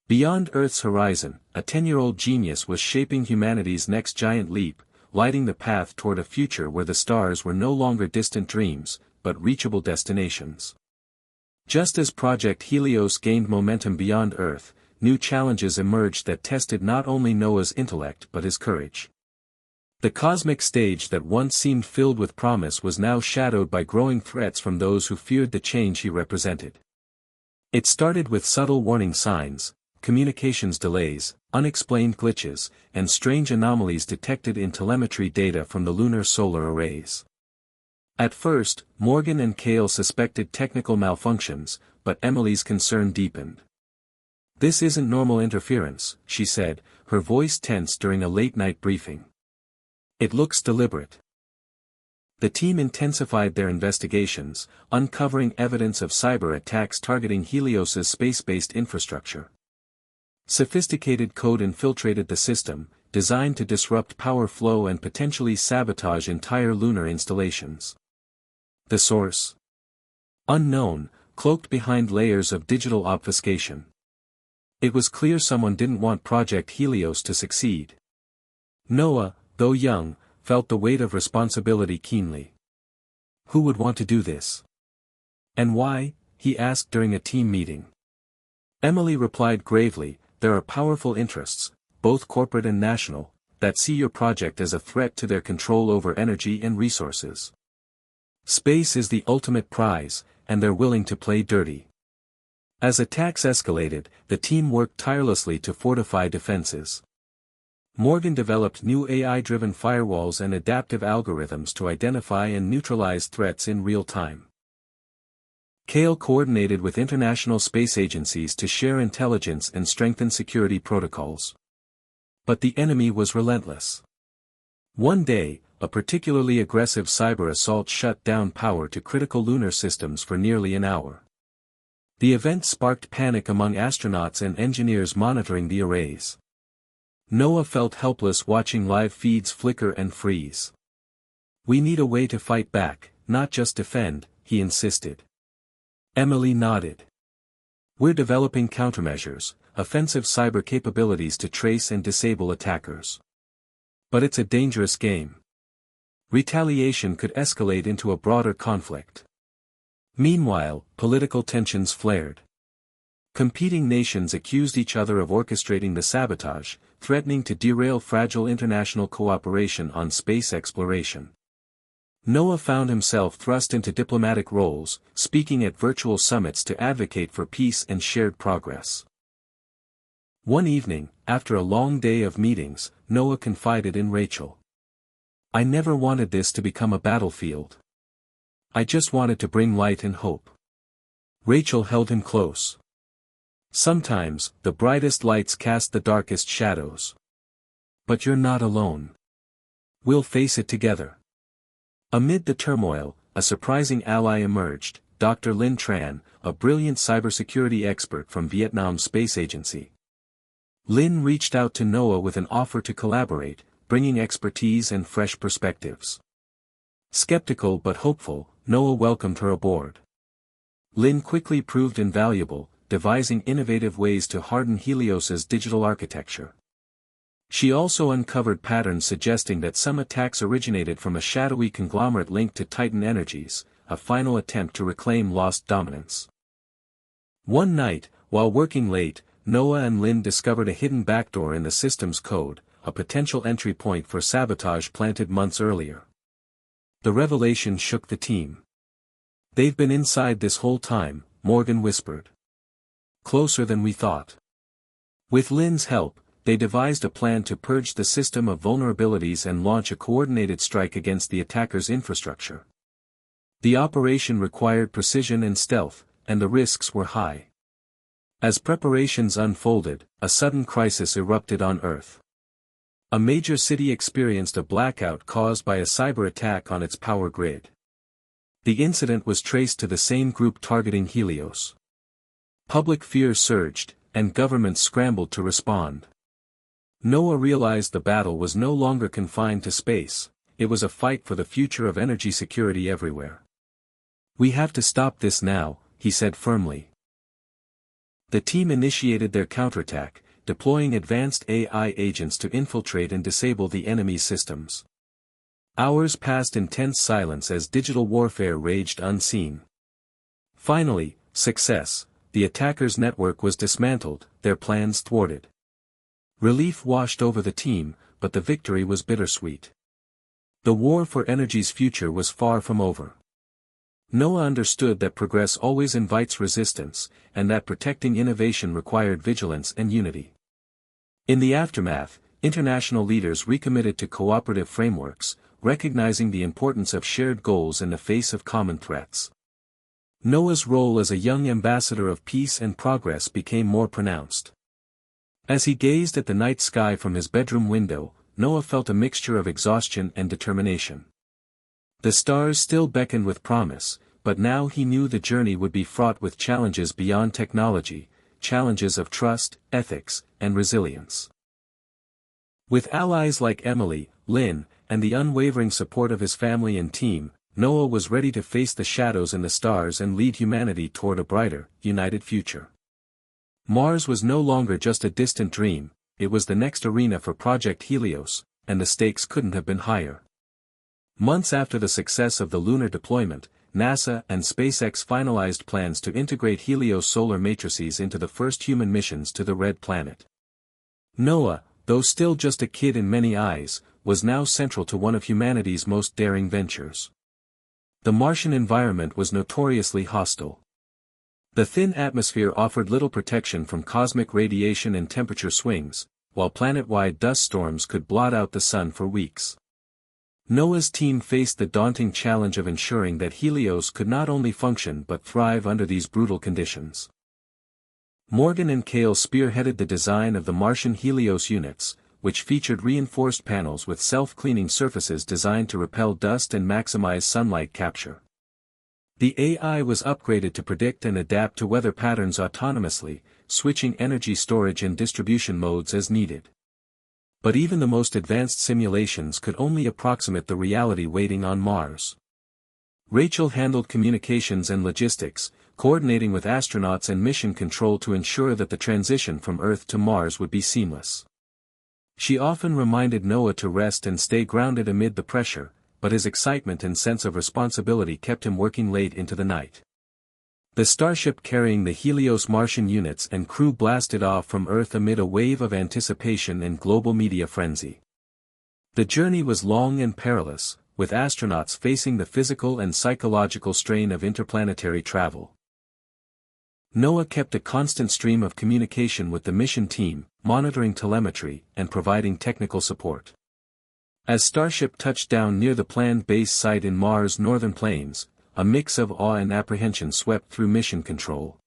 Beyond Earth's horizon, a 10-year-old genius was shaping humanity's next giant leap, lighting the path toward a future where the stars were no longer distant dreams, but reachable destinations. Just as Project Helios gained momentum beyond Earth, new challenges emerged that tested not only NOAA's intellect but his courage. The cosmic stage that once seemed filled with promise was now shadowed by growing threats from those who feared the change he represented. It started with subtle warning signs, communications delays, unexplained glitches, and strange anomalies detected in telemetry data from the lunar solar arrays. At first, Morgan and Cale suspected technical malfunctions, but Emily's concern deepened. "This isn't normal interference," she said, her voice tense during a late-night briefing. "It looks deliberate." The team intensified their investigations, uncovering evidence of cyber attacks targeting Helios's space-based infrastructure. Sophisticated code infiltrated the system, designed to disrupt power flow and potentially sabotage entire lunar installations. The source? Unknown, cloaked behind layers of digital obfuscation. It was clear someone didn't want Project Helios to succeed. Noah, though young, felt the weight of responsibility keenly. Who would want to do this? And why? He asked during a team meeting. Emily replied gravely, "There are powerful interests, both corporate and national, that see your project as a threat to their control over energy and resources. Space is the ultimate prize, and they're willing to play dirty." As attacks escalated, the team worked tirelessly to fortify defenses. Morgan developed new AI-driven firewalls and adaptive algorithms to identify and neutralize threats in real time. Cale coordinated with international space agencies to share intelligence and strengthen security protocols. But the enemy was relentless. One day, a particularly aggressive cyber assault shut down power to critical lunar systems for nearly an hour. The event sparked panic among astronauts and engineers monitoring the arrays. Noah felt helpless watching live feeds flicker and freeze. "We need a way to fight back, not just defend," he insisted. Emily nodded. "We're developing countermeasures, offensive cyber capabilities to trace and disable attackers. But it's a dangerous game. Retaliation could escalate into a broader conflict." Meanwhile, political tensions flared. Competing nations accused each other of orchestrating the sabotage, threatening to derail fragile international cooperation on space exploration. Noah found himself thrust into diplomatic roles, speaking at virtual summits to advocate for peace and shared progress. One evening, after a long day of meetings, Noah confided in Rachel. "I never wanted this to become a battlefield. I just wanted to bring light and hope." Rachel held him close. "Sometimes, the brightest lights cast the darkest shadows. But you're not alone. We'll face it together." Amid the turmoil, a surprising ally emerged, Dr. Lin Tran, a brilliant cybersecurity expert from Vietnam's space agency. Lin reached out to Noah with an offer to collaborate, bringing expertise and fresh perspectives. Skeptical but hopeful, Noah welcomed her aboard. Lin quickly proved invaluable, devising innovative ways to harden Helios's digital architecture. She also uncovered patterns suggesting that some attacks originated from a shadowy conglomerate linked to Titan Energies, a final attempt to reclaim lost dominance. One night, while working late, Noah and Lin discovered a hidden backdoor in the system's code, a potential entry point for sabotage planted months earlier. The revelation shook the team. "They've been inside this whole time," Morgan whispered. "Closer than we thought." With Lin's help, they devised a plan to purge the system of vulnerabilities and launch a coordinated strike against the attacker's infrastructure. The operation required precision and stealth, and the risks were high. As preparations unfolded, a sudden crisis erupted on Earth. A major city experienced a blackout caused by a cyber attack on its power grid. The incident was traced to the same group targeting Helios. Public fear surged, and governments scrambled to respond. Noah realized the battle was no longer confined to space, it was a fight for the future of energy security everywhere. "We have to stop this now," he said firmly. The team initiated their counterattack, deploying advanced AI agents to infiltrate and disable the enemy's systems. Hours passed in tense silence as digital warfare raged unseen. Finally, success. The attackers' network was dismantled, their plans thwarted. Relief washed over the team, but the victory was bittersweet. The war for energy's future was far from over. Noah understood that progress always invites resistance, and that protecting innovation required vigilance and unity. In the aftermath, international leaders recommitted to cooperative frameworks, recognizing the importance of shared goals in the face of common threats. Noah's role as a young ambassador of peace and progress became more pronounced. As he gazed at the night sky from his bedroom window, Noah felt a mixture of exhaustion and determination. The stars still beckoned with promise, but now he knew the journey would be fraught with challenges beyond technology, challenges of trust, ethics, and resilience. With allies like Emily, Lynn, and the unwavering support of his family and team, Noah was ready to face the shadows in the stars and lead humanity toward a brighter, united future. Mars was no longer just a distant dream, it was the next arena for Project Helios, and the stakes couldn't have been higher. Months after the success of the lunar deployment, NASA and SpaceX finalized plans to integrate Helios solar matrices into the first human missions to the Red Planet. Noah, though still just a kid in many eyes, was now central to one of humanity's most daring ventures. The Martian environment was notoriously hostile. The thin atmosphere offered little protection from cosmic radiation and temperature swings, while planet-wide dust storms could blot out the sun for weeks. Noah's team faced the daunting challenge of ensuring that Helios could not only function but thrive under these brutal conditions. Morgan and Kale spearheaded the design of the Martian Helios units, which featured reinforced panels with self-cleaning surfaces designed to repel dust and maximize sunlight capture. The AI was upgraded to predict and adapt to weather patterns autonomously, switching energy storage and distribution modes as needed. But even the most advanced simulations could only approximate the reality waiting on Mars. Rachel handled communications and logistics, coordinating with astronauts and mission control to ensure that the transition from Earth to Mars would be seamless. She often reminded Noah to rest and stay grounded amid the pressure, but his excitement and sense of responsibility kept him working late into the night. The starship carrying the Helios Martian units and crew blasted off from Earth amid a wave of anticipation and global media frenzy. The journey was long and perilous, with astronauts facing the physical and psychological strain of interplanetary travel. Noah kept a constant stream of communication with the mission team, monitoring telemetry, and providing technical support. As Starship touched down near the planned base site in Mars' northern plains, a mix of awe and apprehension swept through mission control.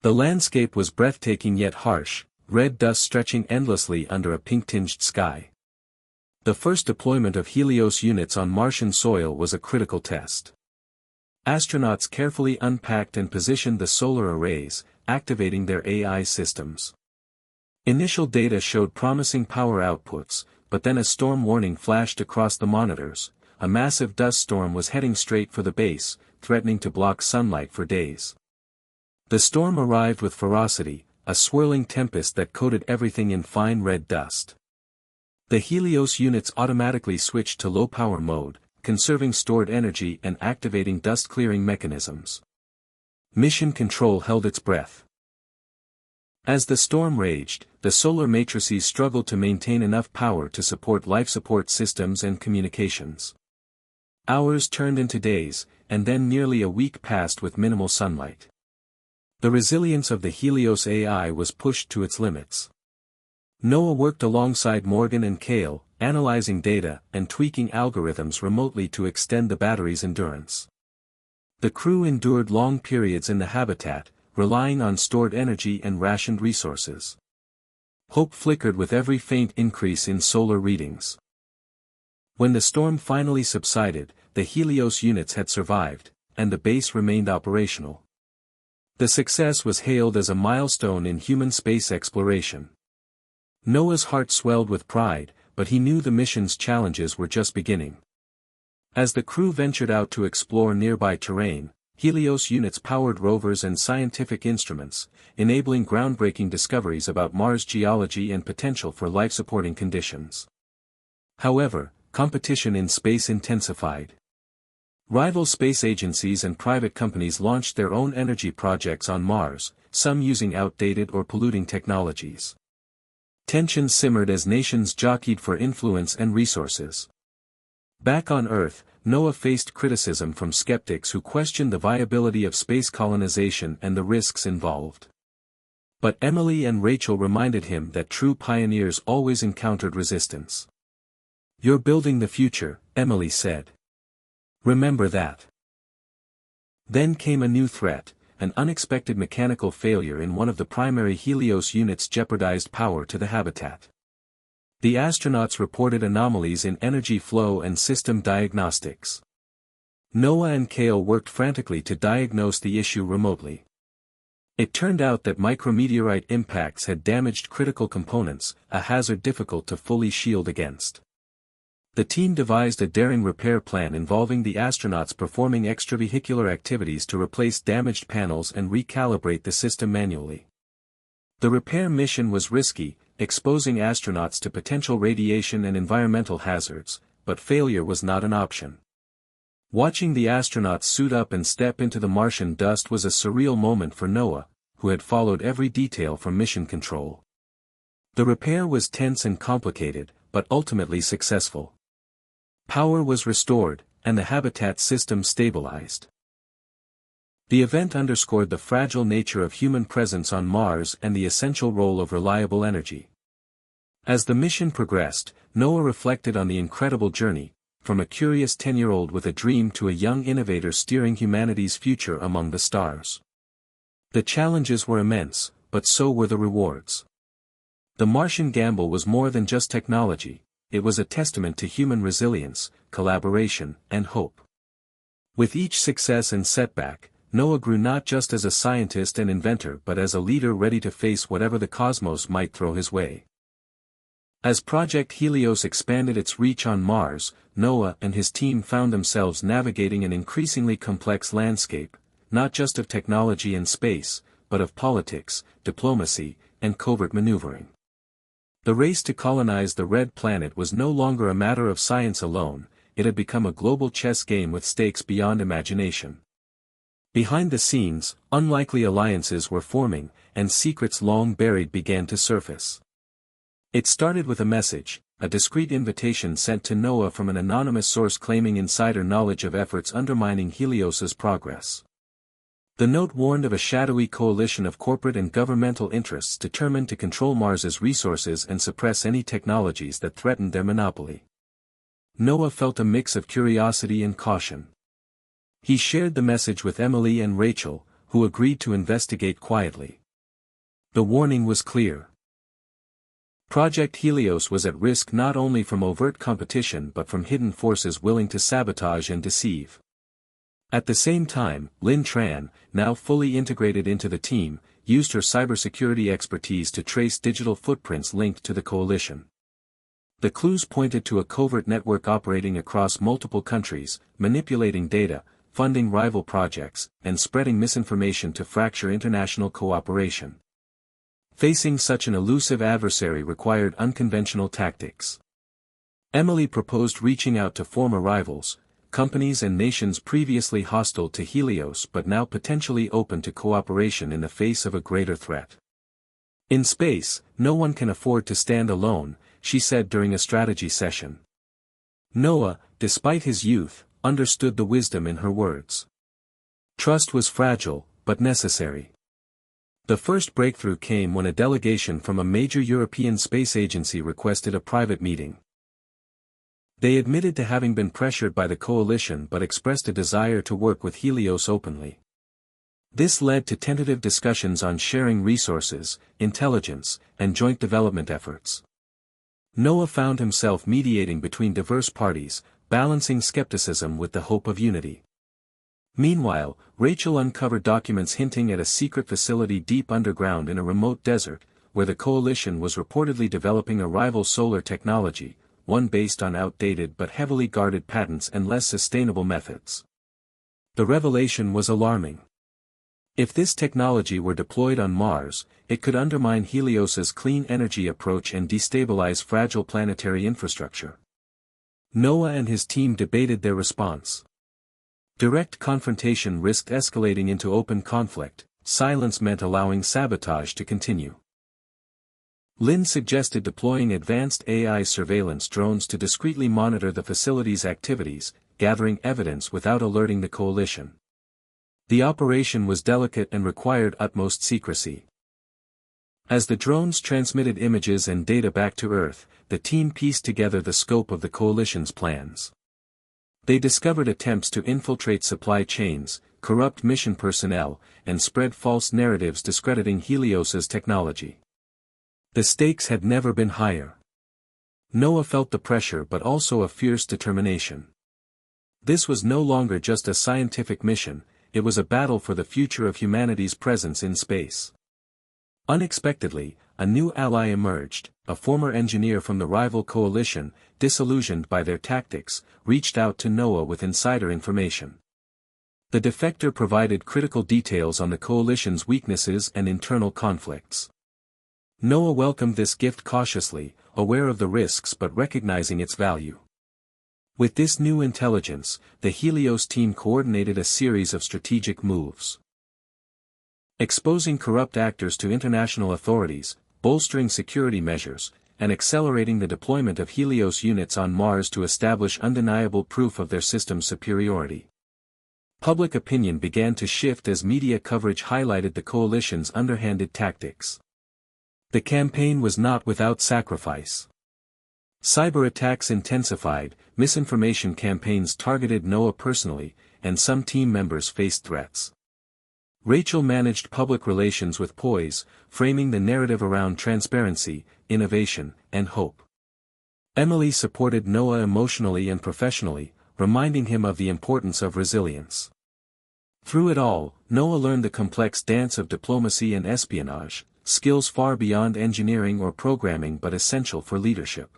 The landscape was breathtaking yet harsh, red dust stretching endlessly under a pink-tinged sky. The first deployment of Helios units on Martian soil was a critical test. Astronauts carefully unpacked and positioned the solar arrays, activating their AI systems. Initial data showed promising power outputs, but then a storm warning flashed across the monitors. A massive dust storm was heading straight for the base, threatening to block sunlight for days. The storm arrived with ferocity, a swirling tempest that coated everything in fine red dust. The Helios units automatically switched to low-power mode, conserving stored energy and activating dust-clearing mechanisms. Mission Control held its breath. As the storm raged, the solar matrices struggled to maintain enough power to support life support systems and communications. Hours turned into days, and then nearly a week passed with minimal sunlight. The resilience of the Helios AI was pushed to its limits. Noah worked alongside Morgan and Kale, analyzing data and tweaking algorithms remotely to extend the battery's endurance. The crew endured long periods in the habitat, relying on stored energy and rationed resources. Hope flickered with every faint increase in solar readings. When the storm finally subsided, the Helios units had survived, and the base remained operational. The success was hailed as a milestone in human space exploration. Noah's heart swelled with pride, but he knew the mission's challenges were just beginning. As the crew ventured out to explore nearby terrain, Helios units powered rovers and scientific instruments, enabling groundbreaking discoveries about Mars' geology and potential for life-supporting conditions. However, competition in space intensified. Rival space agencies and private companies launched their own energy projects on Mars, some using outdated or polluting technologies. Tensions simmered as nations jockeyed for influence and resources. Back on Earth, Noah faced criticism from skeptics who questioned the viability of space colonization and the risks involved. But Emily and Rachel reminded him that true pioneers always encountered resistance. "You're building the future," Emily said. "Remember that." Then came a new threat. An unexpected mechanical failure in one of the primary Helios units jeopardized power to the habitat. The astronauts reported anomalies in energy flow and system diagnostics. Noah and Cale worked frantically to diagnose the issue remotely. It turned out that micrometeorite impacts had damaged critical components, a hazard difficult to fully shield against. The team devised a daring repair plan involving the astronauts performing extravehicular activities to replace damaged panels and recalibrate the system manually. The repair mission was risky, exposing astronauts to potential radiation and environmental hazards, but failure was not an option. Watching the astronauts suit up and step into the Martian dust was a surreal moment for Noah, who had followed every detail from mission control. The repair was tense and complicated, but ultimately successful. Power was restored, and the habitat system stabilized. The event underscored the fragile nature of human presence on Mars and the essential role of reliable energy. As the mission progressed, Noah reflected on the incredible journey, from a curious 10-year-old with a dream to a young innovator steering humanity's future among the stars. The challenges were immense, but so were the rewards. The Martian gamble was more than just technology. It was a testament to human resilience, collaboration, and hope. With each success and setback, Noah grew not just as a scientist and inventor but as a leader ready to face whatever the cosmos might throw his way. As Project Helios expanded its reach on Mars, Noah and his team found themselves navigating an increasingly complex landscape, not just of technology and space, but of politics, diplomacy, and covert maneuvering. The race to colonize the Red Planet was no longer a matter of science alone, it had become a global chess game with stakes beyond imagination. Behind the scenes, unlikely alliances were forming, and secrets long buried began to surface. It started with a message, a discreet invitation sent to Noah from an anonymous source claiming insider knowledge of efforts undermining Helios's progress. The note warned of a shadowy coalition of corporate and governmental interests determined to control Mars's resources and suppress any technologies that threatened their monopoly. Noah felt a mix of curiosity and caution. He shared the message with Emily and Rachel, who agreed to investigate quietly. The warning was clear. Project Helios was at risk not only from overt competition but from hidden forces willing to sabotage and deceive. At the same time, Lynn Tran, now fully integrated into the team, used her cybersecurity expertise to trace digital footprints linked to the coalition. The clues pointed to a covert network operating across multiple countries, manipulating data, funding rival projects, and spreading misinformation to fracture international cooperation. Facing such an elusive adversary required unconventional tactics. Emily proposed reaching out to former rivals, companies and nations previously hostile to Helios but now potentially open to cooperation in the face of a greater threat. "In space, no one can afford to stand alone," she said during a strategy session. Noah, despite his youth, understood the wisdom in her words. Trust was fragile, but necessary. The first breakthrough came when a delegation from a major European space agency requested a private meeting. They admitted to having been pressured by the coalition but expressed a desire to work with Helios openly. This led to tentative discussions on sharing resources, intelligence, and joint development efforts. Noah found himself mediating between diverse parties, balancing skepticism with the hope of unity. Meanwhile, Rachel uncovered documents hinting at a secret facility deep underground in a remote desert, where the coalition was reportedly developing a rival solar technology, one based on outdated but heavily guarded patents and less sustainable methods. The revelation was alarming. If this technology were deployed on Mars, it could undermine Helios's clean energy approach and destabilize fragile planetary infrastructure. Noah and his team debated their response. Direct confrontation risked escalating into open conflict, silence meant allowing sabotage to continue. Lin suggested deploying advanced AI surveillance drones to discreetly monitor the facility's activities, gathering evidence without alerting the coalition. The operation was delicate and required utmost secrecy. As the drones transmitted images and data back to Earth, the team pieced together the scope of the coalition's plans. They discovered attempts to infiltrate supply chains, corrupt mission personnel, and spread false narratives discrediting Helios's technology. The stakes had never been higher. Noah felt the pressure but also a fierce determination. This was no longer just a scientific mission, it was a battle for the future of humanity's presence in space. Unexpectedly, a new ally emerged, a former engineer from the rival coalition, disillusioned by their tactics, reached out to Noah with insider information. The defector provided critical details on the coalition's weaknesses and internal conflicts. Noah welcomed this gift cautiously, aware of the risks but recognizing its value. With this new intelligence, the Helios team coordinated a series of strategic moves. Exposing corrupt actors to international authorities, bolstering security measures, and accelerating the deployment of Helios units on Mars to establish undeniable proof of their system's superiority. Public opinion began to shift as media coverage highlighted the coalition's underhanded tactics. The campaign was not without sacrifice. Cyber attacks intensified, misinformation campaigns targeted Noah personally, and some team members faced threats. Rachel managed public relations with poise, framing the narrative around transparency, innovation, and hope. Emily supported Noah emotionally and professionally, reminding him of the importance of resilience. Through it all, Noah learned the complex dance of diplomacy and espionage, skills far beyond engineering or programming but essential for leadership.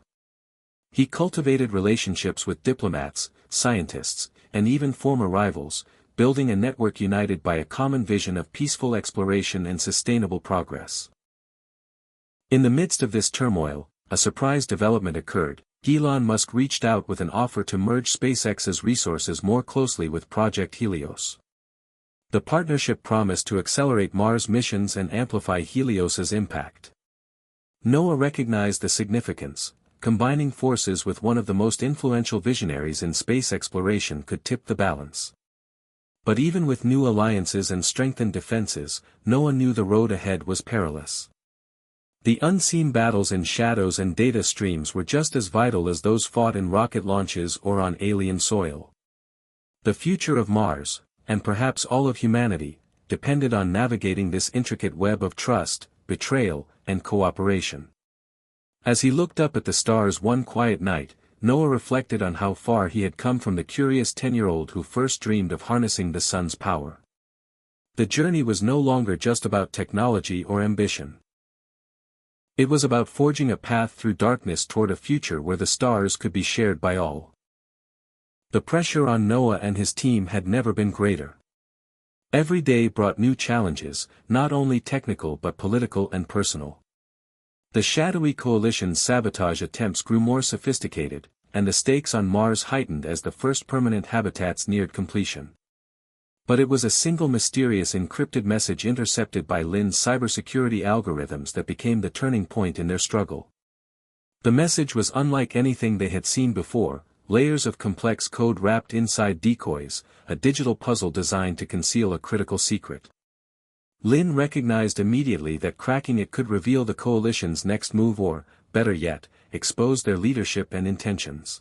He cultivated relationships with diplomats, scientists, and even former rivals, building a network united by a common vision of peaceful exploration and sustainable progress. In the midst of this turmoil, a surprise development occurred. Elon Musk reached out with an offer to merge SpaceX's resources more closely with Project Helios. The partnership promised to accelerate Mars missions and amplify Helios's impact. Noah recognized the significance. Combining forces with one of the most influential visionaries in space exploration could tip the balance. But even with new alliances and strengthened defenses, Noah knew the road ahead was perilous. The unseen battles in shadows and data streams were just as vital as those fought in rocket launches or on alien soil. The future of Mars, and perhaps all of humanity, depended on navigating this intricate web of trust, betrayal, and cooperation. As he looked up at the stars one quiet night, Noah reflected on how far he had come from the curious 10-year-old who first dreamed of harnessing the sun's power. The journey was no longer just about technology or ambition. It was about forging a path through darkness toward a future where the stars could be shared by all. The pressure on Noah and his team had never been greater. Every day brought new challenges, not only technical but political and personal. The shadowy coalition's sabotage attempts grew more sophisticated, and the stakes on Mars heightened as the first permanent habitats neared completion. But it was a single mysterious encrypted message intercepted by Lin's cybersecurity algorithms that became the turning point in their struggle. The message was unlike anything they had seen before, layers of complex code wrapped inside decoys, a digital puzzle designed to conceal a critical secret. Lin recognized immediately that cracking it could reveal the coalition's next move or, better yet, expose their leadership and intentions.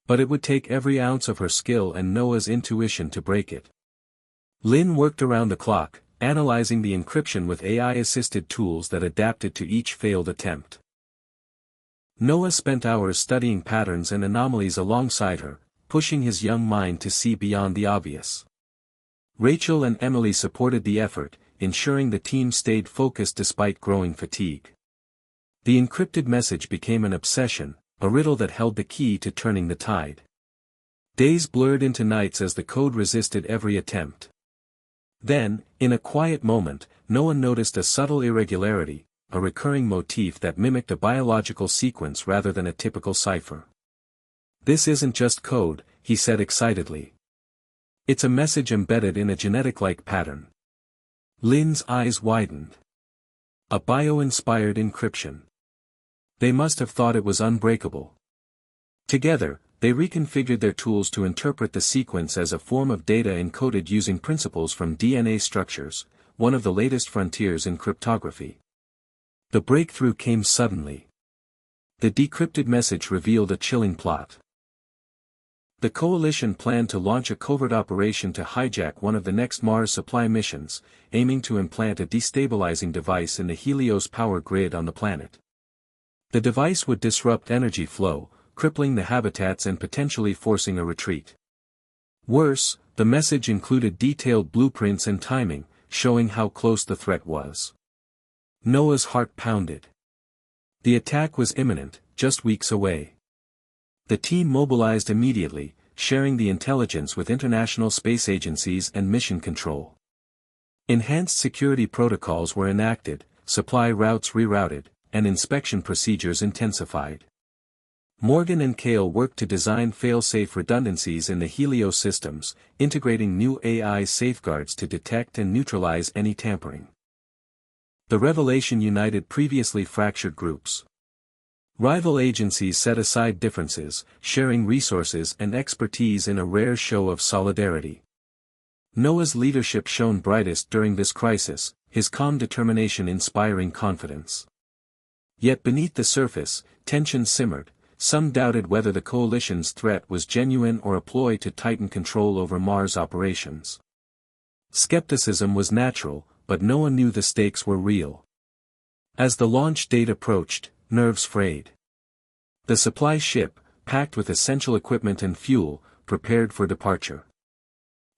But it would take every ounce of her skill and Noah's intuition to break it. Lin worked around the clock, analyzing the encryption with AI-assisted tools that adapted to each failed attempt. Noah spent hours studying patterns and anomalies alongside her, pushing his young mind to see beyond the obvious. Rachel and Emily supported the effort, ensuring the team stayed focused despite growing fatigue. The encrypted message became an obsession, a riddle that held the key to turning the tide. Days blurred into nights as the code resisted every attempt. Then, in a quiet moment, Noah noticed a subtle irregularity, a recurring motif that mimicked a biological sequence rather than a typical cipher. "This isn't just code," he said excitedly. "It's a message embedded in a genetic-like pattern." Lin's eyes widened. A bio-inspired encryption. They must have thought it was unbreakable. Together, they reconfigured their tools to interpret the sequence as a form of data encoded using principles from DNA structures, one of the latest frontiers in cryptography. The breakthrough came suddenly. The decrypted message revealed a chilling plot. The coalition planned to launch a covert operation to hijack one of the next Mars supply missions, aiming to implant a destabilizing device in the Helios power grid on the planet. The device would disrupt energy flow, crippling the habitats and potentially forcing a retreat. Worse, the message included detailed blueprints and timing, showing how close the threat was. Noah's heart pounded. The attack was imminent, just weeks away. The team mobilized immediately, sharing the intelligence with international space agencies and mission control. Enhanced security protocols were enacted, supply routes rerouted, and inspection procedures intensified. Morgan and Kale worked to design fail-safe redundancies in the Helios systems, integrating new AI safeguards to detect and neutralize any tampering. The revelation united previously fractured groups. Rival agencies set aside differences, sharing resources and expertise in a rare show of solidarity. Noah's leadership shone brightest during this crisis, his calm determination inspiring confidence. Yet beneath the surface, tension simmered. Some doubted whether the coalition's threat was genuine or a ploy to tighten control over Mars operations. Skepticism was natural, but no one knew the stakes were real. As the launch date approached, nerves frayed. The supply ship, packed with essential equipment and fuel, prepared for departure.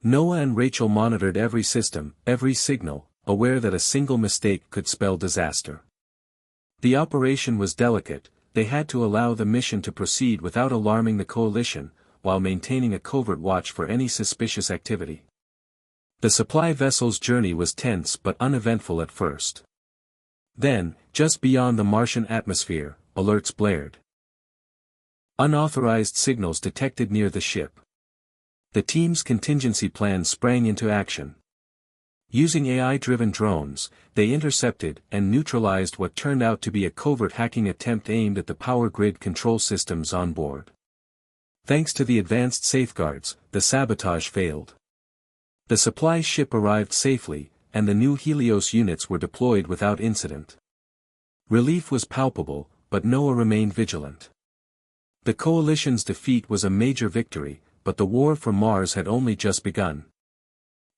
Noah and Rachel monitored every system, every signal, aware that a single mistake could spell disaster. The operation was delicate. They had to allow the mission to proceed without alarming the coalition, while maintaining a covert watch for any suspicious activity. The supply vessel's journey was tense but uneventful at first. Then, just beyond the Martian atmosphere, alerts blared. Unauthorized signals detected near the ship. The team's contingency plan sprang into action. Using AI-driven drones, they intercepted and neutralized what turned out to be a covert hacking attempt aimed at the power grid control systems on board. Thanks to the advanced safeguards, the sabotage failed. The supply ship arrived safely, and the new Helios units were deployed without incident. Relief was palpable, but Noah remained vigilant. The coalition's defeat was a major victory, but the war for Mars had only just begun.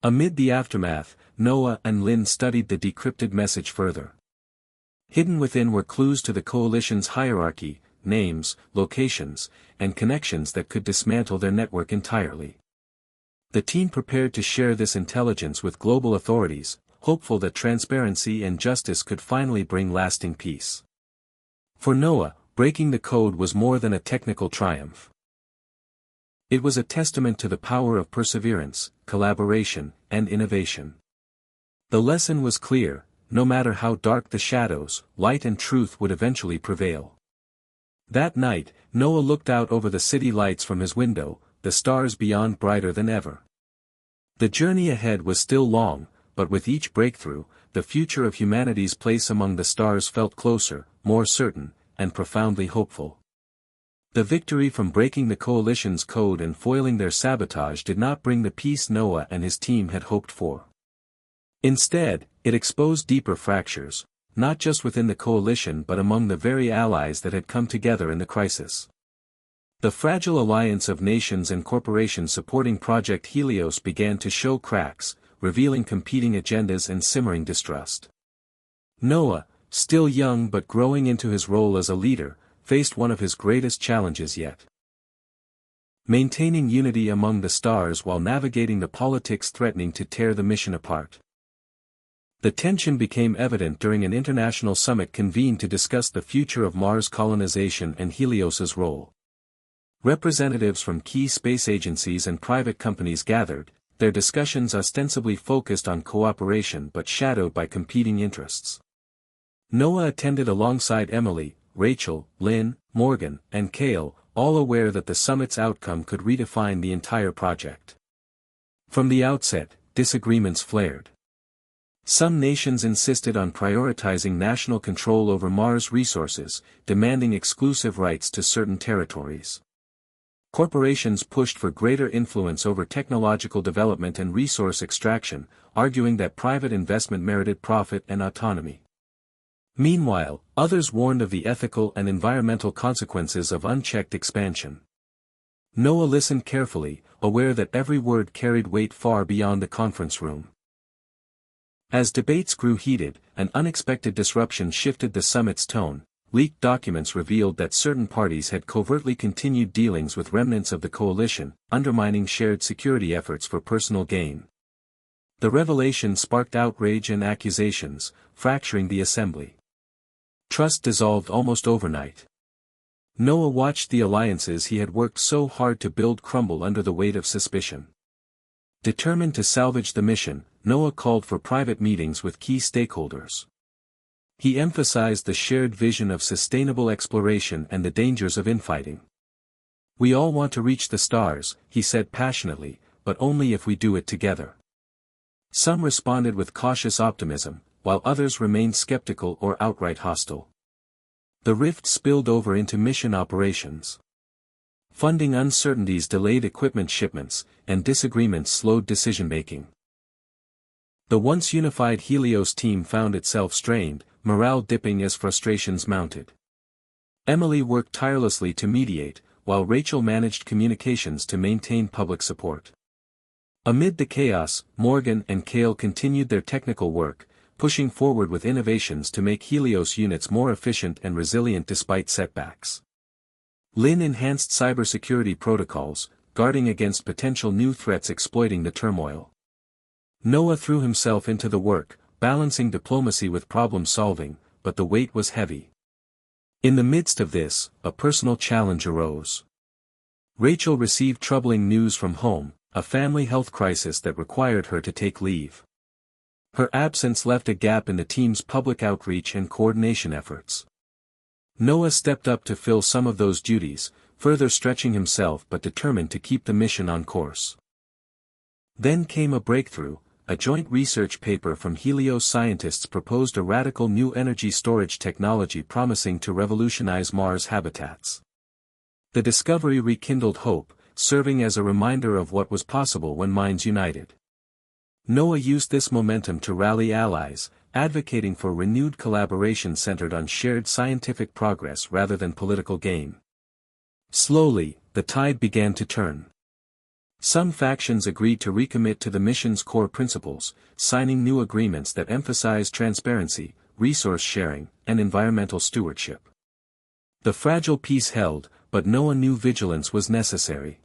Amid the aftermath, Noah and Lynn studied the decrypted message further. Hidden within were clues to the coalition's hierarchy, names, locations, and connections that could dismantle their network entirely. The team prepared to share this intelligence with global authorities, hopeful that transparency and justice could finally bring lasting peace. For Noah, breaking the code was more than a technical triumph. It was a testament to the power of perseverance, collaboration, and innovation. The lesson was clear: no matter how dark the shadows, light and truth would eventually prevail. That night, Noah looked out over the city lights from his window, the stars beyond brighter than ever. The journey ahead was still long, but with each breakthrough, the future of humanity's place among the stars felt closer, more certain, and profoundly hopeful. The victory from breaking the coalition's code and foiling their sabotage did not bring the peace Noah and his team had hoped for. Instead, it exposed deeper fractures, not just within the coalition but among the very allies that had come together in the crisis. The fragile alliance of nations and corporations supporting Project Helios began to show cracks, revealing competing agendas and simmering distrust. Noah, still young but growing into his role as a leader, faced one of his greatest challenges yet. Maintaining unity among the stars while navigating the politics threatening to tear the mission apart. The tension became evident during an international summit convened to discuss the future of Mars colonization and Helios's role. Representatives from key space agencies and private companies gathered, their discussions ostensibly focused on cooperation but shadowed by competing interests. Noah attended alongside Emily, Rachel, Lynn, Morgan, and Kale, all aware that the summit's outcome could redefine the entire project. From the outset, disagreements flared. Some nations insisted on prioritizing national control over Mars resources, demanding exclusive rights to certain territories. Corporations pushed for greater influence over technological development and resource extraction, arguing that private investment merited profit and autonomy. Meanwhile, others warned of the ethical and environmental consequences of unchecked expansion. Noah listened carefully, aware that every word carried weight far beyond the conference room. As debates grew heated, an unexpected disruption shifted the summit's tone. Leaked documents revealed that certain parties had covertly continued dealings with remnants of the coalition, undermining shared security efforts for personal gain. The revelation sparked outrage and accusations, fracturing the assembly. Trust dissolved almost overnight. Noah watched the alliances he had worked so hard to build crumble under the weight of suspicion. Determined to salvage the mission, Noah called for private meetings with key stakeholders. He emphasized the shared vision of sustainable exploration and the dangers of infighting. "We all want to reach the stars," he said passionately, "but only if we do it together." Some responded with cautious optimism, while others remained skeptical or outright hostile. The rift spilled over into mission operations. Funding uncertainties delayed equipment shipments, and disagreements slowed decision-making. The once unified Helios team found itself strained, morale dipping as frustrations mounted. Emily worked tirelessly to mediate, while Rachel managed communications to maintain public support. Amid the chaos, Morgan and Cale continued their technical work, pushing forward with innovations to make Helios units more efficient and resilient despite setbacks. Lynn enhanced cybersecurity protocols, guarding against potential new threats exploiting the turmoil. Noah threw himself into the work, balancing diplomacy with problem-solving, but the weight was heavy. In the midst of this, a personal challenge arose. Rachel received troubling news from home, a family health crisis that required her to take leave. Her absence left a gap in the team's public outreach and coordination efforts. Noah stepped up to fill some of those duties, further stretching himself but determined to keep the mission on course. Then came a breakthrough. A joint research paper from Helios scientists proposed a radical new energy storage technology promising to revolutionize Mars habitats. The discovery rekindled hope, serving as a reminder of what was possible when minds united. Noah used this momentum to rally allies, advocating for renewed collaboration centered on shared scientific progress rather than political gain. Slowly, the tide began to turn. Some factions agreed to recommit to the mission's core principles, signing new agreements that emphasize transparency, resource sharing, and environmental stewardship. The fragile peace held, but Noah knew vigilance was necessary.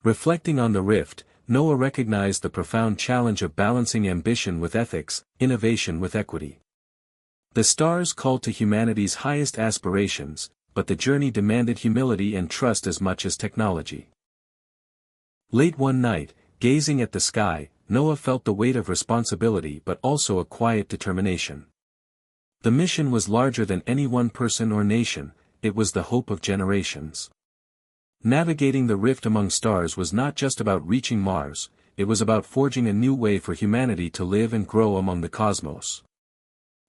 Reflecting on the rift, Noah recognized the profound challenge of balancing ambition with ethics, innovation with equity. The stars called to humanity's highest aspirations, but the journey demanded humility and trust as much as technology. Late one night, gazing at the sky, Noah felt the weight of responsibility but also a quiet determination. The mission was larger than any one person or nation, it was the hope of generations. Navigating the rift among stars was not just about reaching Mars, it was about forging a new way for humanity to live and grow among the cosmos.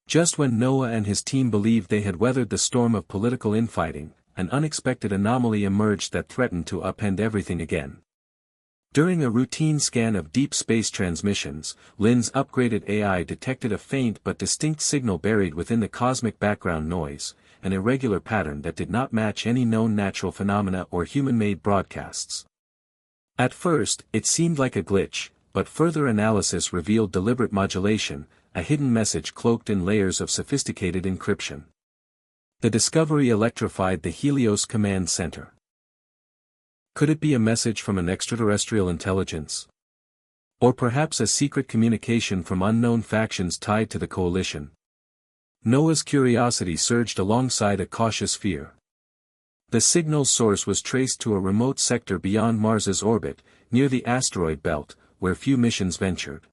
Just when Noah and his team believed they had weathered the storm of political infighting, an unexpected anomaly emerged that threatened to upend everything again. During a routine scan of deep space transmissions, Lynn's upgraded AI detected a faint but distinct signal buried within the cosmic background noise, an irregular pattern that did not match any known natural phenomena or human-made broadcasts. At first, it seemed like a glitch, but further analysis revealed deliberate modulation, a hidden message cloaked in layers of sophisticated encryption. The discovery electrified the Helios Command Center. Could it be a message from an extraterrestrial intelligence? Or perhaps a secret communication from unknown factions tied to the coalition? Noah's curiosity surged alongside a cautious fear. The signal's source was traced to a remote sector beyond Mars's orbit, near the asteroid belt, where few missions ventured.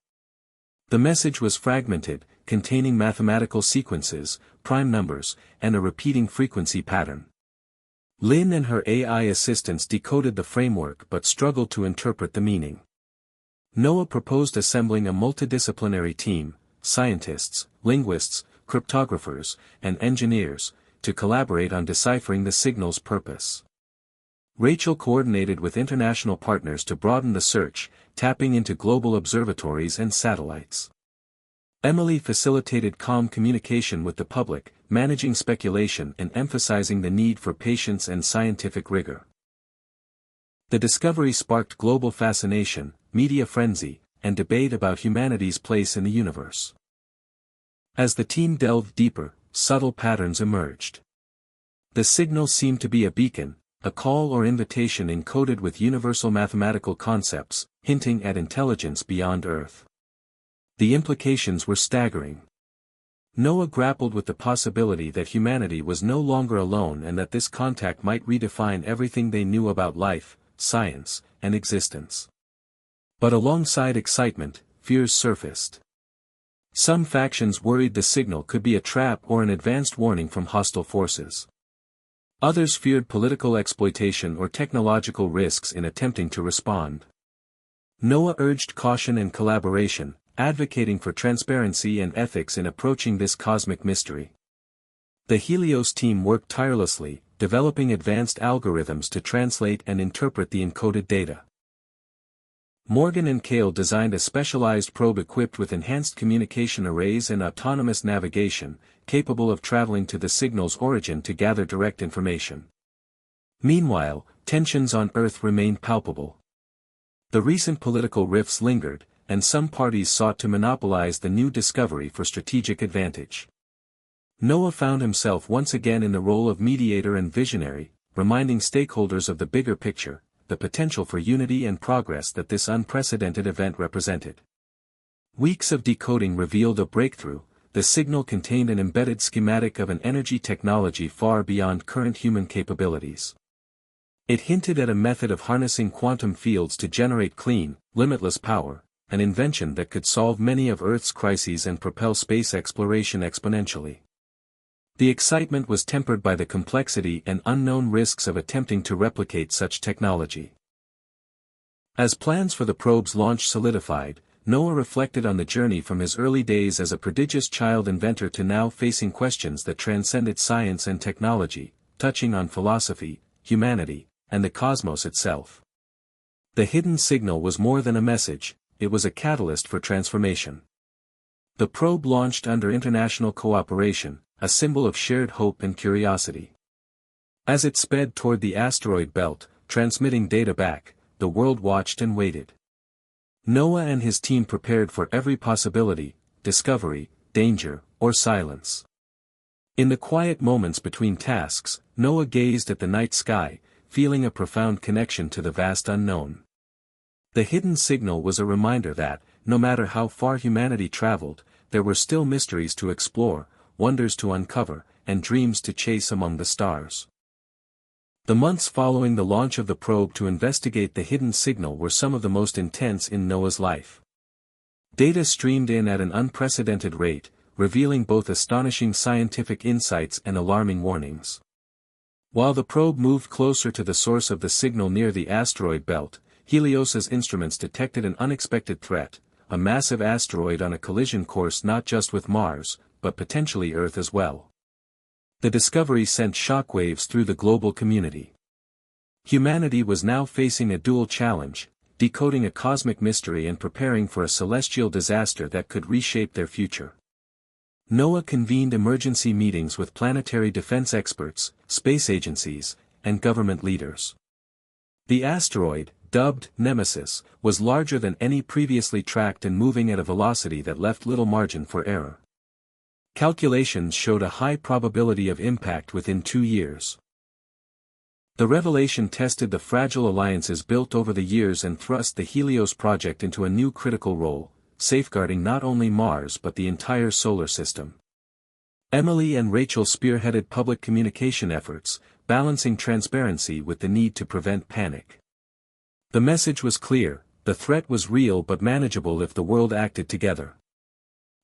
The message was fragmented, containing mathematical sequences, prime numbers, and a repeating frequency pattern. Lynn and her AI assistants decoded the framework but struggled to interpret the meaning. Noah proposed assembling a multidisciplinary team, scientists, linguists, cryptographers, and engineers, to collaborate on deciphering the signal's purpose. Rachel coordinated with international partners to broaden the search, tapping into global observatories and satellites. Emily facilitated calm communication with the public, managing speculation and emphasizing the need for patience and scientific rigor. The discovery sparked global fascination, media frenzy, and debate about humanity's place in the universe. As the team delved deeper, subtle patterns emerged. The signal seemed to be a beacon, a call or invitation encoded with universal mathematical concepts, hinting at intelligence beyond Earth. The implications were staggering. Noah grappled with the possibility that humanity was no longer alone and that this contact might redefine everything they knew about life, science, and existence. But alongside excitement, fears surfaced. Some factions worried the signal could be a trap or an advanced warning from hostile forces. Others feared political exploitation or technological risks in attempting to respond. Noah urged caution and collaboration, advocating for transparency and ethics in approaching this cosmic mystery. The Helios team worked tirelessly, developing advanced algorithms to translate and interpret the encoded data. Morgan and Cale designed a specialized probe equipped with enhanced communication arrays and autonomous navigation, capable of traveling to the signal's origin to gather direct information. Meanwhile, tensions on Earth remained palpable. The recent political rifts lingered, and some parties sought to monopolize the new discovery for strategic advantage. Noah found himself once again in the role of mediator and visionary, reminding stakeholders of the bigger picture, the potential for unity and progress that this unprecedented event represented. Weeks of decoding revealed a breakthrough. The signal contained an embedded schematic of an energy technology far beyond current human capabilities. It hinted at a method of harnessing quantum fields to generate clean, limitless power, an invention that could solve many of Earth's crises and propel space exploration exponentially. The excitement was tempered by the complexity and unknown risks of attempting to replicate such technology. As plans for the probe's launch solidified, Noah reflected on the journey from his early days as a prodigious child inventor to now facing questions that transcended science and technology, touching on philosophy, humanity, and the cosmos itself. The hidden signal was more than a message, it was a catalyst for transformation. The probe launched under international cooperation, a symbol of shared hope and curiosity. As it sped toward the asteroid belt, transmitting data back, the world watched and waited. Noah and his team prepared for every possibility, discovery, danger, or silence. In the quiet moments between tasks, Noah gazed at the night sky, feeling a profound connection to the vast unknown. The hidden signal was a reminder that, no matter how far humanity traveled, there were still mysteries to explore, wonders to uncover, and dreams to chase among the stars. The months following the launch of the probe to investigate the hidden signal were some of the most intense in Noah's life. Data streamed in at an unprecedented rate, revealing both astonishing scientific insights and alarming warnings. While the probe moved closer to the source of the signal near the asteroid belt, Helios's instruments detected an unexpected threat, a massive asteroid on a collision course not just with Mars, but potentially Earth as well. The discovery sent shockwaves through the global community. Humanity was now facing a dual challenge, decoding a cosmic mystery and preparing for a celestial disaster that could reshape their future. Noah convened emergency meetings with planetary defense experts, space agencies, and government leaders. The asteroid, dubbed Nemesis, was larger than any previously tracked and moving at a velocity that left little margin for error. Calculations showed a high probability of impact within 2 years. The revelation tested the fragile alliances built over the years and thrust the Helios project into a new critical role, safeguarding not only Mars but the entire solar system. Emily and Rachel spearheaded public communication efforts, balancing transparency with the need to prevent panic. The message was clear: the threat was real but manageable if the world acted together.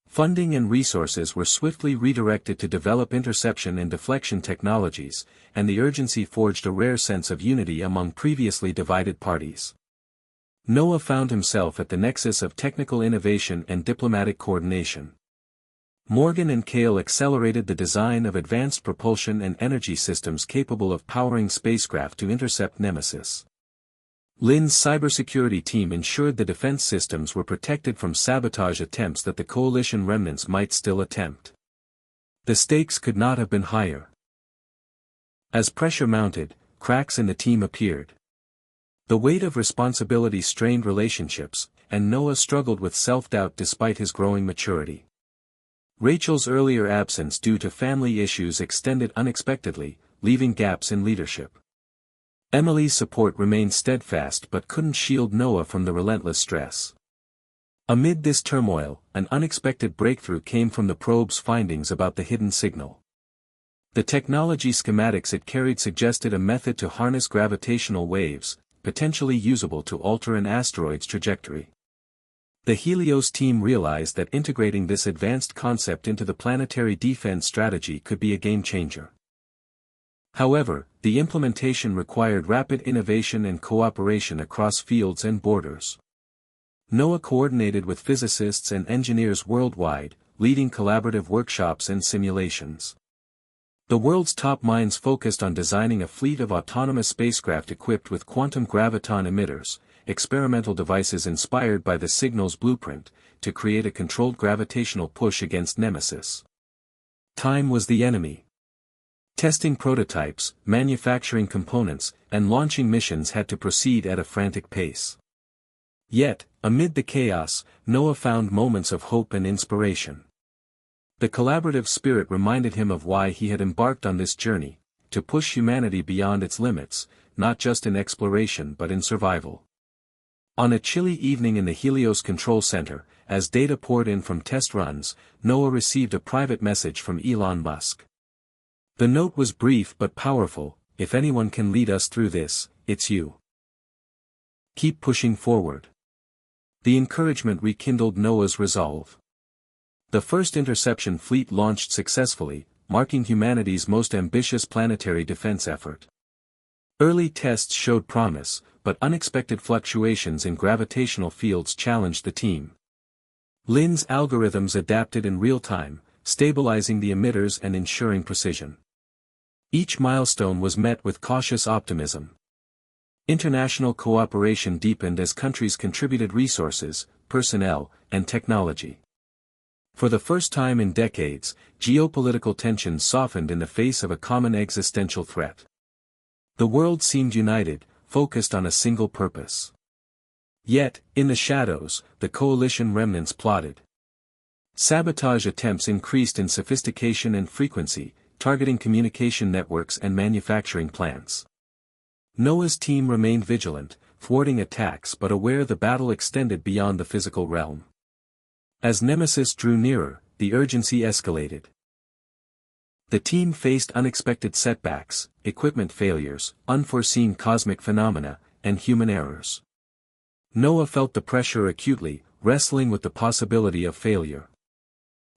Funding and resources were swiftly redirected to develop interception and deflection technologies, and the urgency forged a rare sense of unity among previously divided parties. Noah found himself at the nexus of technical innovation and diplomatic coordination. Morgan and Kale accelerated the design of advanced propulsion and energy systems capable of powering spacecraft to intercept Nemesis. Lynn's cybersecurity team ensured the defense systems were protected from sabotage attempts that the coalition remnants might still attempt. The stakes could not have been higher. As pressure mounted, cracks in the team appeared. The weight of responsibility strained relationships, and Noah struggled with self-doubt despite his growing maturity. Rachel's earlier absence due to family issues extended unexpectedly, leaving gaps in leadership. Emily's support remained steadfast but couldn't shield Noah from the relentless stress. Amid this turmoil, an unexpected breakthrough came from the probe's findings about the hidden signal. The technology schematics it carried suggested a method to harness gravitational waves, potentially usable to alter an asteroid's trajectory. The Helios team realized that integrating this advanced concept into the planetary defense strategy could be a game-changer. However, the implementation required rapid innovation and cooperation across fields and borders. Noah coordinated with physicists and engineers worldwide, leading collaborative workshops and simulations. The world's top minds focused on designing a fleet of autonomous spacecraft equipped with quantum graviton emitters, experimental devices inspired by the signal's blueprint, to create a controlled gravitational push against Nemesis. Time was the enemy. Testing prototypes, manufacturing components, and launching missions had to proceed at a frantic pace. Yet, amid the chaos, Noah found moments of hope and inspiration. The collaborative spirit reminded him of why he had embarked on this journey, to push humanity beyond its limits, not just in exploration but in survival. On a chilly evening in the Helios Control Center, as data poured in from test runs, Noah received a private message from Elon Musk. The note was brief but powerful: "If anyone can lead us through this, it's you. Keep pushing forward." The encouragement rekindled Noah's resolve. The first interception fleet launched successfully, marking humanity's most ambitious planetary defense effort. Early tests showed promise, but unexpected fluctuations in gravitational fields challenged the team. Lynn's algorithms adapted in real time, stabilizing the emitters and ensuring precision. Each milestone was met with cautious optimism. International cooperation deepened as countries contributed resources, personnel, and technology. For the first time in decades, geopolitical tensions softened in the face of a common existential threat. The world seemed united, focused on a single purpose. Yet, in the shadows, the coalition remnants plotted. Sabotage attempts increased in sophistication and frequency, targeting communication networks and manufacturing plants. Noah's team remained vigilant, thwarting attacks but aware the battle extended beyond the physical realm. As Nemesis drew nearer, the urgency escalated. The team faced unexpected setbacks, equipment failures, unforeseen cosmic phenomena, and human errors. Noah felt the pressure acutely, wrestling with the possibility of failure.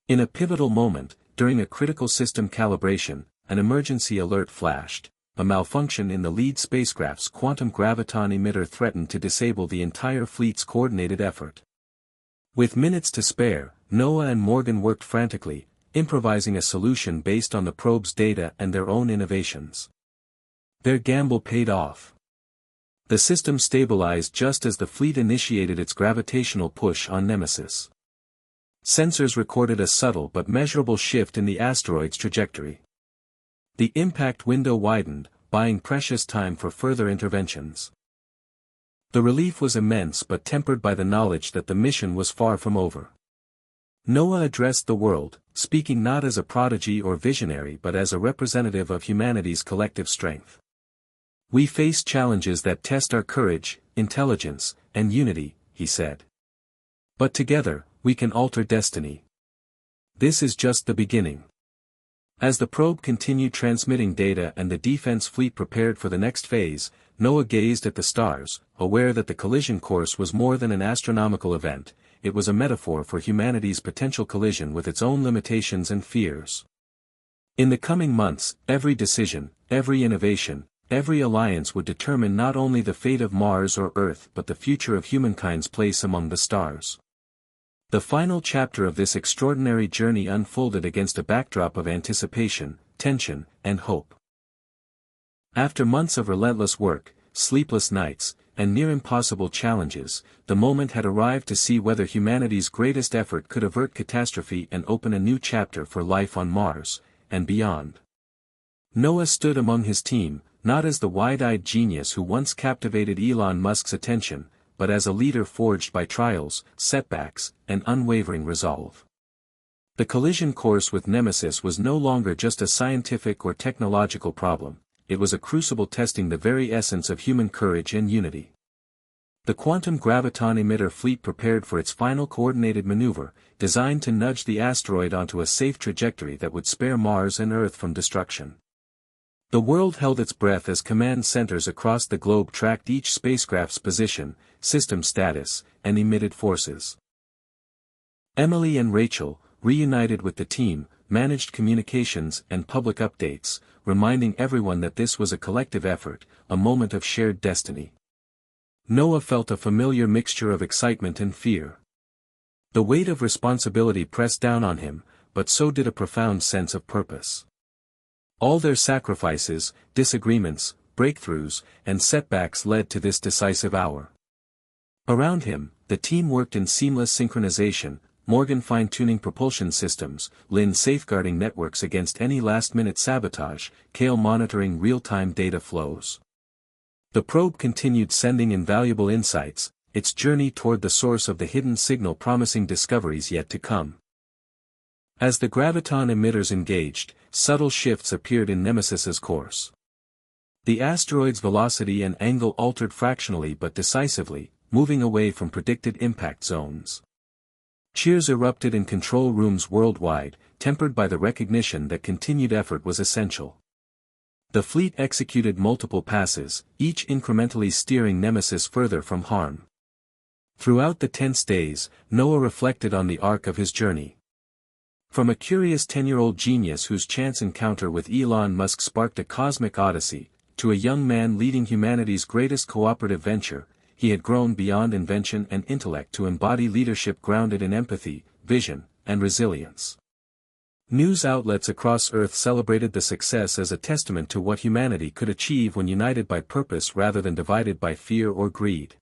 In a pivotal moment, during a critical system calibration, an emergency alert flashed. A malfunction in the lead spacecraft's quantum graviton emitter threatened to disable the entire fleet's coordinated effort. With minutes to spare, Noah and Morgan worked frantically, improvising a solution based on the probe's data and their own innovations. Their gamble paid off. The system stabilized just as the fleet initiated its gravitational push on Nemesis. Sensors recorded a subtle but measurable shift in the asteroid's trajectory. The impact window widened, buying precious time for further interventions. The relief was immense but tempered by the knowledge that the mission was far from over. Noah addressed the world, speaking not as a prodigy or visionary but as a representative of humanity's collective strength. "We face challenges that test our courage, intelligence, and unity," he said. "But together, we can alter destiny. This is just the beginning." As the probe continued transmitting data and the defense fleet prepared for the next phase, Noah gazed at the stars, aware that the collision course was more than an astronomical event, it was a metaphor for humanity's potential collision with its own limitations and fears. In the coming months, every decision, every innovation, every alliance would determine not only the fate of Mars or Earth but the future of humankind's place among the stars. The final chapter of this extraordinary journey unfolded against a backdrop of anticipation, tension, and hope. After months of relentless work, sleepless nights, and near-impossible challenges, the moment had arrived to see whether humanity's greatest effort could avert catastrophe and open a new chapter for life on Mars, and beyond. Noah stood among his team, not as the wide-eyed genius who once captivated Elon Musk's attention, but as a leader forged by trials, setbacks, and unwavering resolve. The collision course with Nemesis was no longer just a scientific or technological problem, it was a crucible testing the very essence of human courage and unity. The quantum graviton emitter fleet prepared for its final coordinated maneuver, designed to nudge the asteroid onto a safe trajectory that would spare Mars and Earth from destruction. The world held its breath as command centers across the globe tracked each spacecraft's position, system status, and emitted forces. Emily and Rachel, reunited with the team, managed communications and public updates, reminding everyone that this was a collective effort, a moment of shared destiny. Noah felt a familiar mixture of excitement and fear. The weight of responsibility pressed down on him, but so did a profound sense of purpose. All their sacrifices, disagreements, breakthroughs, and setbacks led to this decisive hour. Around him, the team worked in seamless synchronization, Morgan fine-tuning propulsion systems, Lynn safeguarding networks against any last-minute sabotage, Kale monitoring real-time data flows. The probe continued sending invaluable insights, its journey toward the source of the hidden signal promising discoveries yet to come. As the graviton emitters engaged, subtle shifts appeared in Nemesis's course. The asteroid's velocity and angle altered fractionally but decisively, moving away from predicted impact zones. Cheers erupted in control rooms worldwide, tempered by the recognition that continued effort was essential. The fleet executed multiple passes, each incrementally steering Nemesis further from harm. Throughout the tense days, Noah reflected on the arc of his journey. From a curious 10-year-old genius whose chance encounter with Elon Musk sparked a cosmic odyssey, to a young man leading humanity's greatest cooperative venture, he had grown beyond invention and intellect to embody leadership grounded in empathy, vision, and resilience. News outlets across Earth celebrated the success as a testament to what humanity could achieve when united by purpose rather than divided by fear or greed.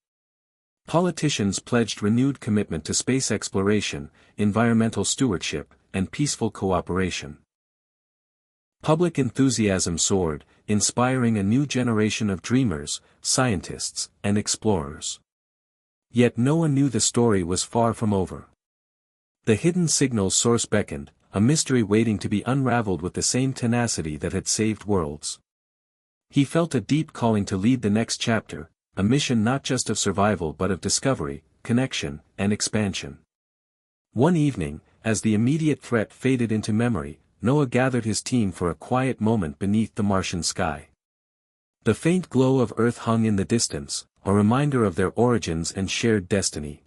Politicians pledged renewed commitment to space exploration, environmental stewardship, and peaceful cooperation. Public enthusiasm soared, inspiring a new generation of dreamers, scientists, and explorers. Yet no one knew the story was far from over. The hidden signal's source beckoned, a mystery waiting to be unraveled with the same tenacity that had saved worlds. He felt a deep calling to lead the next chapter, a mission not just of survival but of discovery, connection, and expansion. One evening, as the immediate threat faded into memory, Noah gathered his team for a quiet moment beneath the Martian sky. The faint glow of Earth hung in the distance, a reminder of their origins and shared destiny.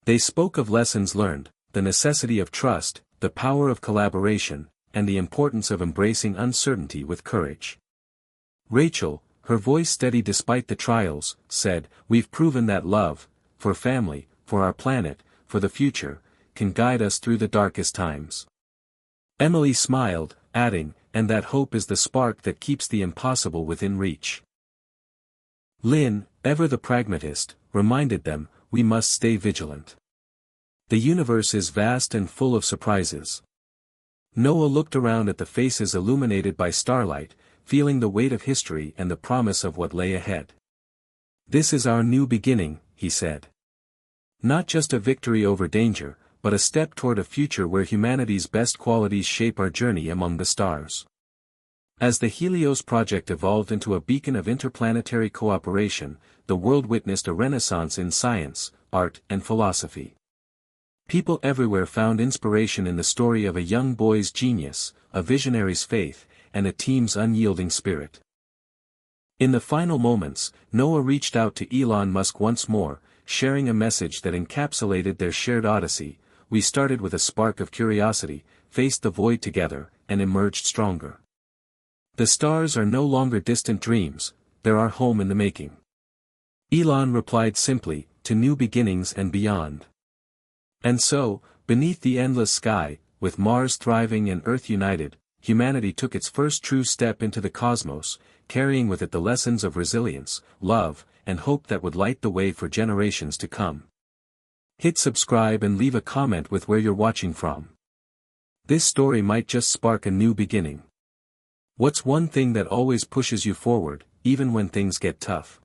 They spoke of lessons learned, the necessity of trust, the power of collaboration, and the importance of embracing uncertainty with courage. Rachel, her voice steady despite the trials, said, "We've proven that love, for family, for our planet, for the future, can guide us through the darkest times." Emily smiled, adding, "And that hope is the spark that keeps the impossible within reach." Lynn, ever the pragmatist, reminded them, "We must stay vigilant. The universe is vast and full of surprises." Noah looked around at the faces illuminated by starlight, feeling the weight of history and the promise of what lay ahead. "This is our new beginning," he said. "Not just a victory over danger, but a step toward a future where humanity's best qualities shape our journey among the stars." As the Helios project evolved into a beacon of interplanetary cooperation, the world witnessed a renaissance in science, art, and philosophy. People everywhere found inspiration in the story of a young boy's genius, a visionary's faith, and a team's unyielding spirit. In the final moments, Noah reached out to Elon Musk once more, sharing a message that encapsulated their shared odyssey. "We started with a spark of curiosity, faced the void together, and emerged stronger. The stars are no longer distant dreams, they're our home in the making." Elon replied simply, "To new beginnings and beyond." And so, beneath the endless sky, with Mars thriving and Earth united, humanity took its first true step into the cosmos, carrying with it the lessons of resilience, love, and hope that would light the way for generations to come. Hit subscribe and leave a comment with where you're watching from. This story might just spark a new beginning. What's one thing that always pushes you forward, even when things get tough?